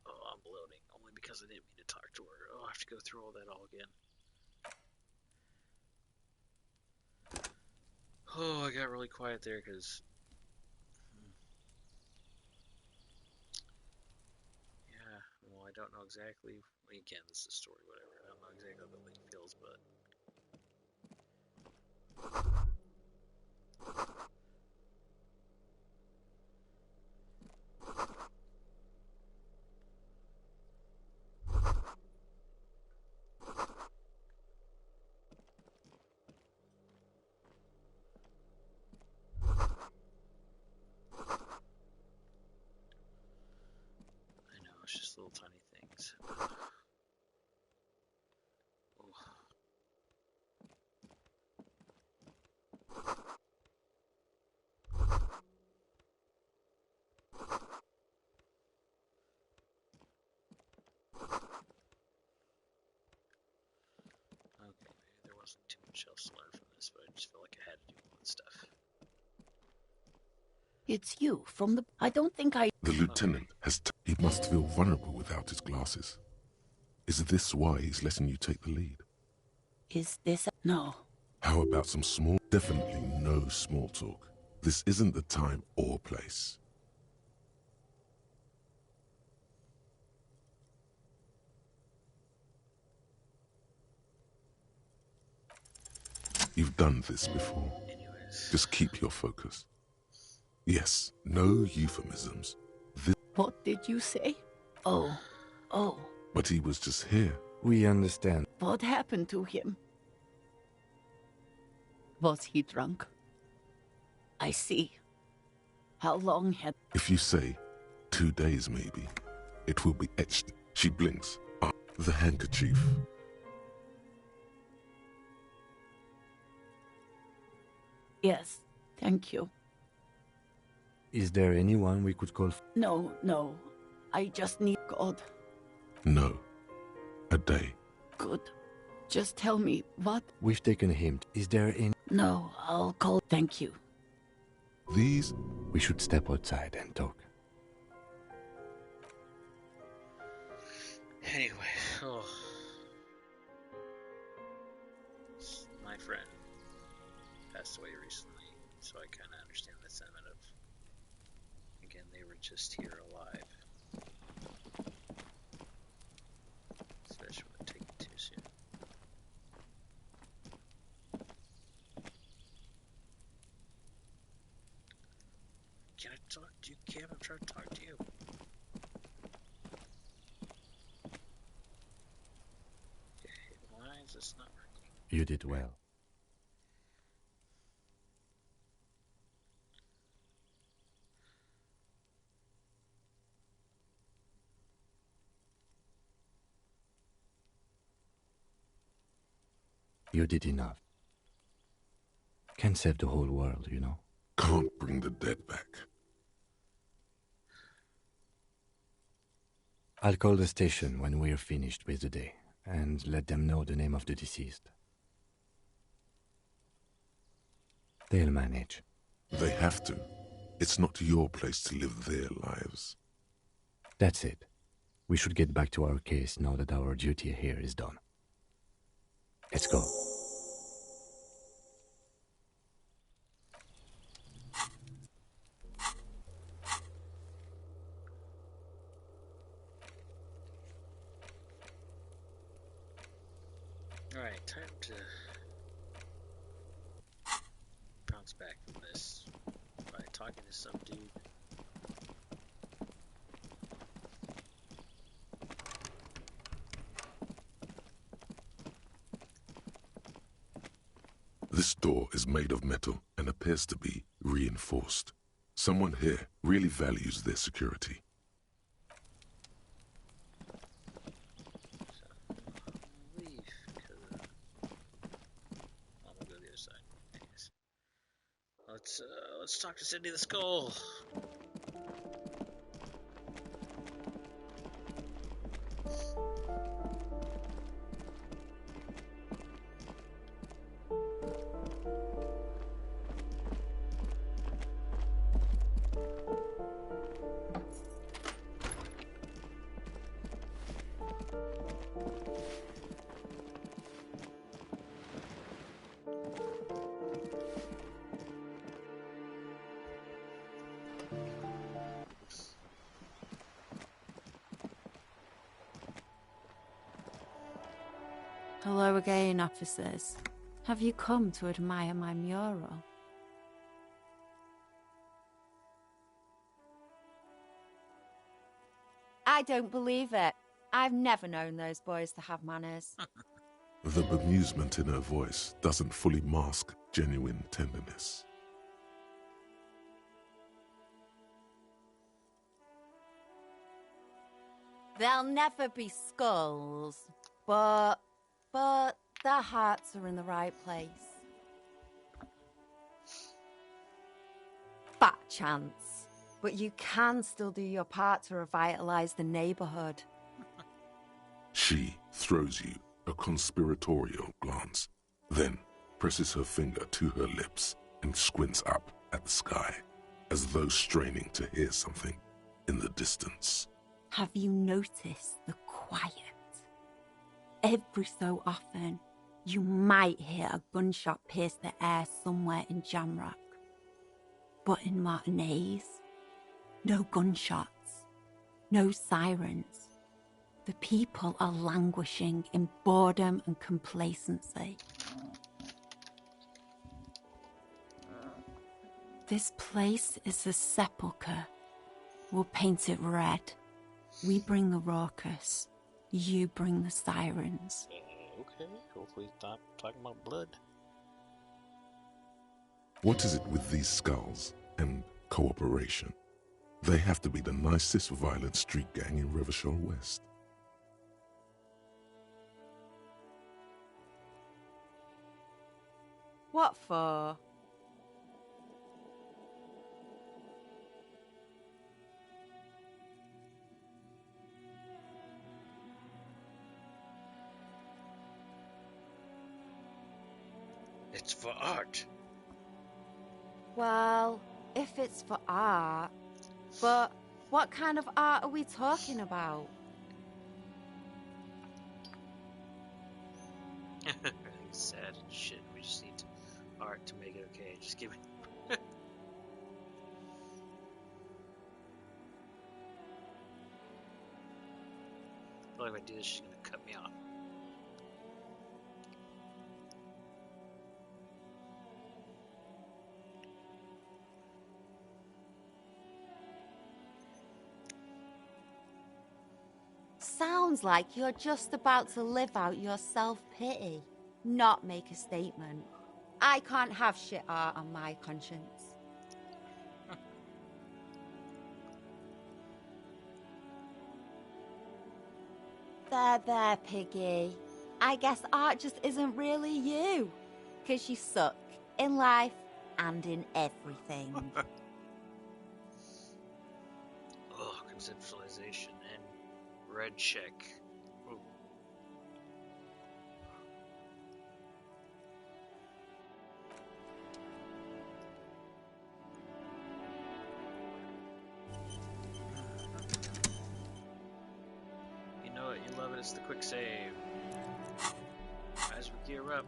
Oh, I'm loading. Only because I didn't mean to talk to her. Oh, I have to go through all that all again. Oh, I got really quiet there because... Yeah, well, I don't know exactly... Again, this is a story, whatever. I don't know exactly how the link feels, but... I know, it's just little tiny things. Oh. Okay, maybe there wasn't too much else to learn from this, but I just felt like I had to do all that stuff. It's you from the... I don't think I... The lieutenant has... He must feel vulnerable without his glasses. Is this why he's letting you take the lead? Is this... No. How about some small... Definitely no small talk. This isn't the time or place. You've done this before. Just keep your focus. Yes, no euphemisms. What did you say? Oh. But he was just here. We understand. What happened to him? Was he drunk? I see. How long had... If you say 2 days maybe, it will be etched. She blinks. The handkerchief. Yes, thank you. Is there anyone we could call? No. I just need God. No. A day. Good. Just tell me what... We've taken him. Is there any... No, I'll call... Thank you. These... We should step outside and talk. Anyway, my friend passed away recently, so I kind of understand the sentiment of, again, they were just here alive. Especially when they take it too soon. Can I talk to you, Cam? I'm trying to talk to you. Okay, why is this not working? You did well. You did enough. Can't save the whole world, you know. Can't bring the dead back. I'll call the station when we're finished with the day, and let them know the name of the deceased. They'll manage. They have to. It's not your place to live their lives. That's it. We should get back to our case now that our duty here is done. Let's go. Alright, time to bounce back from this by talking to some dude. This door is made of metal and appears to be reinforced. Someone here really values their security. Let's talk to Cindy the Skull. Hello again, officers. Have you come to admire my mural? I don't believe it. I've never known those boys to have manners. The bemusement in her voice doesn't fully mask genuine tenderness. There'll never be skulls, but their hearts are in the right place. Fat chance. But you can still do your part to revitalize the neighborhood. She throws you a conspiratorial glance, then presses her finger to her lips and squints up at the sky, as though straining to hear something in the distance. Have you noticed the quiet? Every so often, you might hear a gunshot pierce the air somewhere in Jamrock. But in Martinez, no gunshots, no sirens. The people are languishing in boredom and complacency. This place is a sepulchre. We'll paint it red. We bring the raucous. You bring the sirens. Okay, hopefully stop talking about blood. What is it with these skulls and cooperation? They have to be the nicest violent street gang in Rivershore West. What for? It's for art. Well, if it's for art, but what kind of art are we talking about? Everything's sad and shit. We just need art to make it okay. Just give it. I feel like if I do this, she's gonna cut me off. Sounds like you're just about to live out your self-pity, not make a statement. I can't have shit art on my conscience. There, Piggy. I guess art just isn't really you. 'Cause you suck in life and in everything. Oh, conceptualization and red check. Ooh. You know it, you love it, it's the quick save. As we gear up,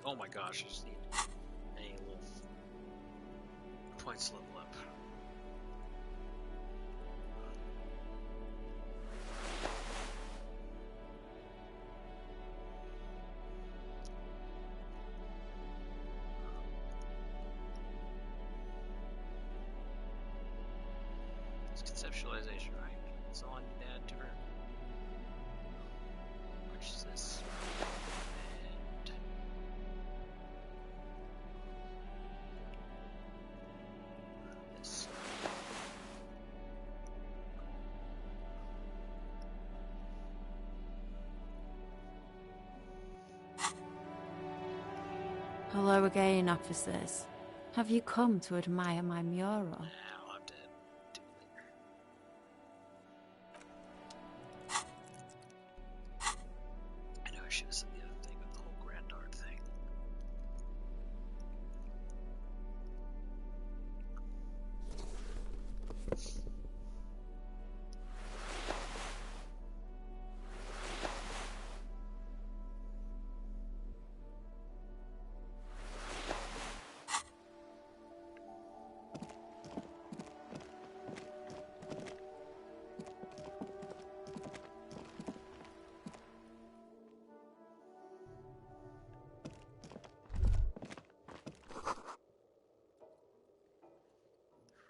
oh my gosh, I just need a little points to level up. It's conceptualization, right? That's all I need to add to her. Which is this. And this. Hello again, officers. Have you come to admire my mural? I'll have to do it later. I know I should have said the other thing with the whole grand art thing.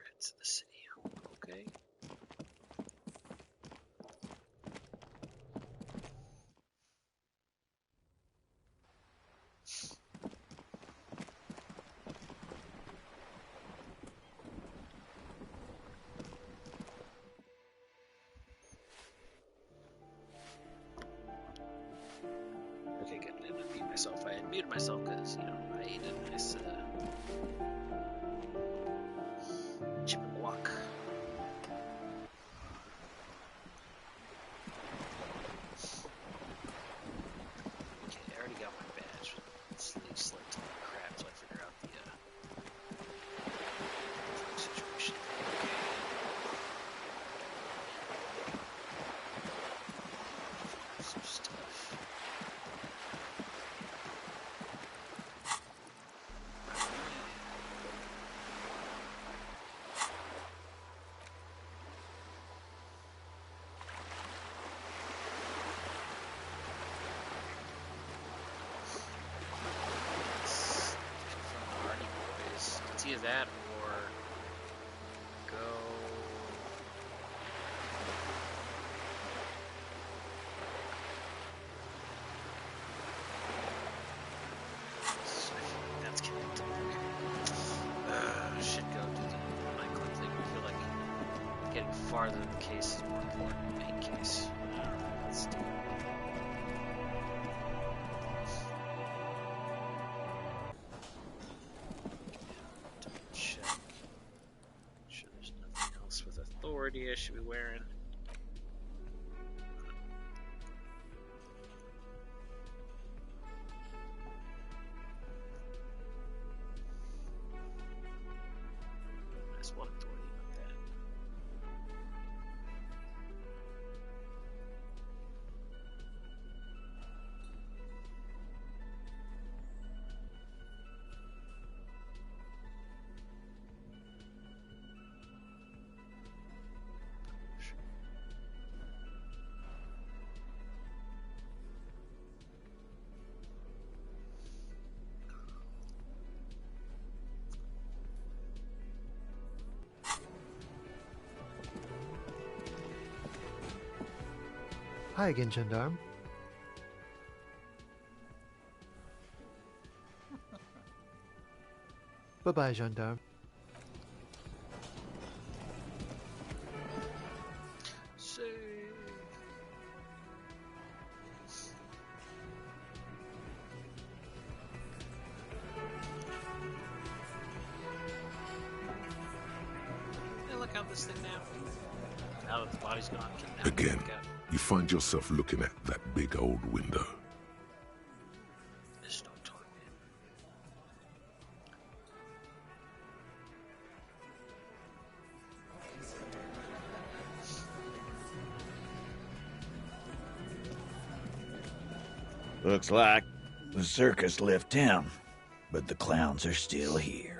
Reds of the city. Okay. Okay, good. I didn't mute myself. I had muted myself because, you know, I ate a nice chip and guac. Okay, I already got my badge. Slave select all that crap until I figure out the situation. Some stuff. It's either that or go. That's connected. Should go do the nightclub thing. I feel like getting farther in the case is more important than the main case. Let's do it. Check. Make sure there's nothing else with authority I should be wearing. That's what authority about that. Hi again, gendarme. Bye-bye, gendarme. check out this thing now? Now that the body's gone. Again, you find yourself looking at that big old window. Just don't talk, man. Looks like the circus left town, but the clowns are still here.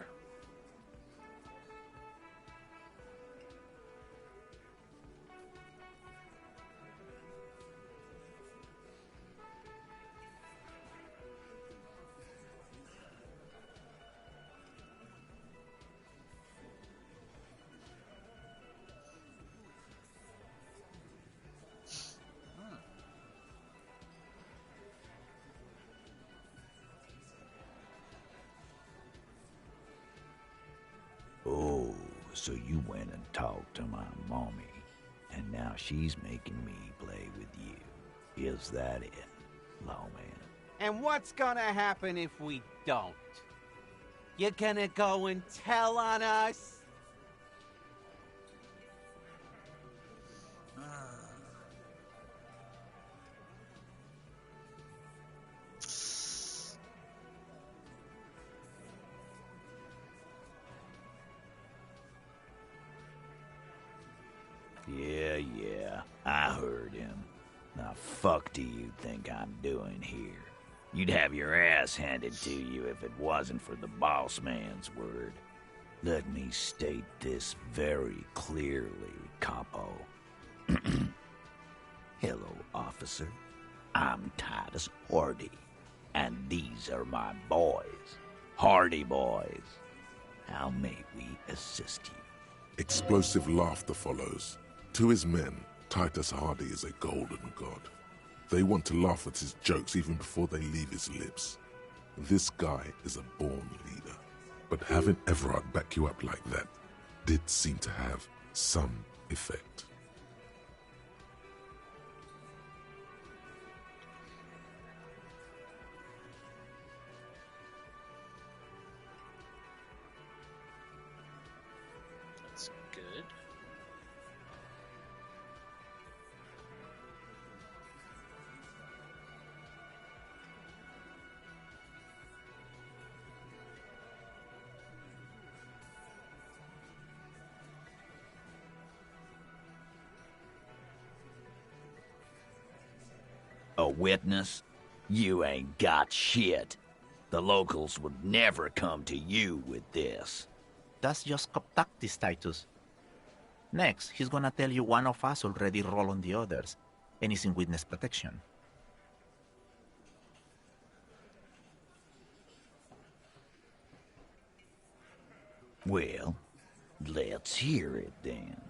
Oh, so you went and talked to my mommy, and now she's making me play with you. Is that it, lawman? And what's gonna happen if we don't? You gonna go and tell on us? Yeah, I heard him. Now fuck do you think I'm doing here? You'd have your ass handed to you if it wasn't for the boss man's word. Let me state this very clearly, capo. Hello, officer. I'm Titus Hardy, and these are my boys. Hardy boys. How may we assist you? Explosive laughter follows. To his men, Titus Hardy is a golden god. They want to laugh at his jokes even before they leave his lips. This guy is a born leader. But having Everard back you up like that did seem to have some effect. That's good. A witness? You ain't got shit. The locals would never come to you with this. That's just cop tactics, Titus. Next, he's gonna tell you one of us already rolled on the others, and is in witness protection. Well, let's hear it then.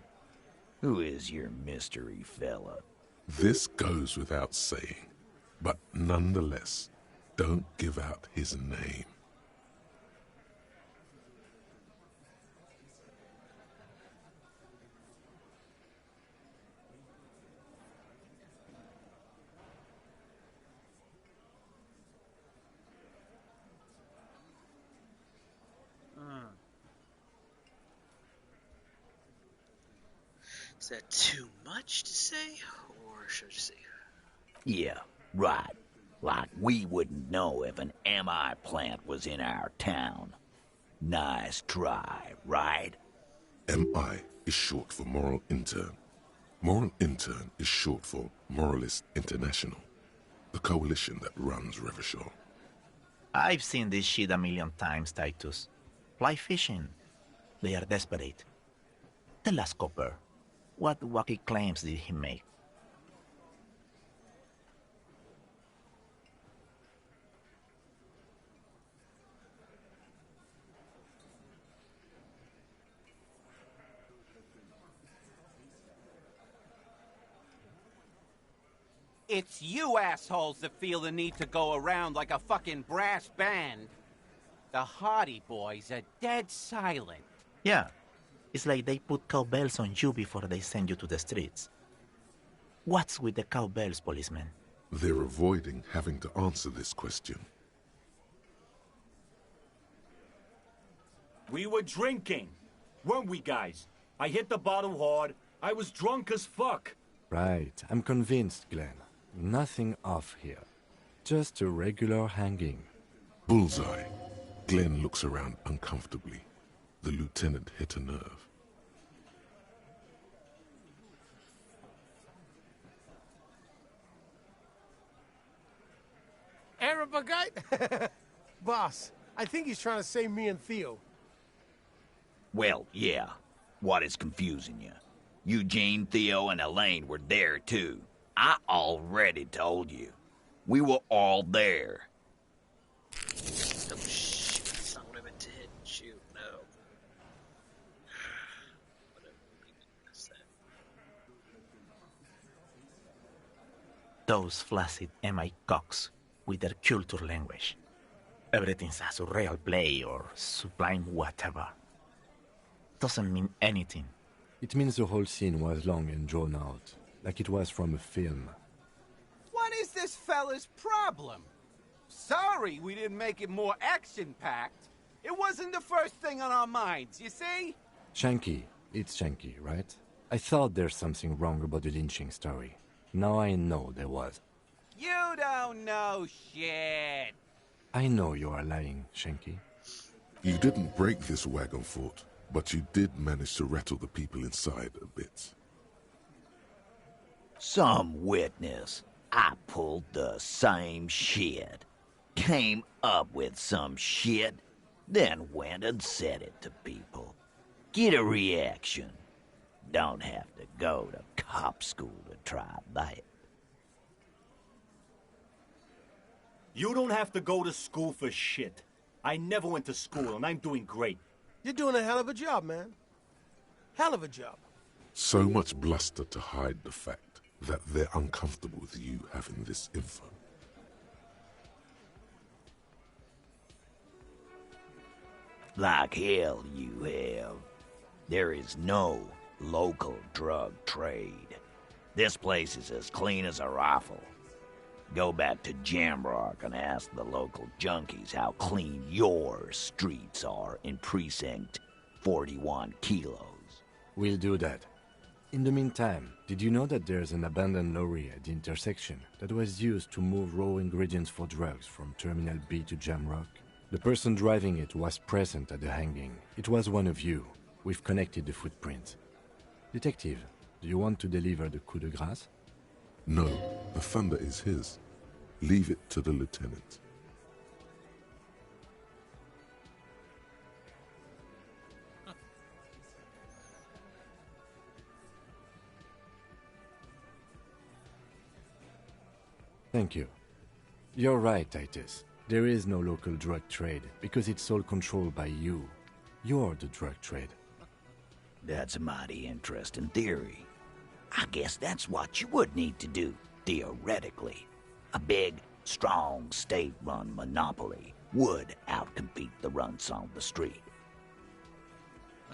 Who is your mystery fella? This goes without saying, but nonetheless, don't give out his name. Is that too much to say, or should I just say? Yeah, right. Like we wouldn't know if an MI plant was in our town. Nice try, right? MI is short for Moral Intern. Moral Intern is short for Moralist International, the coalition that runs Revachol. I've seen this shit a million times, Titus. Fly fishing. They are desperate. Tell us, Copper, what wacky claims did he make? It's you assholes that feel the need to go around like a fucking brass band. The Hardy boys are dead silent. Yeah, it's like they put cowbells on you before they send you to the streets. What's with the cowbells, policeman? They're avoiding having to answer this question. We were drinking, weren't we, guys? I hit the bottle hard. I was drunk as fuck. Right, I'm convinced, Glenn. Nothing off here. Just a regular hanging. Bullseye. Glenn looks around uncomfortably. The lieutenant hit a nerve. Arabagite? Boss, I think he's trying to say me and Theo. Well, yeah. What is confusing you? Eugene, Theo, and Elaine were there, too. I already told you. We were all there. Oh shit, that's not what I meant to hit. Shoot, no. Whatever, that's that. Those flaccid MI cocks with their culture language. Everything's a surreal play or sublime whatever. Doesn't mean anything. It means the whole scene was long and drawn out, like it was from a film. What is this fella's problem? Sorry we didn't make it more action-packed. It wasn't the first thing on our minds, you see? Shanky. It's Shanky, right? I thought there's something wrong about the lynching story. Now I know there was. You don't know shit. I know you are lying, Shanky. You didn't break this wagon fort, but you did manage to rattle the people inside a bit. Some witness. I pulled the same shit. Came up with some shit, then went and said it to people. Get a reaction. Don't have to go to cop school to try that. You don't have to go to school for shit. I never went to school, and I'm doing great. You're doing a hell of a job, man. Hell of a job. So much bluster to hide the fact that they're uncomfortable with you having this info. Like hell you have. There is no local drug trade. This place is as clean as a rifle. Go back to Jamrock and ask the local junkies how clean your streets are in Precinct 41 Kilos. We'll do that. In the meantime, did you know that there's an abandoned lorry at the intersection that was used to move raw ingredients for drugs from Terminal B to Jamrock? The person driving it was present at the hanging. It was one of you. We've connected the footprint. Detective, do you want to deliver the coup de grace? No, the thunder is his. Leave it to the lieutenant. Thank you. You're right, Titus. There is no local drug trade because it's all controlled by you. You're the drug trade. That's a mighty interesting theory. I guess that's what you would need to do, theoretically. A big, strong, state-run monopoly would outcompete the runts on the street.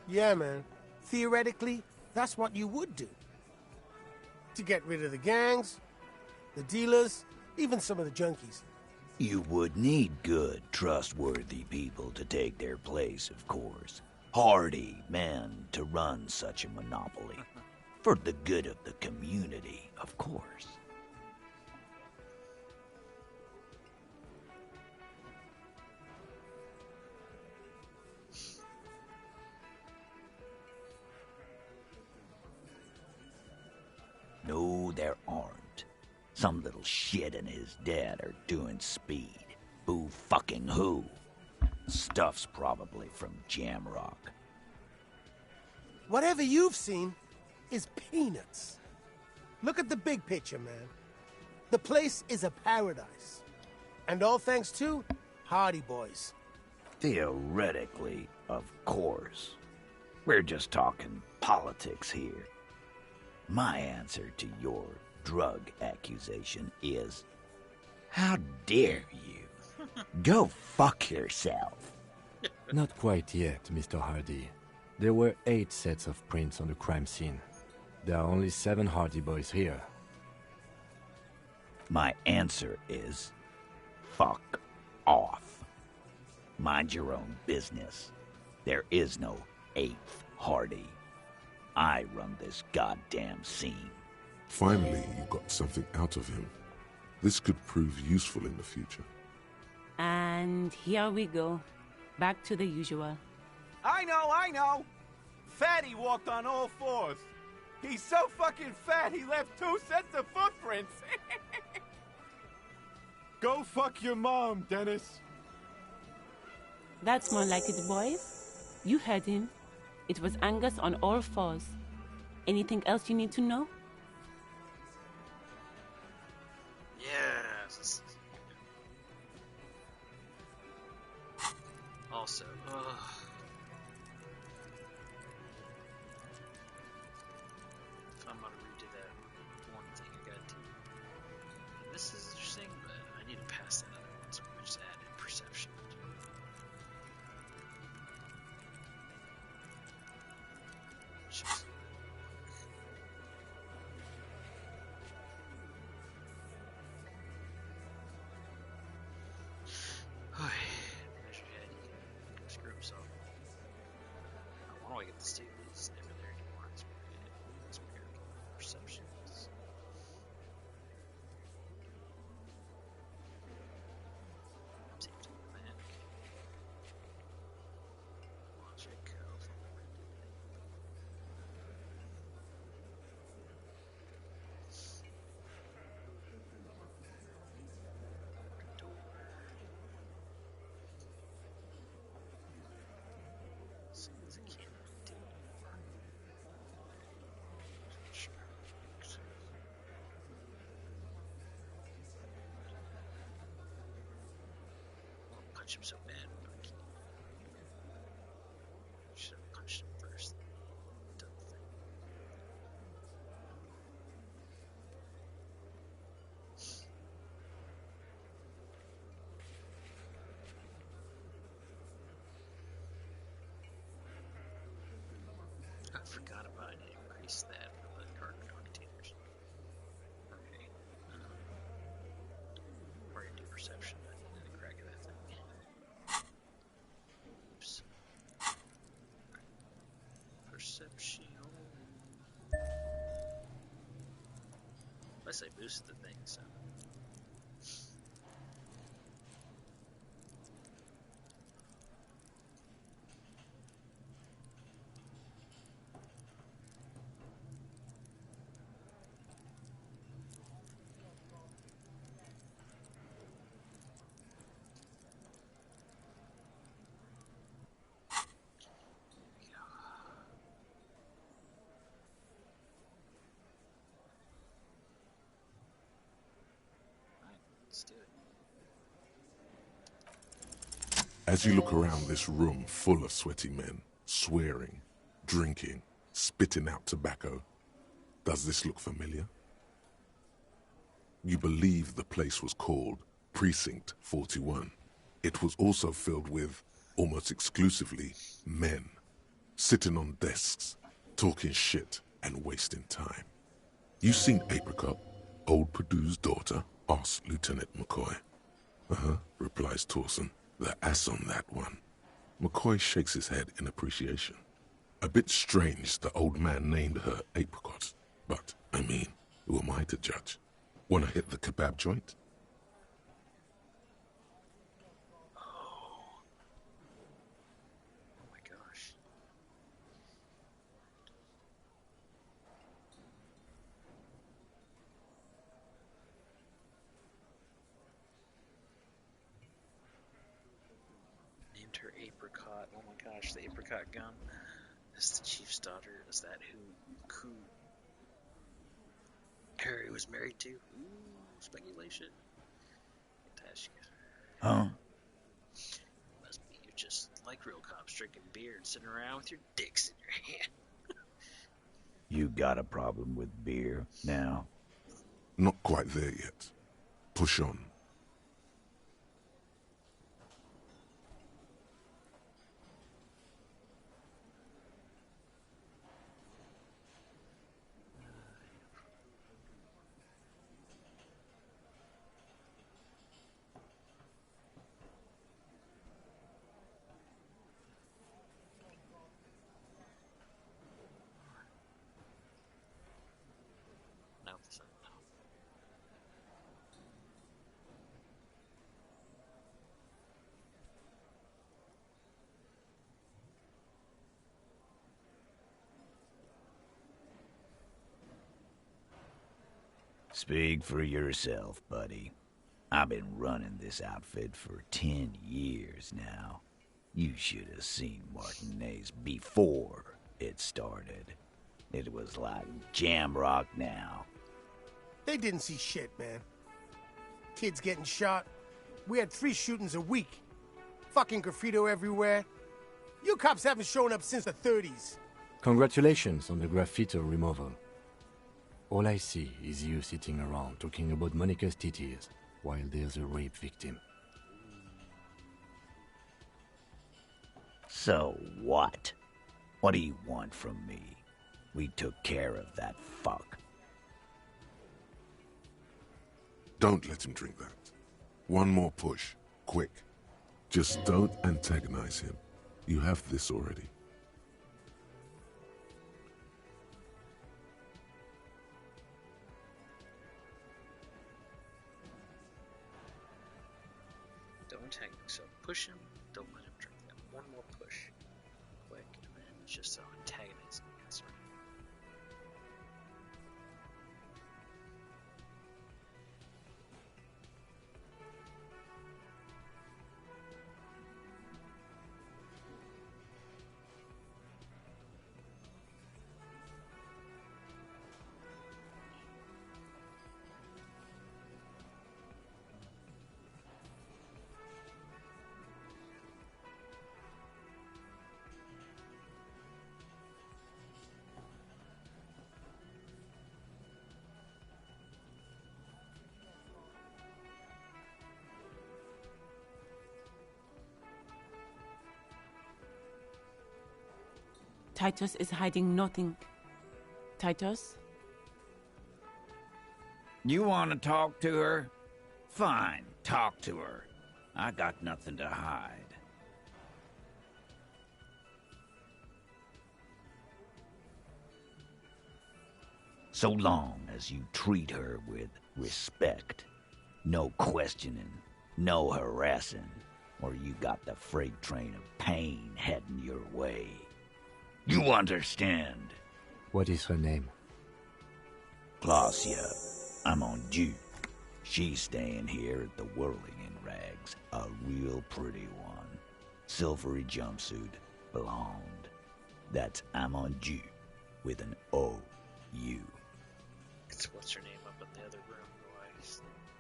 Yeah, man. Theoretically, that's what you would do. To get rid of the gangs, the dealers, even some of the junkies. You would need good, trustworthy people to take their place, of course. Hardy men to run such a monopoly. For the good of the community, of course. No, there aren't. Some little shit and his dad are doing speed. Who fucking who? Stuff's probably from Jamrock. Whatever you've seen is peanuts. Look at the big picture, man. The place is a paradise. And all thanks to Hardy Boys. Theoretically, of course. We're just talking politics here. My answer to your drug accusation is, how dare you? Go fuck yourself. Not quite yet, Mr. Hardy. There were 8 sets of prints on the crime scene. There are only 7 Hardy Boys here. My answer is, fuck off. Mind your own business. There is no 8th Hardy. I run this goddamn scene. Finally, you got something out of him. This could prove useful in the future. And here we go. Back to the usual. I know! Fatty walked on all fours. He's so fucking fat he left 2 sets of footprints. Go fuck your mom, Dennis. That's more like it, boys. You heard him. It was Angus on all fours. Anything else you need to know? Yes. Also, if I'm gonna redo that one thing I gotta do. This is interesting, but I need to pass that other one, so we just added perception. Jeez. Measure head, he can screw himself. Why do I get this too? It's never there anymore. It's weird. Perceptions. Safety plan. Logic. Punch him so bad. Should have punched him first. Done the thing. I forgot about it. Increase that for the cartridge containers. Okay. We're gonna do perception. I need to crack that thing. Oops. Perception. Unless I boosted the thing, so. Let's do it. As you look around this room full of sweaty men, swearing, drinking, spitting out tobacco, does this look familiar? You believe the place was called Precinct 41. It was also filled with, almost exclusively, men, sitting on desks, talking shit and wasting time. You seen Apricot, old Purdue's daughter? Asks Lieutenant McCoy. Replies Torson. The ass on that one. McCoy shakes his head in appreciation. A bit strange the old man named her Apricot, but, I mean, who am I to judge? Wanna hit the kebab joint? Oh my gosh. Named her Apricot. Oh my gosh, the apricot gum. Is the chief's daughter? Is that who Harry was married to? Ooh, speculation. Fantastic. Huh? Must be you just like real cops drinking beer and sitting around with your dicks in your hand. You got a problem with beer now? Not quite there yet. Push on. Speak for yourself, buddy. I've been running this outfit for 10 years now. You should have seen Martinez before it started. It was like Jamrock now. They didn't see shit, man. Kids getting shot. We had 3 shootings a week. Fucking graffito everywhere. You cops haven't shown up since the 30s. Congratulations on the graffito removal. All I see is you sitting around talking about Monica's titties while there's a rape victim. So what? What do you want from me? We took care of that fuck. Don't let him drink that. One more push. Quick. Just don't antagonize him. You have this already. Don't tank. So push him. Don't let him drink that. One more push. Quick. And then just so antagonize him. That's right. Titus is hiding nothing. Titus? You want to talk to her? Fine, talk to her. I got nothing to hide. So long as you treat her with respect. No questioning, no harassing, or you got the freight train of pain heading your way. You understand? What is her name? Claudia. I'm on due. She's staying here at the Whirling in Rags. A real pretty one. Silvery jumpsuit. Blonde. That's I'm on due. With an O-U. It's what's her name up in the other room who I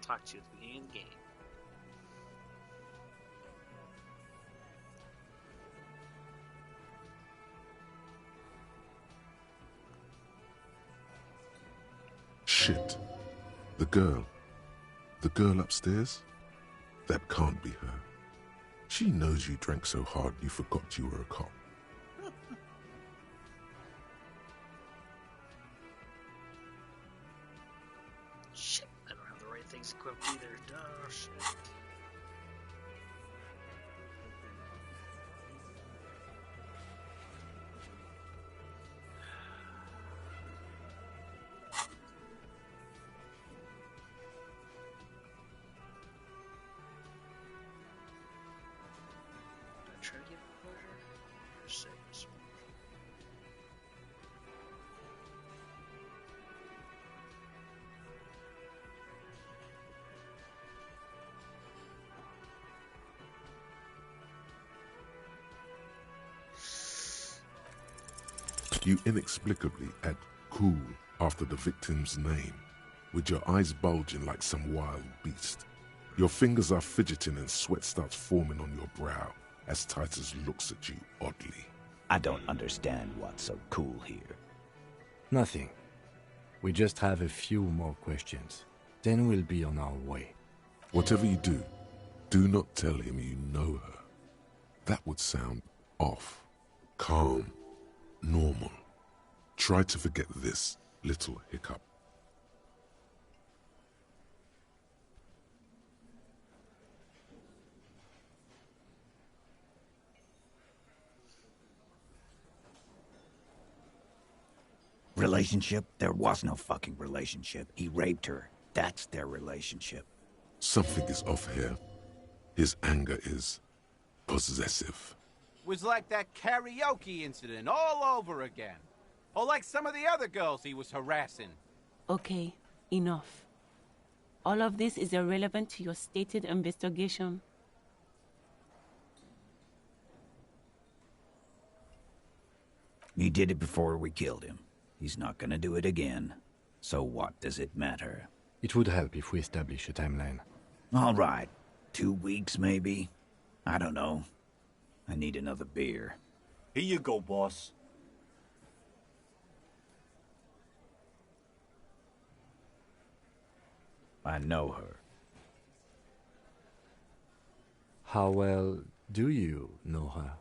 talked to at the beginning of the game. Shit. The girl. The girl upstairs? That can't be her. She knows you drank so hard you forgot you were a cop. Shit, I don't have the right things equipped either. Oh, shit. Try to get closure or save this one. You inexplicably add cool after the victim's name, with your eyes bulging like some wild beast. Your fingers are fidgeting and sweat starts forming on your brow as Titus looks at you oddly. I don't understand what's so cool here. Nothing. We just have a few more questions. Then we'll be on our way. Whatever you do not tell him you know her. That would sound off. Calm. Normal. Try to forget this little hiccup. Relationship? There was no fucking relationship. He raped her. That's their relationship. Something is off here. His anger is possessive. Was like that karaoke incident all over again. Or like some of the other girls he was harassing. Okay, enough. All of this is irrelevant to your stated investigation. He did it before we killed him. He's not gonna do it again. So what does it matter? It would help if we establish a timeline. All right. 2 weeks, maybe? I don't know. I need another beer. Here you go, boss. I know her. How well do you know her?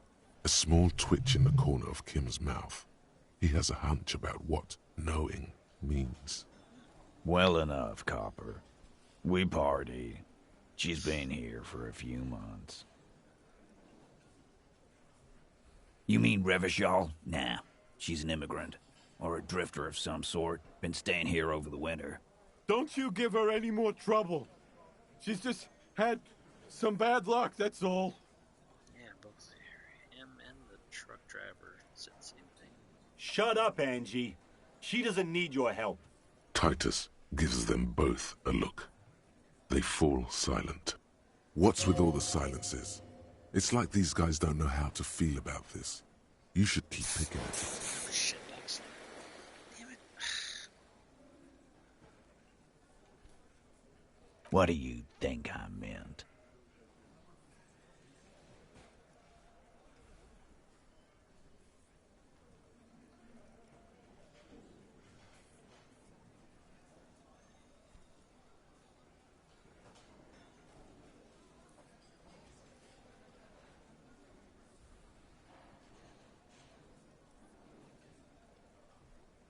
A small twitch in the corner of Kim's mouth. He has a hunch about what knowing means. Well enough, Copper. We party. She's been here for a few months. You mean Revachol? Nah, she's an immigrant. Or a drifter of some sort. Been staying here over the winter. Don't you give her any more trouble. She's just had some bad luck, that's all. Yeah, both him and the truck driver said the same thing. Shut up, Angie. She doesn't need your help. Titus gives them both a look. They fall silent. What's with all the silences? It's like these guys don't know how to feel about this. You should keep picking at it. Shit, Dexter. Damn it. What do you think I meant?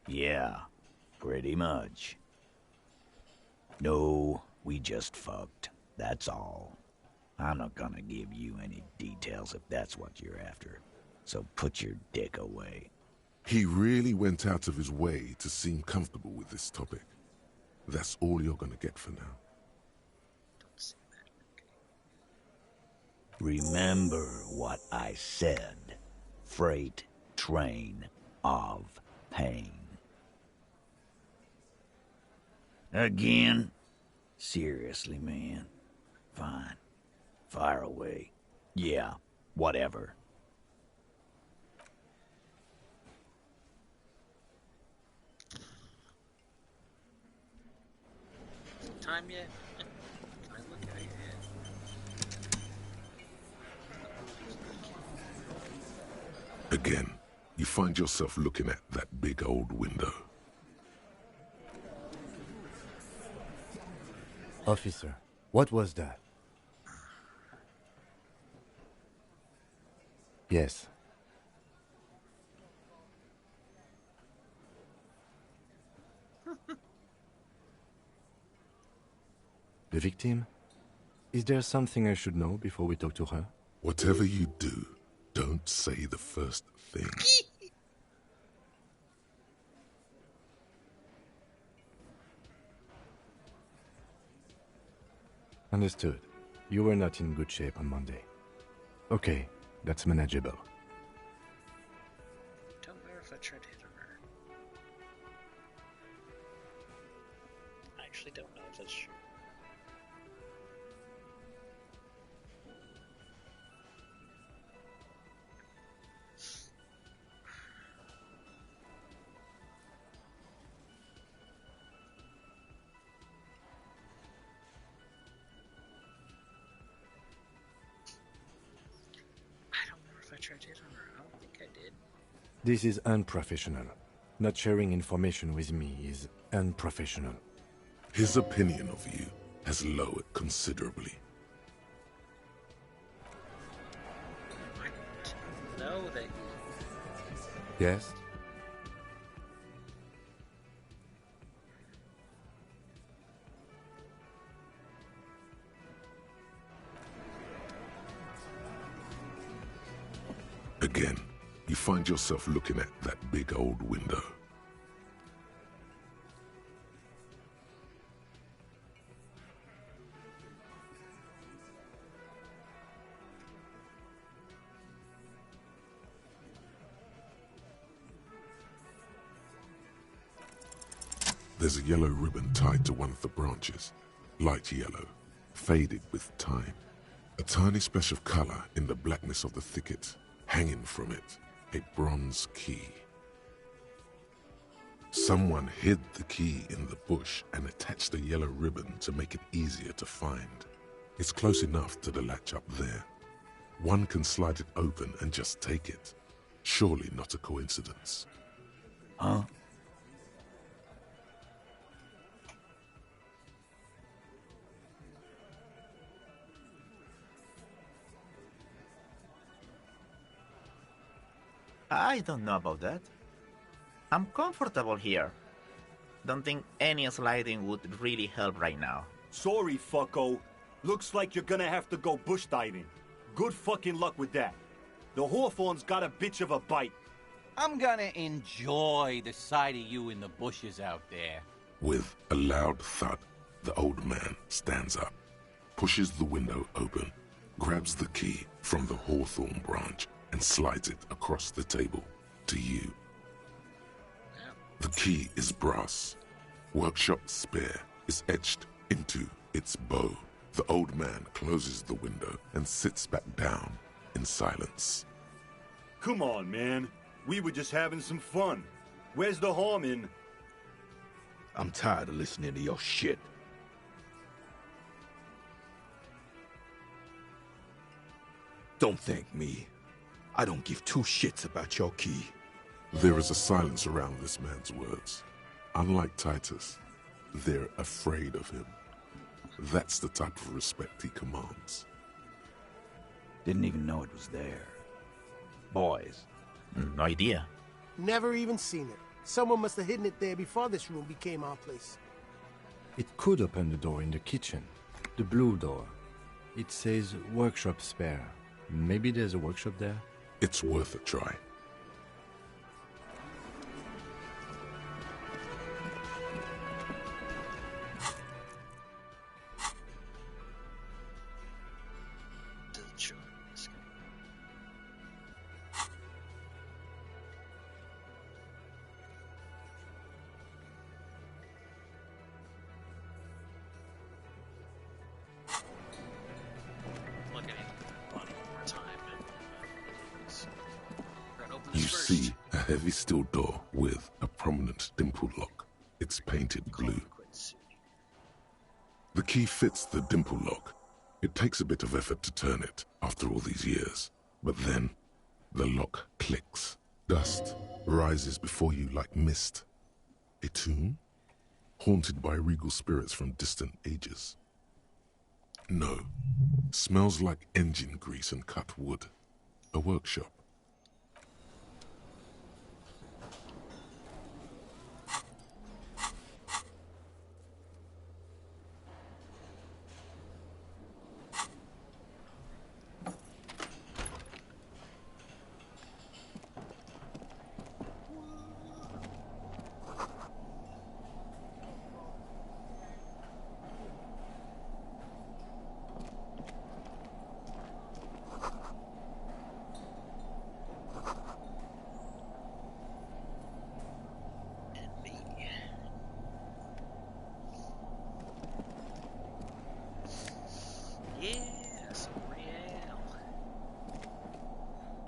Yeah, pretty much. No, we just fucked. That's all. I'm not gonna give you any details if that's what you're after. So put your dick away. He really went out of his way to seem comfortable with this topic. That's all you're gonna get for now. Don't say that, okay? Remember what I said. Freight train of pain. Again? Seriously, man. Fine. Fire away. Yeah, whatever. Time yet? Can I look at it yet? Again, you find yourself looking at that big old window. Officer, what was that? Yes. The victim? Is there something I should know before we talk to her? Whatever you do, don't say the first thing. Understood. You were not in good shape on Monday. Okay, that's manageable. Don't know if I tried to hit her. I actually don't know if that's true. I tried to hit on her. I don't think I did. This is unprofessional. Not sharing information with me is unprofessional. His opinion of you has lowered considerably. I don't know that he... Yes? Again, you find yourself looking at that big old window. There's a yellow ribbon tied to one of the branches. light yellow, faded with time. A tiny splash of color in the blackness of the thicket, hanging from it, a bronze key. Someone hid the key in the bush and attached a yellow ribbon to make it easier to find. It's close enough to the latch up there. One can slide it open and just take it. Surely not a coincidence. Huh? I don't know about that. I'm comfortable here. Don't think any sliding would really help right now. Sorry, fucko. Looks like you're gonna have to go bush diving. Good fucking luck with that. The Hawthorne's got a bitch of a bite. I'm gonna enjoy the sight of you in the bushes out there. With a loud thud, the old man stands up, pushes the window open, grabs the key from the hawthorn branch, and slides it across the table to you. The key is brass. Workshop spare is etched into its bow. The old man closes the window and sits back down in silence. Come on, man. We were just having some fun. Where's the harm in... I'm tired of listening to your shit. Don't thank me. I don't give two shits about your key. There is a silence around this man's words. Unlike Titus, they're afraid of him. That's the type of respect he commands. Didn't even know it was there. Boys. No idea. Never even seen it. Someone must have hidden it there before this room became our place. It could open the door in the kitchen. The blue door. It says workshop spare. Maybe there's a workshop there? It's worth a try. You see a heavy steel door with a prominent dimple lock. It's painted blue. The key fits the dimple lock. It takes a bit of effort to turn it after all these years. But then, the lock clicks. Dust rises before you like mist. A tomb? Haunted by regal spirits from distant ages. No. Smells like engine grease and cut wood. A workshop.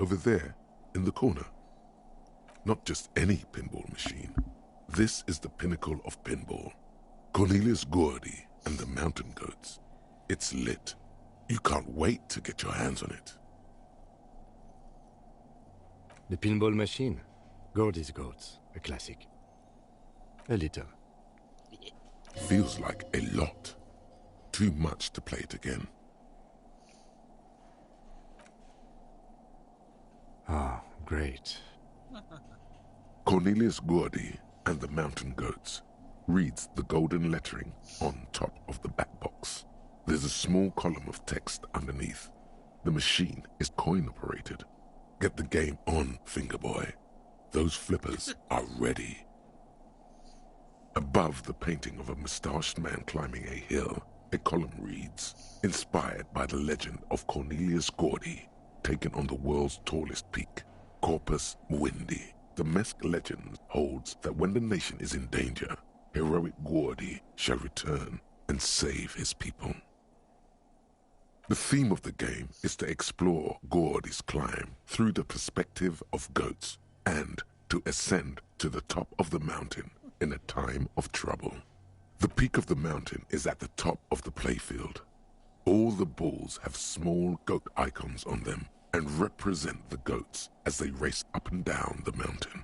Over there, in the corner. Not just any pinball machine. This is the pinnacle of pinball. Cornelius Gordy and the Mountain Goats. It's lit. You can't wait to get your hands on it. The pinball machine. Gordy's Goats. A classic. A little. Feels like a lot. Too much to play it again. Ah, great. Cornelius Gordy and the Mountain Goats reads the golden lettering on top of the back box. There's a small column of text underneath. The machine is coin-operated. Get the game on, Fingerboy. Those flippers are ready. Above the painting of a mustached man climbing a hill, a column reads, inspired by the legend of Cornelius Gordy, taken on the world's tallest peak, Corpus Muindi. The Mesk legend holds that when the nation is in danger, heroic Gordy shall return and save his people. The theme of the game is to explore Gordy's climb through the perspective of goats and to ascend to the top of the mountain in a time of trouble. The peak of the mountain is at the top of the playfield. All the balls have small goat icons on them and represent the goats as they race up and down the mountain.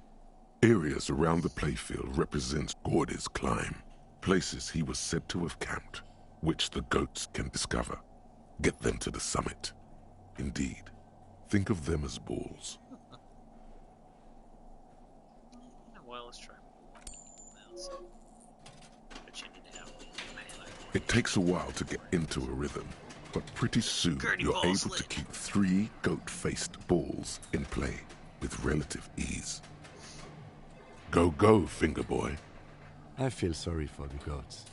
Areas around the playfield represent Gordy's climb, places he was said to have camped, which the goats can discover. Get them to the summit. Indeed, think of them as balls. Well, let's try. It takes a while to get into a rhythm, but pretty soon you're able to keep 3 goat-faced balls in play with relative ease. Go, go, finger boy. I feel sorry for the goats.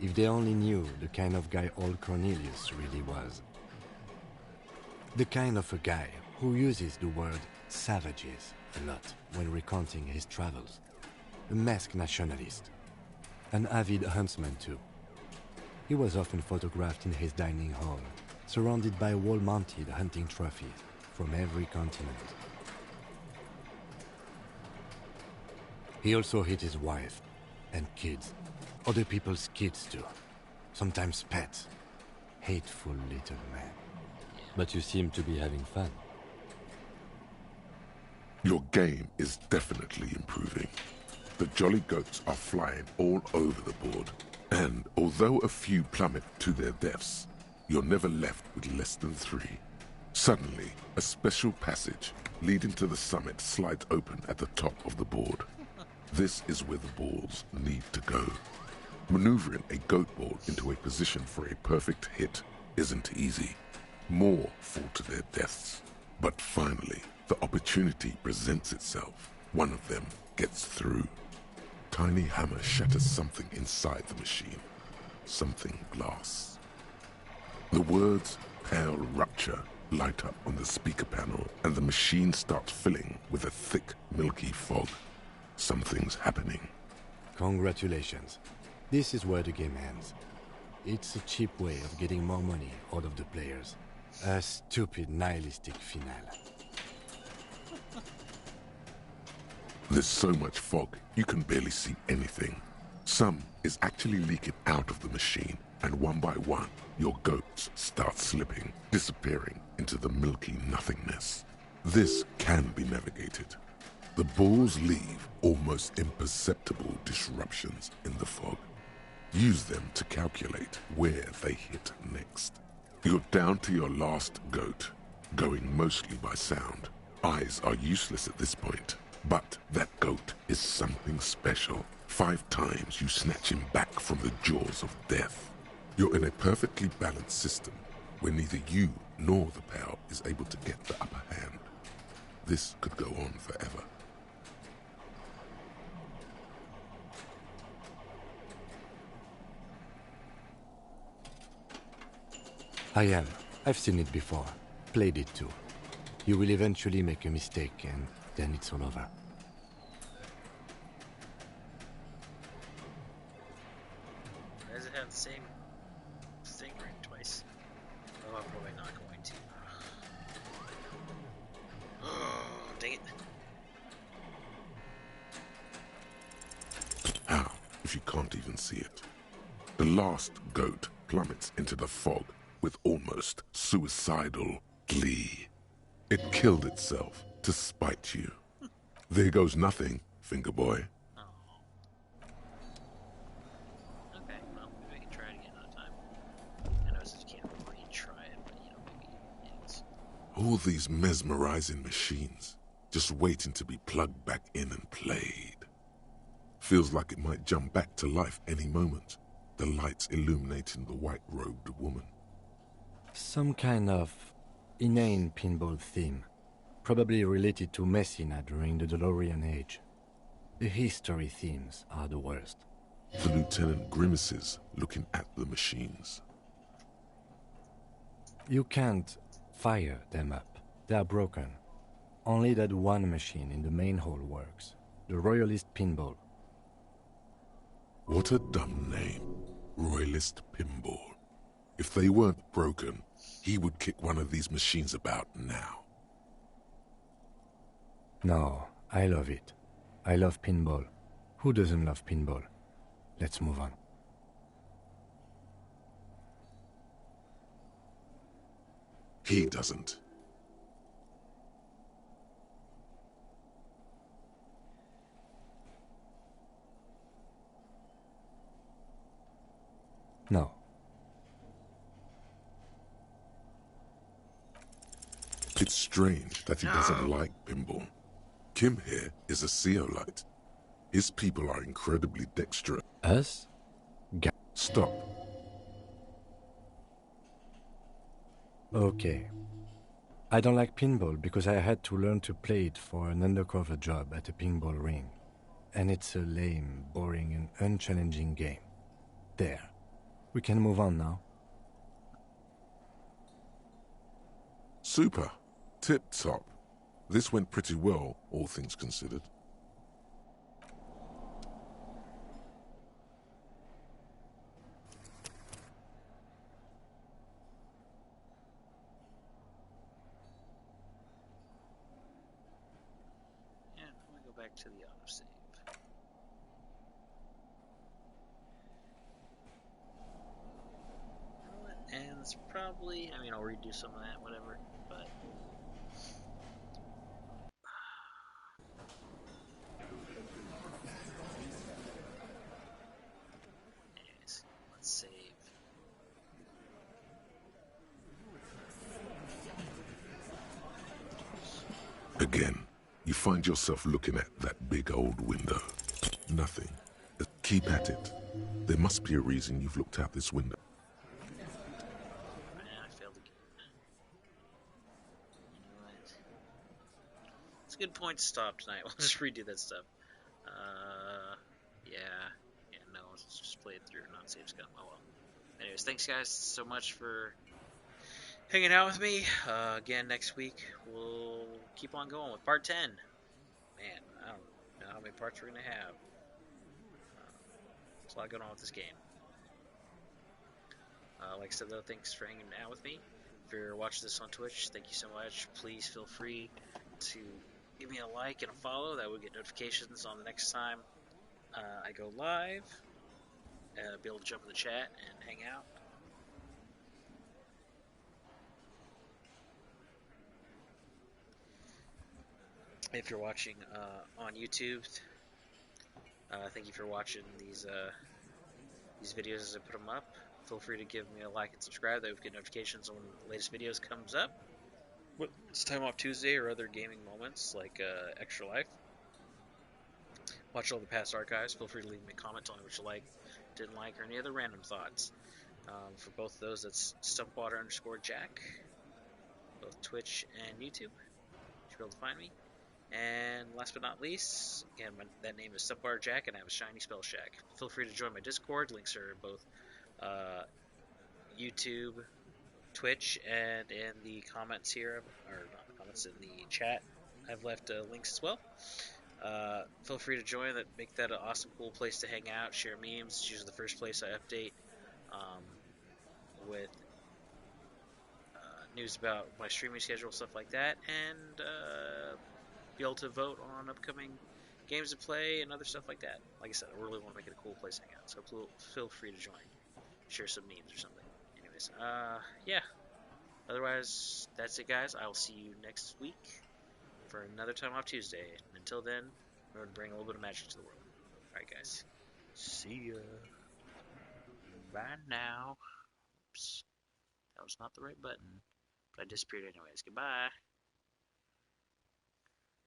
If they only knew the kind of guy old Cornelius really was. The kind of a guy who uses the word savages a lot when recounting his travels. A masked nationalist. An avid huntsman too. He was often photographed in his dining hall, surrounded by wall-mounted hunting trophies from every continent. He also hit his wife and kids. Other people's kids too. Sometimes pets. Hateful little man. But you seem to be having fun. Your game is definitely improving. The jolly goats are flying all over the board. And although a few plummet to their deaths, you're never left with less than 3. Suddenly, a special passage leading to the summit slides open at the top of the board. This is where the balls need to go. Maneuvering a goat ball into a position for a perfect hit isn't easy. More fall to their deaths. But finally, the opportunity presents itself. One of them gets through. Tiny hammer shatters something inside the machine. Something glass. The words "Pale Rupture" light up on the speaker panel, and the machine starts filling with a thick, milky fog. Something's happening. Congratulations. This is where the game ends. It's a cheap way of getting more money out of the players. A stupid, nihilistic finale. There's so much fog, you can barely see anything. Some is actually leaking out of the machine, and one by one, your goats start slipping, disappearing into the milky nothingness. This can be navigated. The balls leave almost imperceptible disruptions in the fog. Use them to calculate where they hit next. You're down to your last goat, going mostly by sound. Eyes are useless at this point, but that goat is something special. 5 times you snatch him back from the jaws of death. You're in a perfectly balanced system where neither you nor the pal is able to get the upper hand. This could go on forever. I am. I've seen it before. Played it too. You will eventually make a mistake and then it's all over. Why does it have the same thing ring twice? Oh, I'm probably not going to. Oh, dang it. How, if you can't even see it? The last goat plummets into the fog with almost suicidal glee. It killed itself to spite you. There goes nothing, finger boy. Oh. Okay, well, maybe we can try it again another time. I know you can't really try it, but you know, maybe it's... All these mesmerizing machines, just waiting to be plugged back in and played. Feels like it might jump back to life any moment, the lights illuminating the white-robed woman. Some kind of inane pinball theme, probably related to Messina during the DeLorean age. The history themes are the worst. The lieutenant grimaces, looking at the machines. You can't fire them up. They are broken. Only that one machine in the main hall works. The Royalist pinball. What a dumb name. Royalist pinball. If they weren't broken, he would kick one of these machines about now. No, I love it. I love pinball. Who doesn't love pinball? Let's move on. He doesn't. No. It's strange that he doesn't like pinball. Kim here is a Zeolite. His people are incredibly dexterous. Us? Stop. Okay. I don't like pinball because I had to learn to play it for an undercover job at a pinball ring. And it's a lame, boring, and unchallenging game. There. We can move on now. Super. Tip-top. This went pretty well, all things considered. Yeah, let me go back to the autosave. And it's probably, I mean, I'll redo some of that, whatever, but... Anyways, let's save. Again, you find yourself looking at that big old window. Nothing. Keep at it. There must be a reason you've looked out this window. I failed again. You know what? It's a good point to stop tonight. We'll just redo that stuff. Yeah, no, let's just play it through, not save scum. Oh well. Anyways, thanks guys so much for hanging out with me. Again, next week we'll keep on going with part 10. Man, I don't know how many parts we're gonna have. There's a lot going on with this game. Like I said though, thanks for hanging out with me. If you're watching this on Twitch, thank you so much. Please feel free to give me a like and a follow. That would get notifications on the next time I go live. Be able to jump in the chat and hang out. If you're watching on YouTube, thank you for watching these videos as I put them up. Feel free to give me a like and subscribe. That would get notifications when the latest videos comes up. It's Time Off Tuesday or other gaming moments like Extra Life. Watch all the past archives. Feel free to leave me a comment telling me what you like, didn't like, or any other random thoughts. For both of those, that's Stumpwater_Jack, both Twitch and YouTube. You should be able to find me. And last but not least, again, that name is Stumpwater Jack, and I have a shiny spell shack. Feel free to join my Discord. Links are both YouTube, Twitch, and in the comments here, or not the comments, in the chat. I've left links as well. Feel free to join. Make that an awesome, cool place to hang out, share memes. It's usually the first place I update with news about my streaming schedule, stuff like that, and be able to vote on upcoming games to play and other stuff like that. Like I said, I really want to make it a cool place to hang out, so feel free to join. Share some memes or something. Anyways, yeah. Otherwise, that's it, guys. I will see you next week for another Time Off Tuesday. And until then, remember to bring a little bit of magic to the world. Alright, guys. See ya. Bye now. Oops. That was not the right button. But I disappeared anyways. Goodbye.